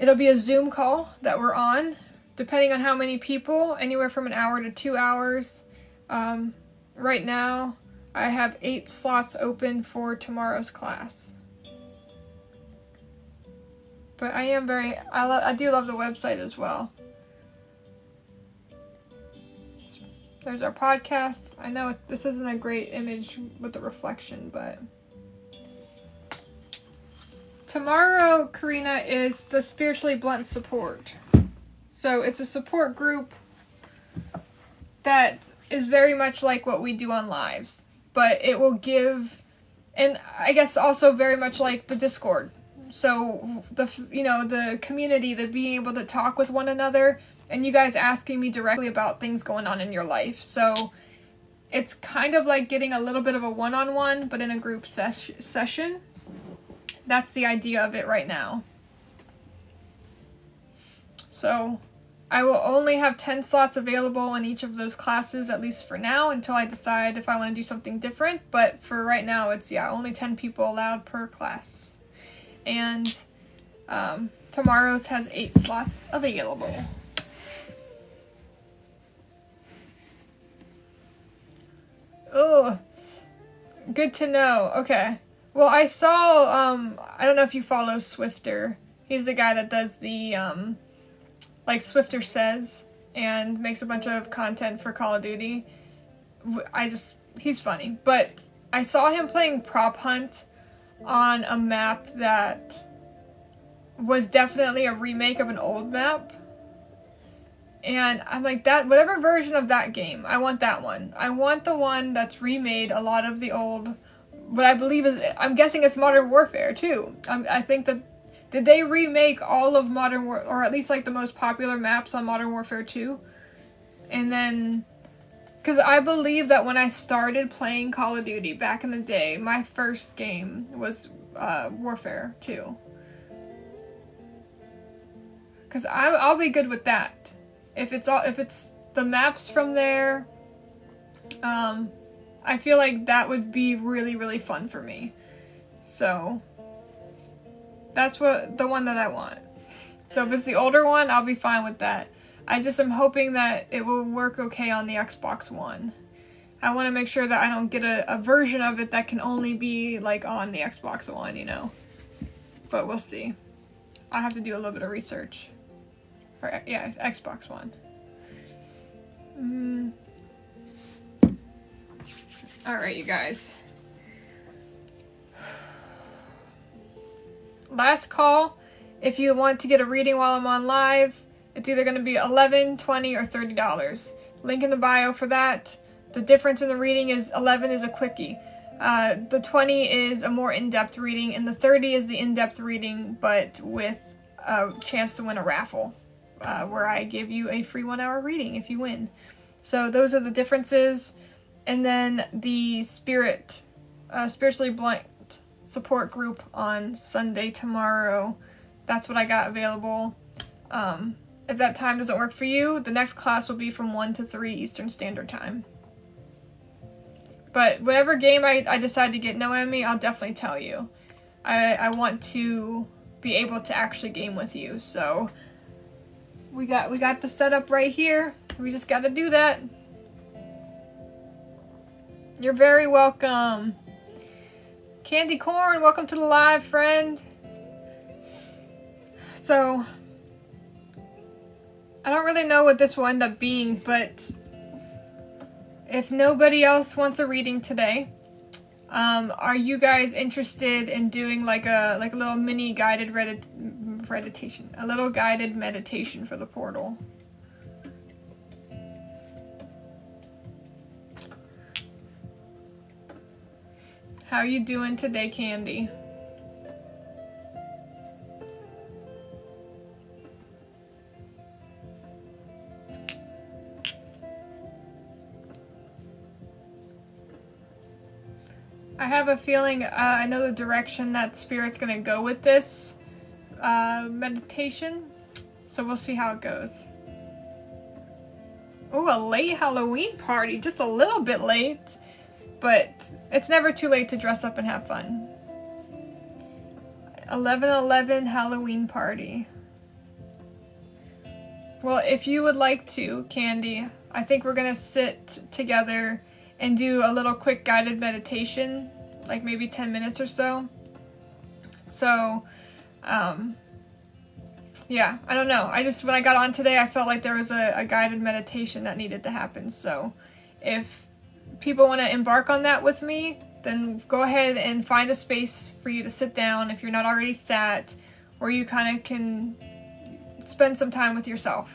It'll be a Zoom call that we're on, depending on how many people, anywhere from an hour to 2 hours. Right now, I have 8 slots open for tomorrow's class. But I do love the website as well. There's our podcast. I know this isn't a great image with the reflection, but tomorrow, Karina, is the Spiritually Blunt support. So it's a support group that is very much like what we do on lives, but it will give, and I guess also very much like the Discord. So the community, the being able to talk with one another, and you guys asking me directly about things going on in your life. So it's kind of like getting a little bit of a one-on-one, but in a group session. That's the idea of it right now. So I will only have 10 slots available in each of those classes, at least for now, until I decide if I want to do something different. But for right now, it's, yeah, only 10 people allowed per class. And tomorrow's has 8 slots available. Oh, good to know. Okay. Well, I saw, I don't know if you follow Swifter. He's the guy that does the, like Swifter Says, and makes a bunch of content for Call of Duty. He's funny. But I saw him playing Prop Hunt on a map that was definitely a remake of an old map. And I'm like, that, whatever version of that game, I want that one. I want the one that's remade a lot of the old, what I believe is, I'm guessing it's Modern Warfare too. I think that, did they remake all of Modern Warfare, or at least like the most popular maps on Modern Warfare 2? And then, because I believe that when I started playing Call of Duty back in the day, my first game was Warfare 2. Because I'll be good with that. If it's the maps from there, I feel like that would be really, really fun for me. So that's the one that I want. So if it's the older one, I'll be fine with that. I just am hoping that it will work okay on the Xbox One. I want to make sure that I don't get a version of it that can only be like on the Xbox One, you know. But we'll see. I'll have to do a little bit of research. Yeah, Xbox One. Alright, you guys. Last call. If you want to get a reading while I'm on live, it's either going to be $11, $20, or $30. Link in the bio for that. The difference in the reading is 11 is a quickie. The 20 is a more in-depth reading, and the 30 is the in-depth reading, but with a chance to win a raffle. Where I give you a free 1-hour reading if you win. So those are the differences. And then the spiritually blunt support group on Sunday tomorrow. That's what I got available. If that time doesn't work for you, the next class will be from 1 to 3 Eastern Standard Time. But whatever game I decide to get, Noemi, I'll definitely tell you. I want to be able to actually game with you, so we got the setup right here. We just got to do that. You're very welcome. Candy Corn, welcome to the live, friend. So, I don't really know what this will end up being, but if nobody else wants a reading today, are you guys interested in doing like a little mini guided meditation, a little guided meditation for the portal? How are you doing today, Candy? I have a feeling I know the direction that Spirit's gonna go with this meditation, so we'll see how it goes. Oh, a late Halloween party, just a little bit late, but it's never too late to dress up and have fun. 11-11 Halloween party. Well, if you would like to, Candy, I think we're gonna sit together and do a little quick guided meditation, like maybe 10 minutes or so. So, yeah, I don't know. When I got on today, I felt like there was a guided meditation that needed to happen. So, if people want to embark on that with me, then go ahead and find a space for you to sit down if you're not already sat, where you kind of can spend some time with yourself.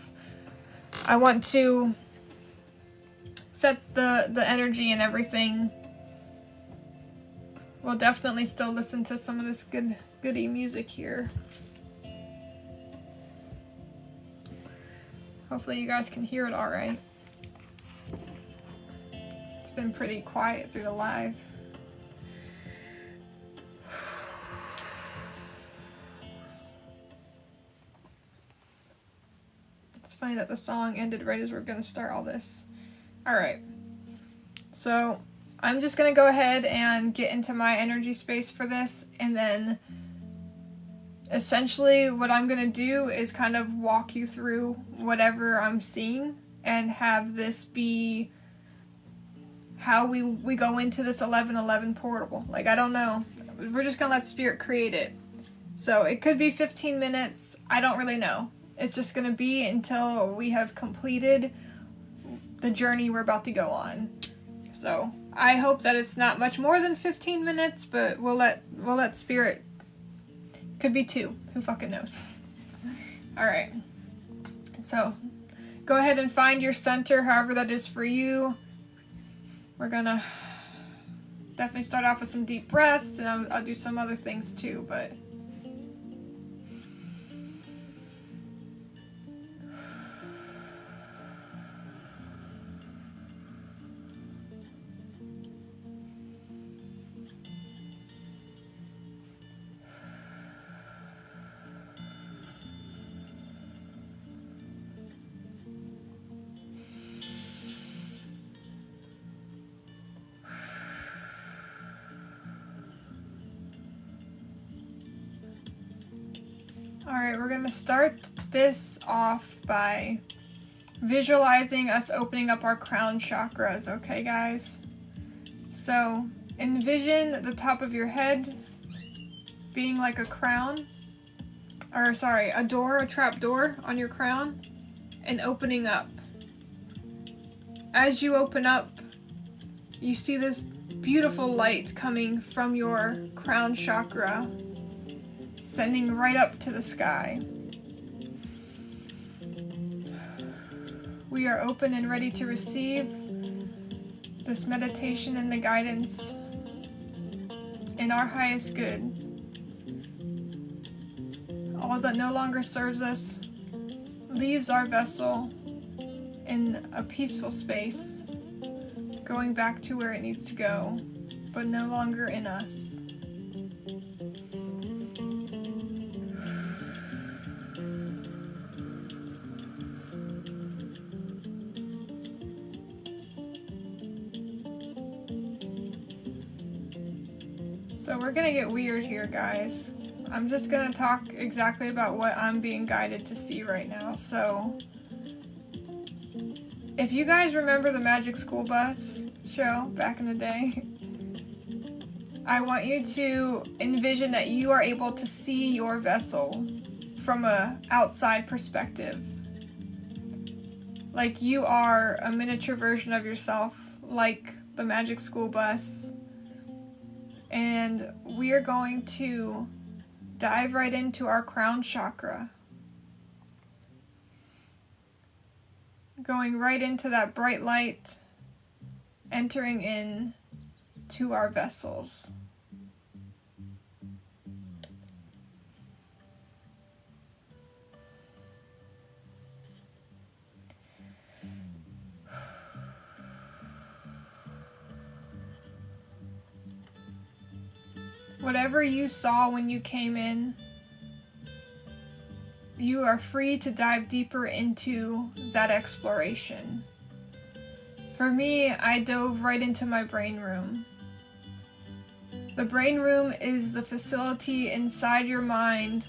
I want to set the energy and everything. We'll definitely still listen to some of this goody music here. Hopefully you guys can hear it all right. It's been pretty quiet through the live. It's funny that the song ended right as we're going to start all this. Alright. So, I'm just going to go ahead and get into my energy space for this, and then essentially what I'm going to do is kind of walk you through whatever I'm seeing and have this be how we go into this 11-11 portal. Like, I don't know. We're just going to let Spirit create it. So it could be 15 minutes. I don't really know. It's just going to be until we have completed the journey we're about to go on. So I hope that it's not much more than 15 minutes, but we'll let Spirit. Could be 2. Who fucking knows? Alright. So go ahead and find your center, however that is for you. We're gonna definitely start off with some deep breaths, and I'll do some other things too, but alright, we're going to start this off by visualizing us opening up our crown chakras, okay guys? So, envision the top of your head being like a crown, or sorry, a door, a trap door on your crown, and opening up. As you open up, you see this beautiful light coming from your crown chakra, sending right up to the sky. We are open and ready to receive this meditation and the guidance in our highest good. All that no longer serves us leaves our vessel in a peaceful space, going back to where it needs to go, but no longer in us. So we're gonna get weird here, guys. I'm just gonna talk exactly about what I'm being guided to see right now. So, if you guys remember the Magic School Bus show back in the day, I want you to envision that you are able to see your vessel from an outside perspective. Like you are a miniature version of yourself, like the Magic School Bus. And we are going to dive right into our crown chakra. Going right into that bright light, entering in to our vessels. Whatever you saw when you came in, you are free to dive deeper into that exploration. For me, I dove right into my brain room. The brain room is the facility inside your mind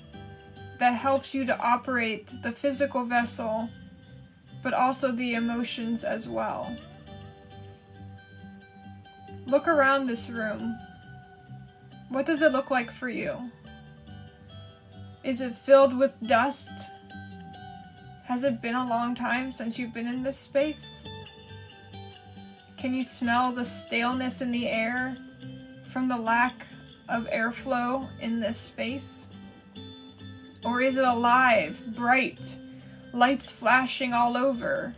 that helps you to operate the physical vessel, but also the emotions as well. Look around this room. What does it look like for you? Is it filled with dust? Has it been a long time since you've been in this space? Can you smell the staleness in the air from the lack of airflow in this space? Or is it alive, bright, lights flashing all over?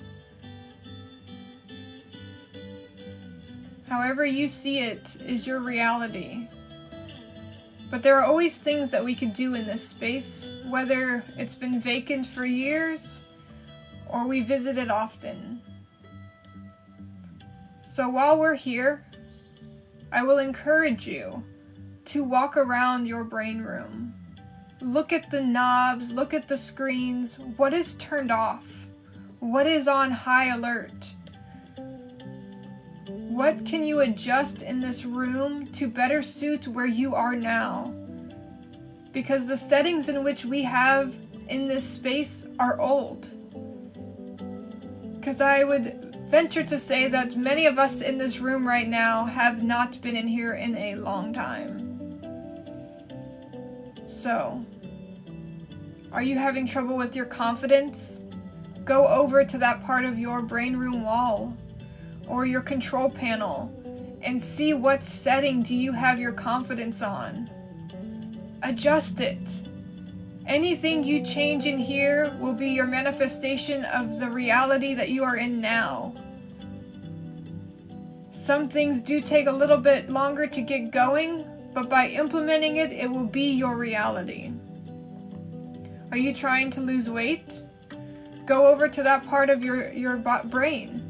However you see it is your reality. But there are always things that we could do in this space, whether it's been vacant for years or we visit it often. So while we're here, I will encourage you to walk around your brain room. Look at the knobs, look at the screens. What is turned off? What is on high alert? What can you adjust in this room to better suit where you are now? Because the settings in which we have in this space are old. Because I would venture to say that many of us in this room right now have not been in here in a long time. So, are you having trouble with your confidence? Go over to that part of your brain room wall or your control panel and see what setting do you have your confidence on. Adjust it. Anything you change in here will be your manifestation of the reality that you are in now. Some things do take a little bit longer to get going, but by implementing it, it will be your reality. Are you trying to lose weight? Go over to that part of your brain.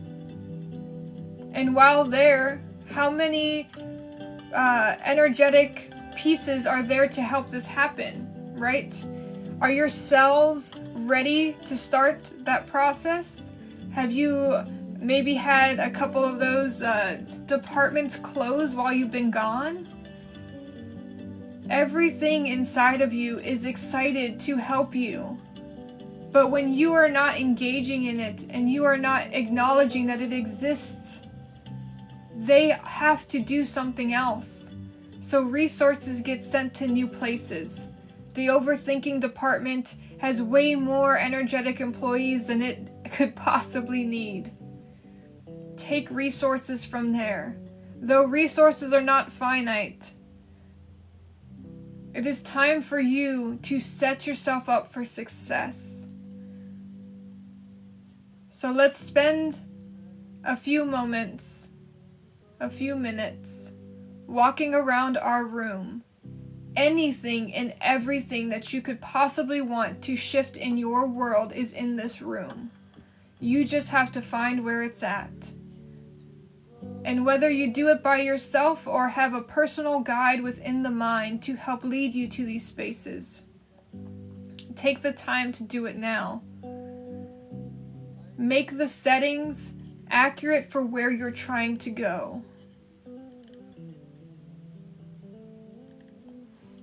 And while there, how many energetic pieces are there to help this happen, right? Are your cells ready to start that process? Have you maybe had a couple of those departments closed while you've been gone? Everything inside of you is excited to help you. But when you are not engaging in it and you are not acknowledging that it exists, they have to do something else. So resources get sent to new places. The overthinking department has way more energetic employees than it could possibly need. Take resources from there. Though resources are not finite, it is time for you to set yourself up for success. So let's spend a few moments, a few minutes, walking around our room. Anything and everything that you could possibly want to shift in your world is in this room. You just have to find where it's at. And whether you do it by yourself or have a personal guide within the mind to help lead you to these spaces, take the time to do it now. Make the settings accurate for where you're trying to go.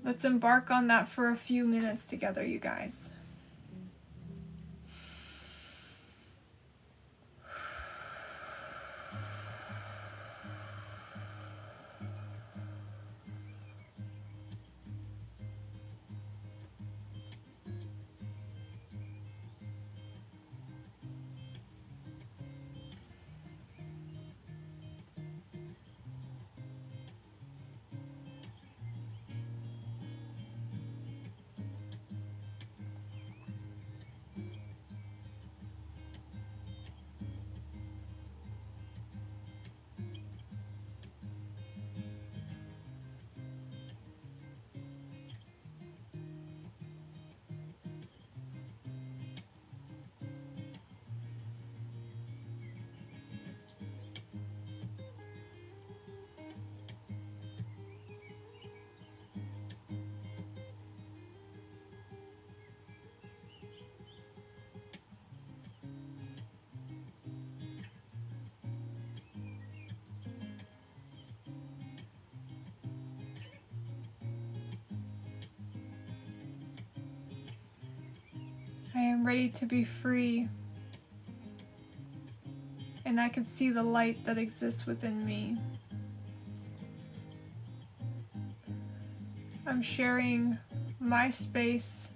Let's embark on that for a few minutes together, you guys. I am ready to be free, and I can see the light that exists within me. I'm sharing my space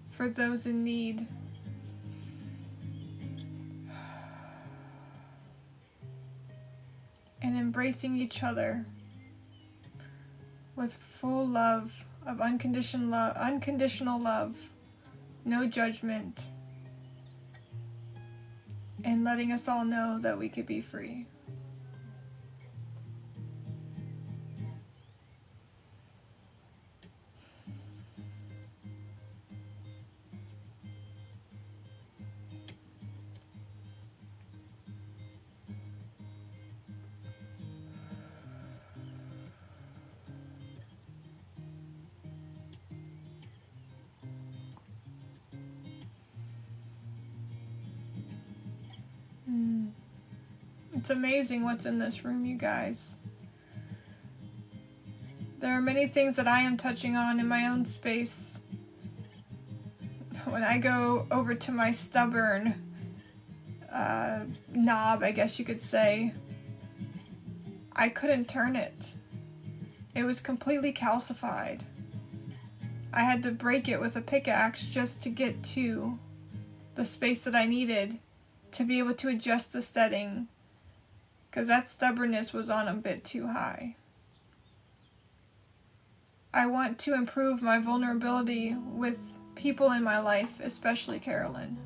for those in need. And embracing each other with full love of unconditional love, no judgment, and letting us all know that we could be free. It's amazing what's in this room, you guys. There are many things that I am touching on in my own space. When I go over to my stubborn knob, I guess you could say, I couldn't turn it. It was completely calcified. I had to break it with a pickaxe just to get to the space that I needed to be able to adjust the setting, because that stubbornness was on a bit too high. I want to improve my vulnerability with people in my life, especially Carolyn,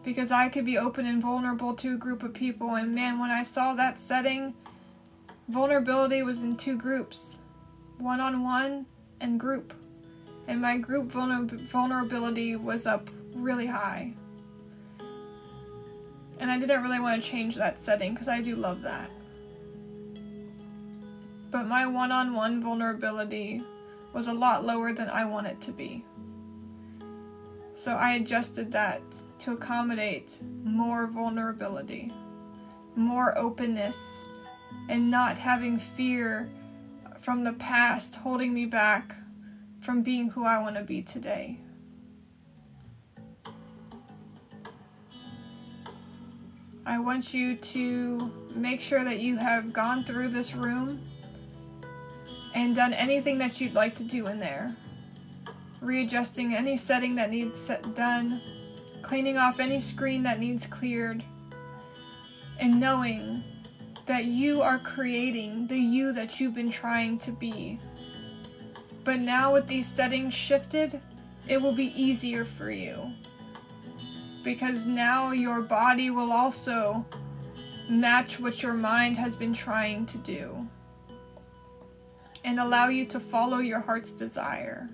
because I could be open and vulnerable to a group of people, and man, when I saw that setting, vulnerability was in two groups, one-on-one and group, and my group vulnerability was up really high. And I didn't really want to change that setting because I do love that. But my one-on-one vulnerability was a lot lower than I want it to be. So I adjusted that to accommodate more vulnerability, more openness, and not having fear from the past holding me back from being who I want to be today. I want you to make sure that you have gone through this room and done anything that you'd like to do in there. Readjusting any setting that needs done, cleaning off any screen that needs cleared, and knowing that you are creating the you that you've been trying to be. But now with these settings shifted, it will be easier for you. Because now your body will also match what your mind has been trying to do and allow you to follow your heart's desire.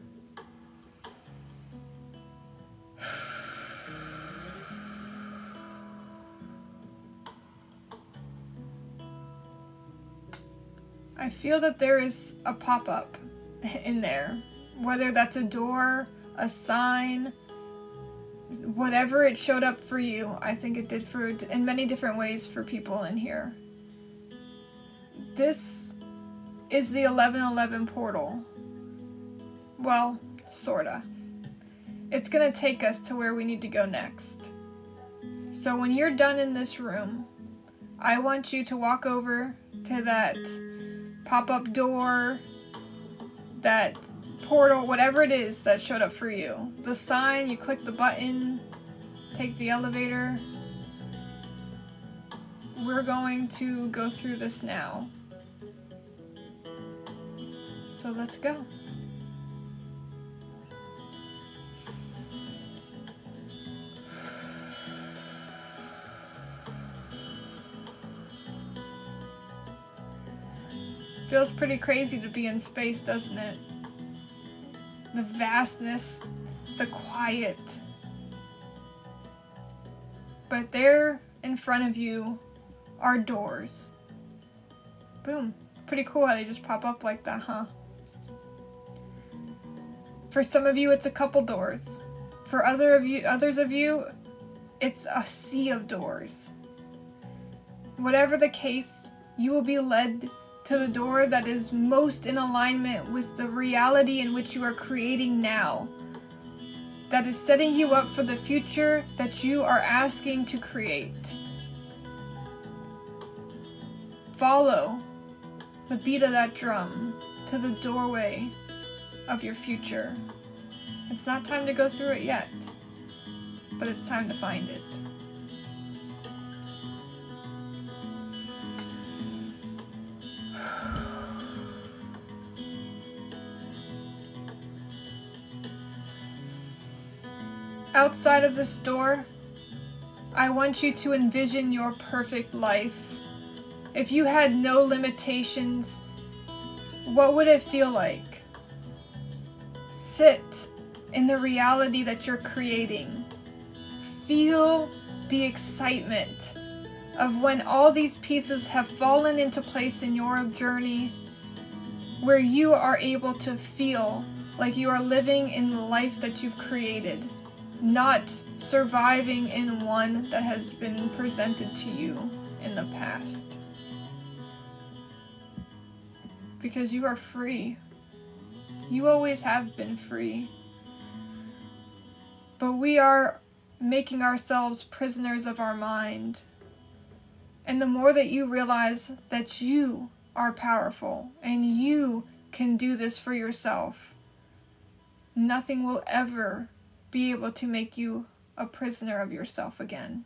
I feel that there is a pop-up in there, whether that's a door, a sign, whatever it showed up for you. I think it did for in many different ways for people in here. This is the 11-11 portal. Well, sorta. It's gonna take us to where we need to go next. So when you're done in this room, I want you to walk over to that pop-up door, that portal, whatever it is that showed up for you. The sign, you click the button, take the elevator. We're going to go through this now. So let's go. Feels pretty crazy to be in space, doesn't it? The vastness, the quiet. But there in front of you are doors. Boom. Pretty cool how they just pop up like that, huh? For some of you, it's a couple doors. For others of you, it's a sea of doors. Whatever the case, you will be led to the door that is most in alignment with the reality in which you are creating now. That is setting you up for the future that you are asking to create. Follow the beat of that drum to the doorway of your future. It's not time to go through it yet, but it's time to find it. Outside of this door, I want you to envision your perfect life. If you had no limitations, what would it feel like? Sit in the reality that you're creating. Feel the excitement of when all these pieces have fallen into place in your journey, where you are able to feel like you are living in the life that you've created. Not surviving in one that has been presented to you in the past. Because you are free. You always have been free. But we are making ourselves prisoners of our mind. And the more that you realize that you are powerful and you can do this for yourself, nothing will ever be able to make you a prisoner of yourself again.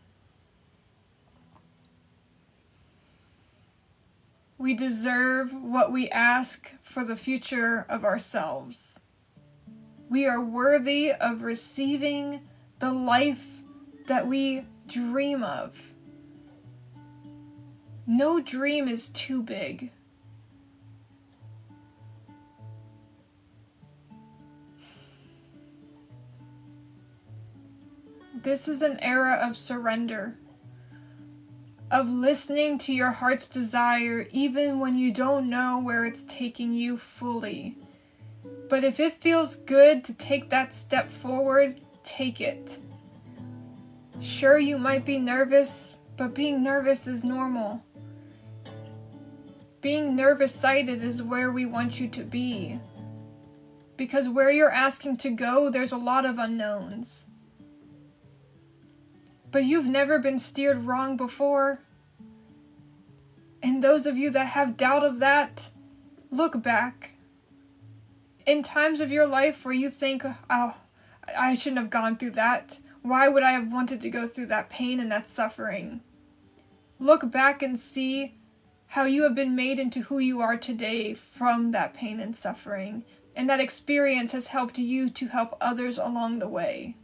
We deserve what we ask for the future of ourselves. We are worthy of receiving the life that we dream of. No dream is too big. This is an era of surrender, of listening to your heart's desire even when you don't know where it's taking you fully. But if it feels good to take that step forward, take it. Sure, you might be nervous, but being nervous is normal. Being nervous-sighted is where we want you to be. Because where you're asking to go, there's a lot of unknowns. But you've never been steered wrong before. And those of you that have doubt of that, look back. In times of your life where you think, oh, I shouldn't have gone through that. Why would I have wanted to go through that pain and that suffering? Look back and see how you have been made into who you are today from that pain and suffering. And that experience has helped you to help others along the way.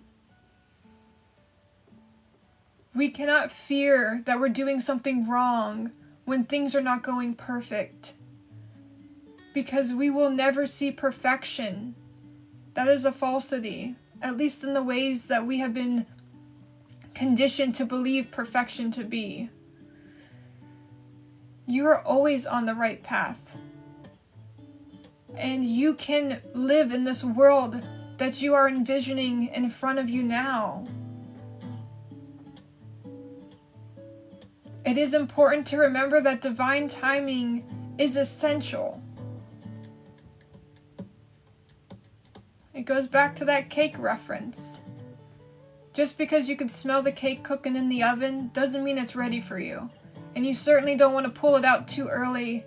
We cannot fear that we're doing something wrong when things are not going perfect. Because we will never see perfection. That is a falsity, at least in the ways that we have been conditioned to believe perfection to be. You are always on the right path. And you can live in this world that you are envisioning in front of you now. It is important to remember that divine timing is essential. It goes back to that cake reference. Just because you can smell the cake cooking in the oven doesn't mean it's ready for you. And you certainly don't want to pull it out too early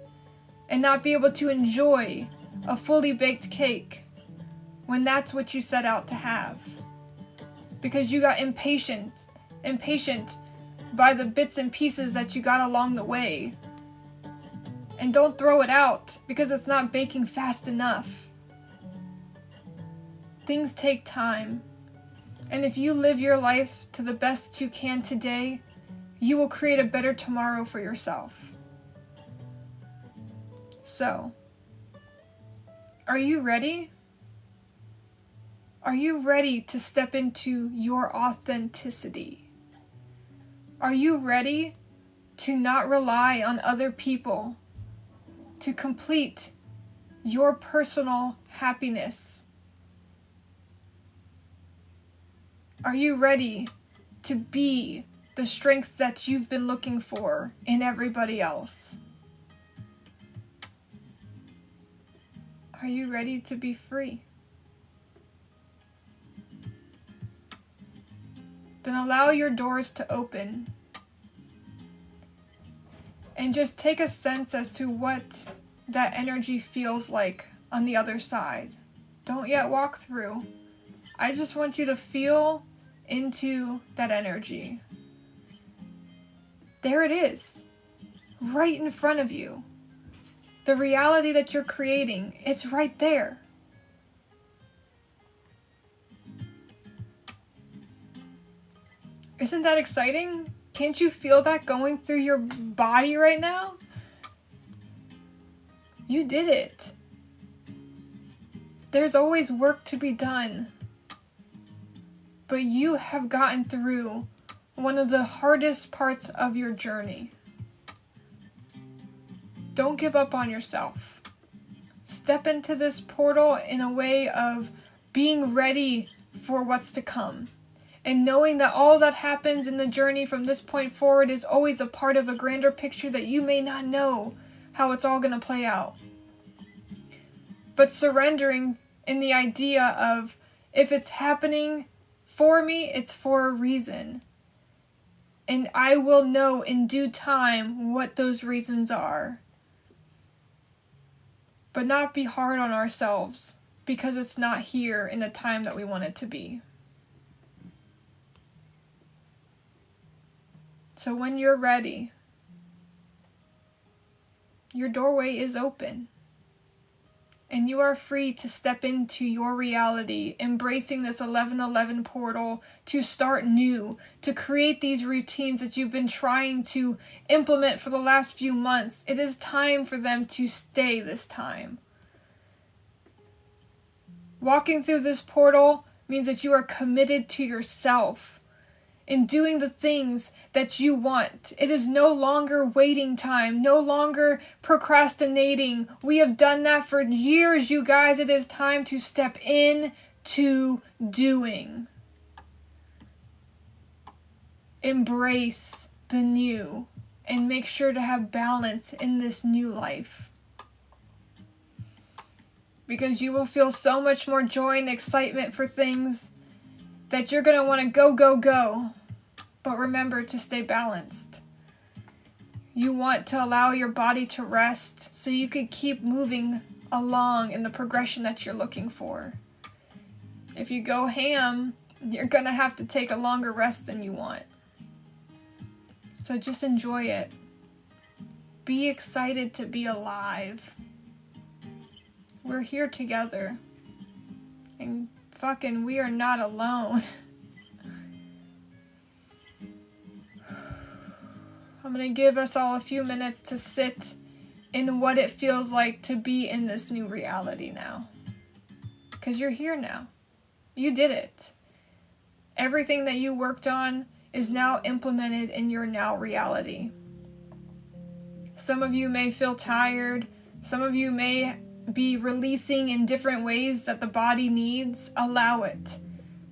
and not be able to enjoy a fully baked cake when that's what you set out to have. Because you got impatient by the bits and pieces that you got along the way. And don't throw it out because it's not baking fast enough. Things take time. And if you live your life to the best you can today, you will create a better tomorrow for yourself. So, are you ready? Are you ready to step into your authenticity? Are you ready to not rely on other people to complete your personal happiness? Are you ready to be the strength that you've been looking for in everybody else? Are you ready to be free? Then allow your doors to open. And just take a sense as to what that energy feels like on the other side. Don't yet walk through. I just want you to feel into that energy. There it is, right in front of you. The reality that you're creating, it's right there. Isn't that exciting? Can't you feel that going through your body right now? You did it. There's always work to be done. But you have gotten through one of the hardest parts of your journey. Don't give up on yourself. Step into this portal in a way of being ready for what's to come. And knowing that all that happens in the journey from this point forward is always a part of a grander picture that you may not know how it's all going to play out. But surrendering in the idea of, if it's happening for me, it's for a reason. And I will know in due time what those reasons are. But not be hard on ourselves because it's not here in the time that we want it to be. So when you're ready, your doorway is open. And you are free to step into your reality, embracing this 11-11 portal to start new, to create these routines that you've been trying to implement for the last few months. It is time for them to stay this time. Walking through this portal means that you are committed to yourself in doing the things that you want. It is no longer waiting time, no longer procrastinating. We have done that for years, you guys. It is time to step in to doing. Embrace the new and make sure to have balance in this new life. Because you will feel so much more joy and excitement for things that you're going to want to go, go, go. But remember to stay balanced. You want to allow your body to rest so you can keep moving along in the progression that you're looking for. If you go ham, you're going to have to take a longer rest than you want. So just enjoy it. Be excited to be alive. We're here together. And fucking we are not alone. I'm going to give us all a few minutes to sit in what it feels like to be in this new reality now. Because you're here now. You did it. Everything that you worked on is now implemented in your now reality. Some of you may feel tired. Some of you may be releasing in different ways that the body needs. Allow it.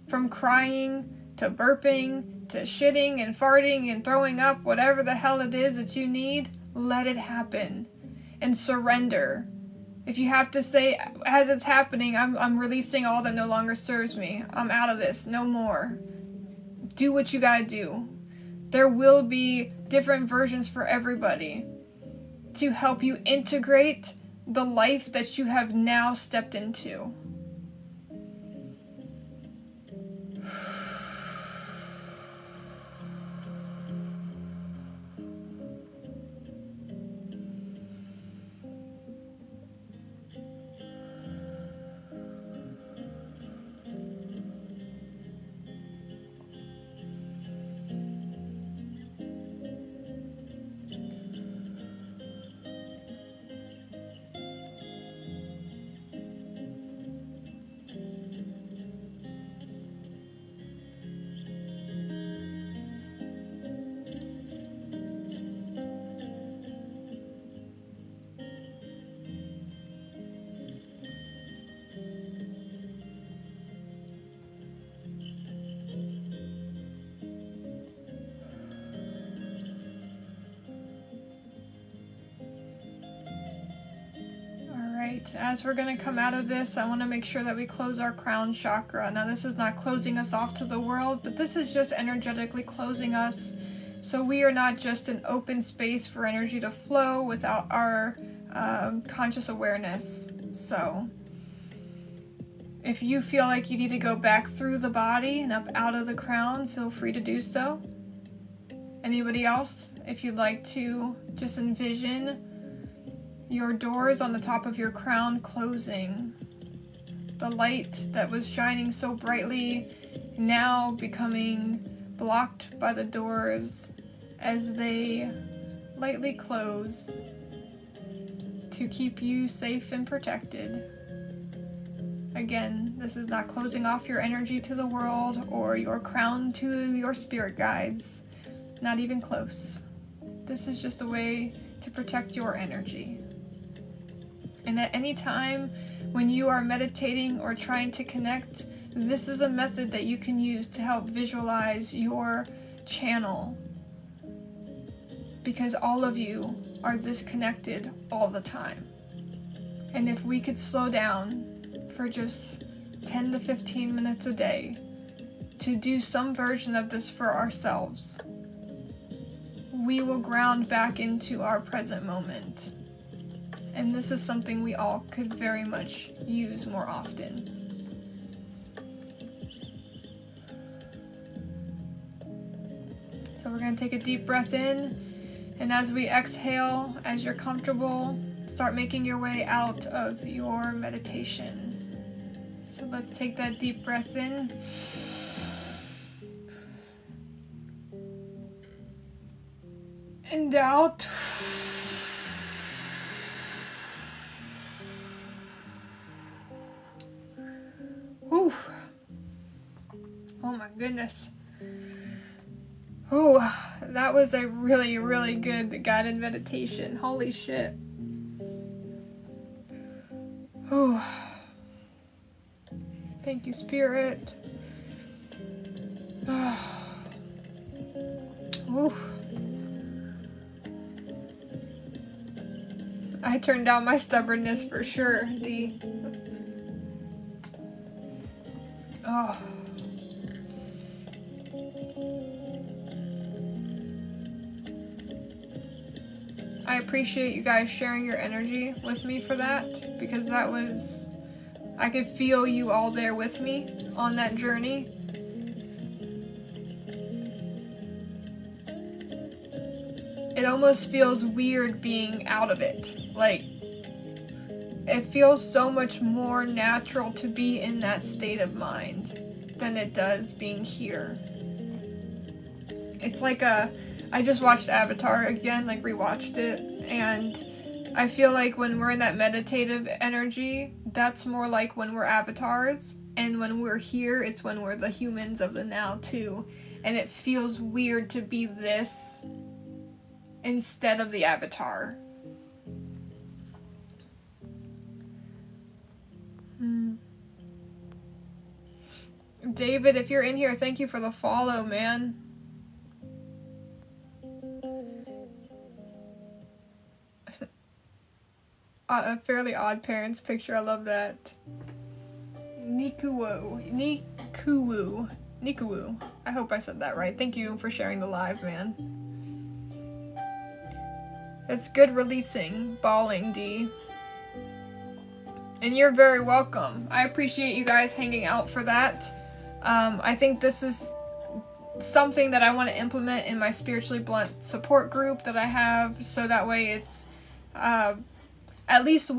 From crying to burping to shitting and farting and throwing up, whatever the hell it is that you need, let it happen. And surrender. If you have to say, as it's happening, I'm releasing all that no longer serves me. I'm out of this. No more. Do what you gotta do. There will be different versions for everybody to help you integrate the life that you have now stepped into. As we're going to come out of this, I want to make sure that we close our crown chakra. Now, this is not closing us off to the world, but this is just energetically closing us. So we are not just an open space for energy to flow without our conscious awareness. So if you feel like you need to go back through the body and up out of the crown, feel free to do so. Anybody else? If you'd like to just envision your doors on the top of your crown closing. The light that was shining so brightly now becoming blocked by the doors as they lightly close to keep you safe and protected. Again, this is not closing off your energy to the world or your crown to your spirit guides. Not even close. This is just a way to protect your energy. And at any time when you are meditating or trying to connect, this is a method that you can use to help visualize your channel, because all of you are this connected all the time. And if we could slow down for just 10 to 15 minutes a day to do some version of this for ourselves, we will ground back into our present moment. And this is something we all could very much use more often. So we're going to take a deep breath in, and as we exhale, as you're comfortable, start making your way out of your meditation. So let's take that deep breath in. And out. Whew. Oh my goodness. Oh, that was a really, really good guided meditation. Holy shit. Oh. Thank you, Spirit. Ooh. I turned down my stubbornness for sure, D. Oh. I appreciate you guys sharing your energy with me for that, because that was, I could feel you all there with me on that journey. It almost feels weird being out of it. Like, it feels so much more natural to be in that state of mind than it does being here. It's like I just watched Avatar again, like rewatched it, and I feel like when we're in that meditative energy, that's more like when we're avatars, and when we're here, it's when we're the humans of the now too, and it feels weird to be this instead of the avatar. David, if you're in here, thank you for the follow, man. A Fairly Odd Parents picture, I love that. Nikuwu. I hope I said that right. Thank you for sharing the live, man. It's good releasing, bawling, D. And you're very welcome. I appreciate you guys hanging out for that. I think this is something that I want to implement in my Spiritually Blunt support group that I have, so that way it's at least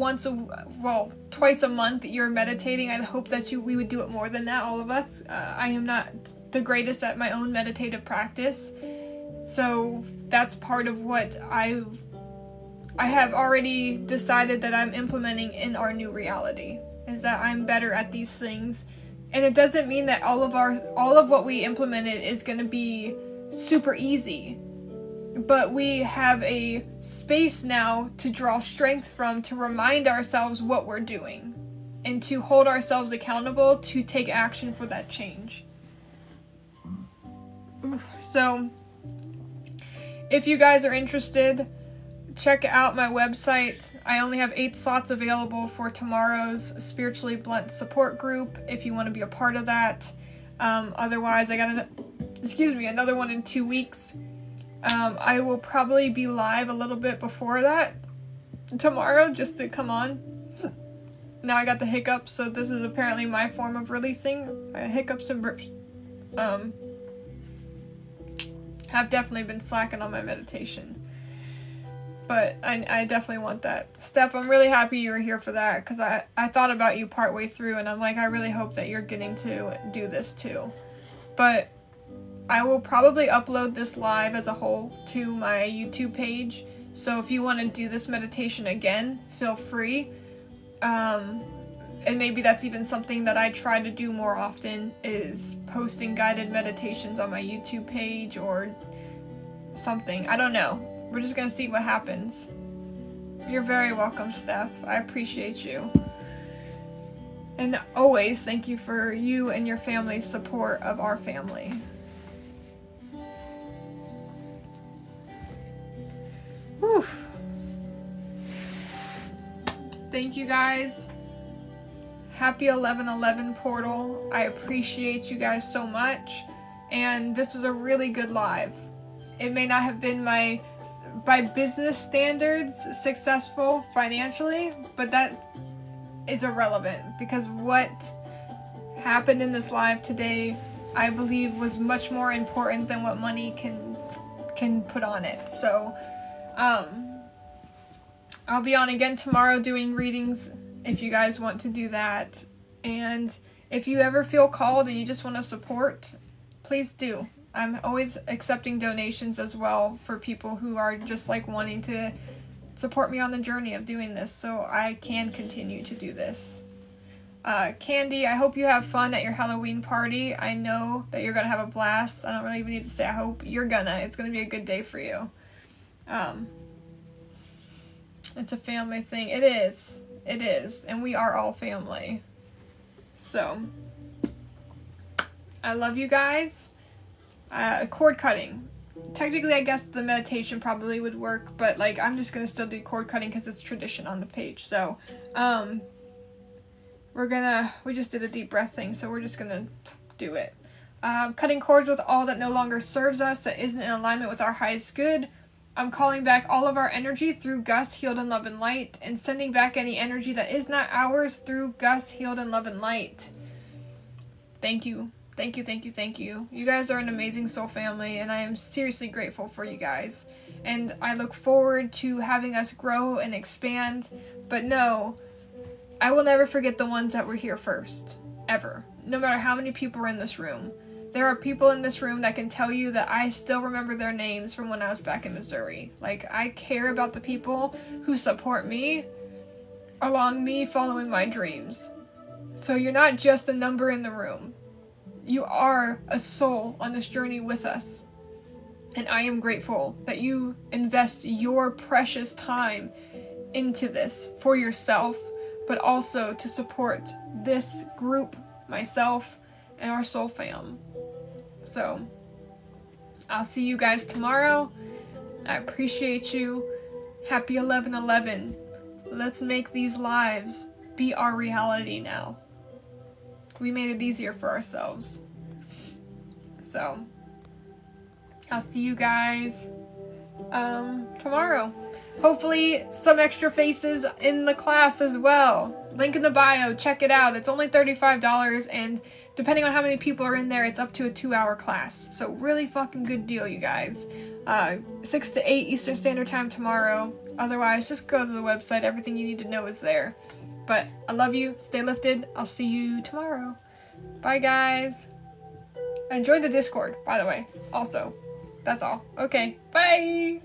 twice a month you're meditating. I hope that we would do it more than that, all of us. I am not the greatest at my own meditative practice, so that's part of what I have already decided that I'm implementing in our new reality, is that I'm better at these things. And it doesn't mean that all of what we implemented is going to be super easy, but we have a space now to draw strength from, to remind ourselves what we're doing, and to hold ourselves accountable to take action for that change. So, if you guys are interested, check out my website. I only have 8 slots available for tomorrow's Spiritually Blunt support group, if you want to be a part of that. Otherwise, I got another one in 2 weeks. I will probably be live a little bit before that tomorrow, just to come on. Now I got the hiccups, so this is apparently my form of releasing. Hiccups and burps. Have definitely been slacking on my meditation. But I definitely want that. Steph, I'm really happy you were here for that, because I thought about you partway through, and I'm like, I really hope that you're getting to do this too. But I will probably upload this live as a whole to my YouTube page, so if you want to do this meditation again, feel free. And maybe that's even something that I try to do more often, is posting guided meditations on my YouTube page or something. I don't know. We're just gonna see what happens. You're very welcome, Steph. I appreciate you. And always thank you for you and your family's support of our family. Whew. Thank you guys. Happy 11-11 portal. I appreciate you guys so much. And this was a really good live. It may not have been by business standards successful financially, but that is irrelevant because what happened in this live today, I believe, was much more important than what money can put on it. So I'll be on again tomorrow doing readings if you guys want to do that. And if you ever feel called and you just want to support, please do. I'm always accepting donations as well for people who are just like wanting to support me on the journey of doing this so I can continue to do this. Candy, I hope you have fun at your Halloween party. I know that you're going to have a blast. I don't really even need to say I hope. You're gonna. It's going to be a good day for you. It's a family thing. It is. It is. And we are all family. So, I love you guys. Cord cutting. Technically, I guess the meditation probably would work, but like I'm just gonna still do cord cutting because it's tradition on the page. So, we just did a deep breath thing, so we're just gonna do it. Cutting cords with all that no longer serves us, that isn't in alignment with our highest good. I'm calling back all of our energy through Gus, healed in love and light, and sending back any energy that is not ours through Gus, healed in love and light. Thank you. Thank you, thank you, thank you. You guys are an amazing soul family, and I am seriously grateful for you guys. And I look forward to having us grow and expand. But no, I will never forget the ones that were here first. Ever. No matter how many people are in this room. There are people in this room that can tell you that I still remember their names from when I was back in Missouri. Like, I care about the people who support me along me following my dreams. So you're not just a number in the room. You are a soul on this journey with us. And I am grateful that you invest your precious time into this for yourself, but also to support this group, myself, and our soul fam. So, I'll see you guys tomorrow. I appreciate you. Happy 11-11. Let's make these lives be our reality now. We made it easier for ourselves. So, I'll see you guys tomorrow. Hopefully some extra faces in the class as well. Link in the bio, check it out. It's only $35, and depending on how many people are in there, it's up to a 2-hour class. So really fucking good deal, you guys. 6 to 8 Eastern Standard Time tomorrow. Otherwise, just go to the website. Everything you need to know is there. But I love you. Stay lifted. I'll see you tomorrow. Bye, guys. And join the Discord, by the way. Also, that's all. Okay, bye.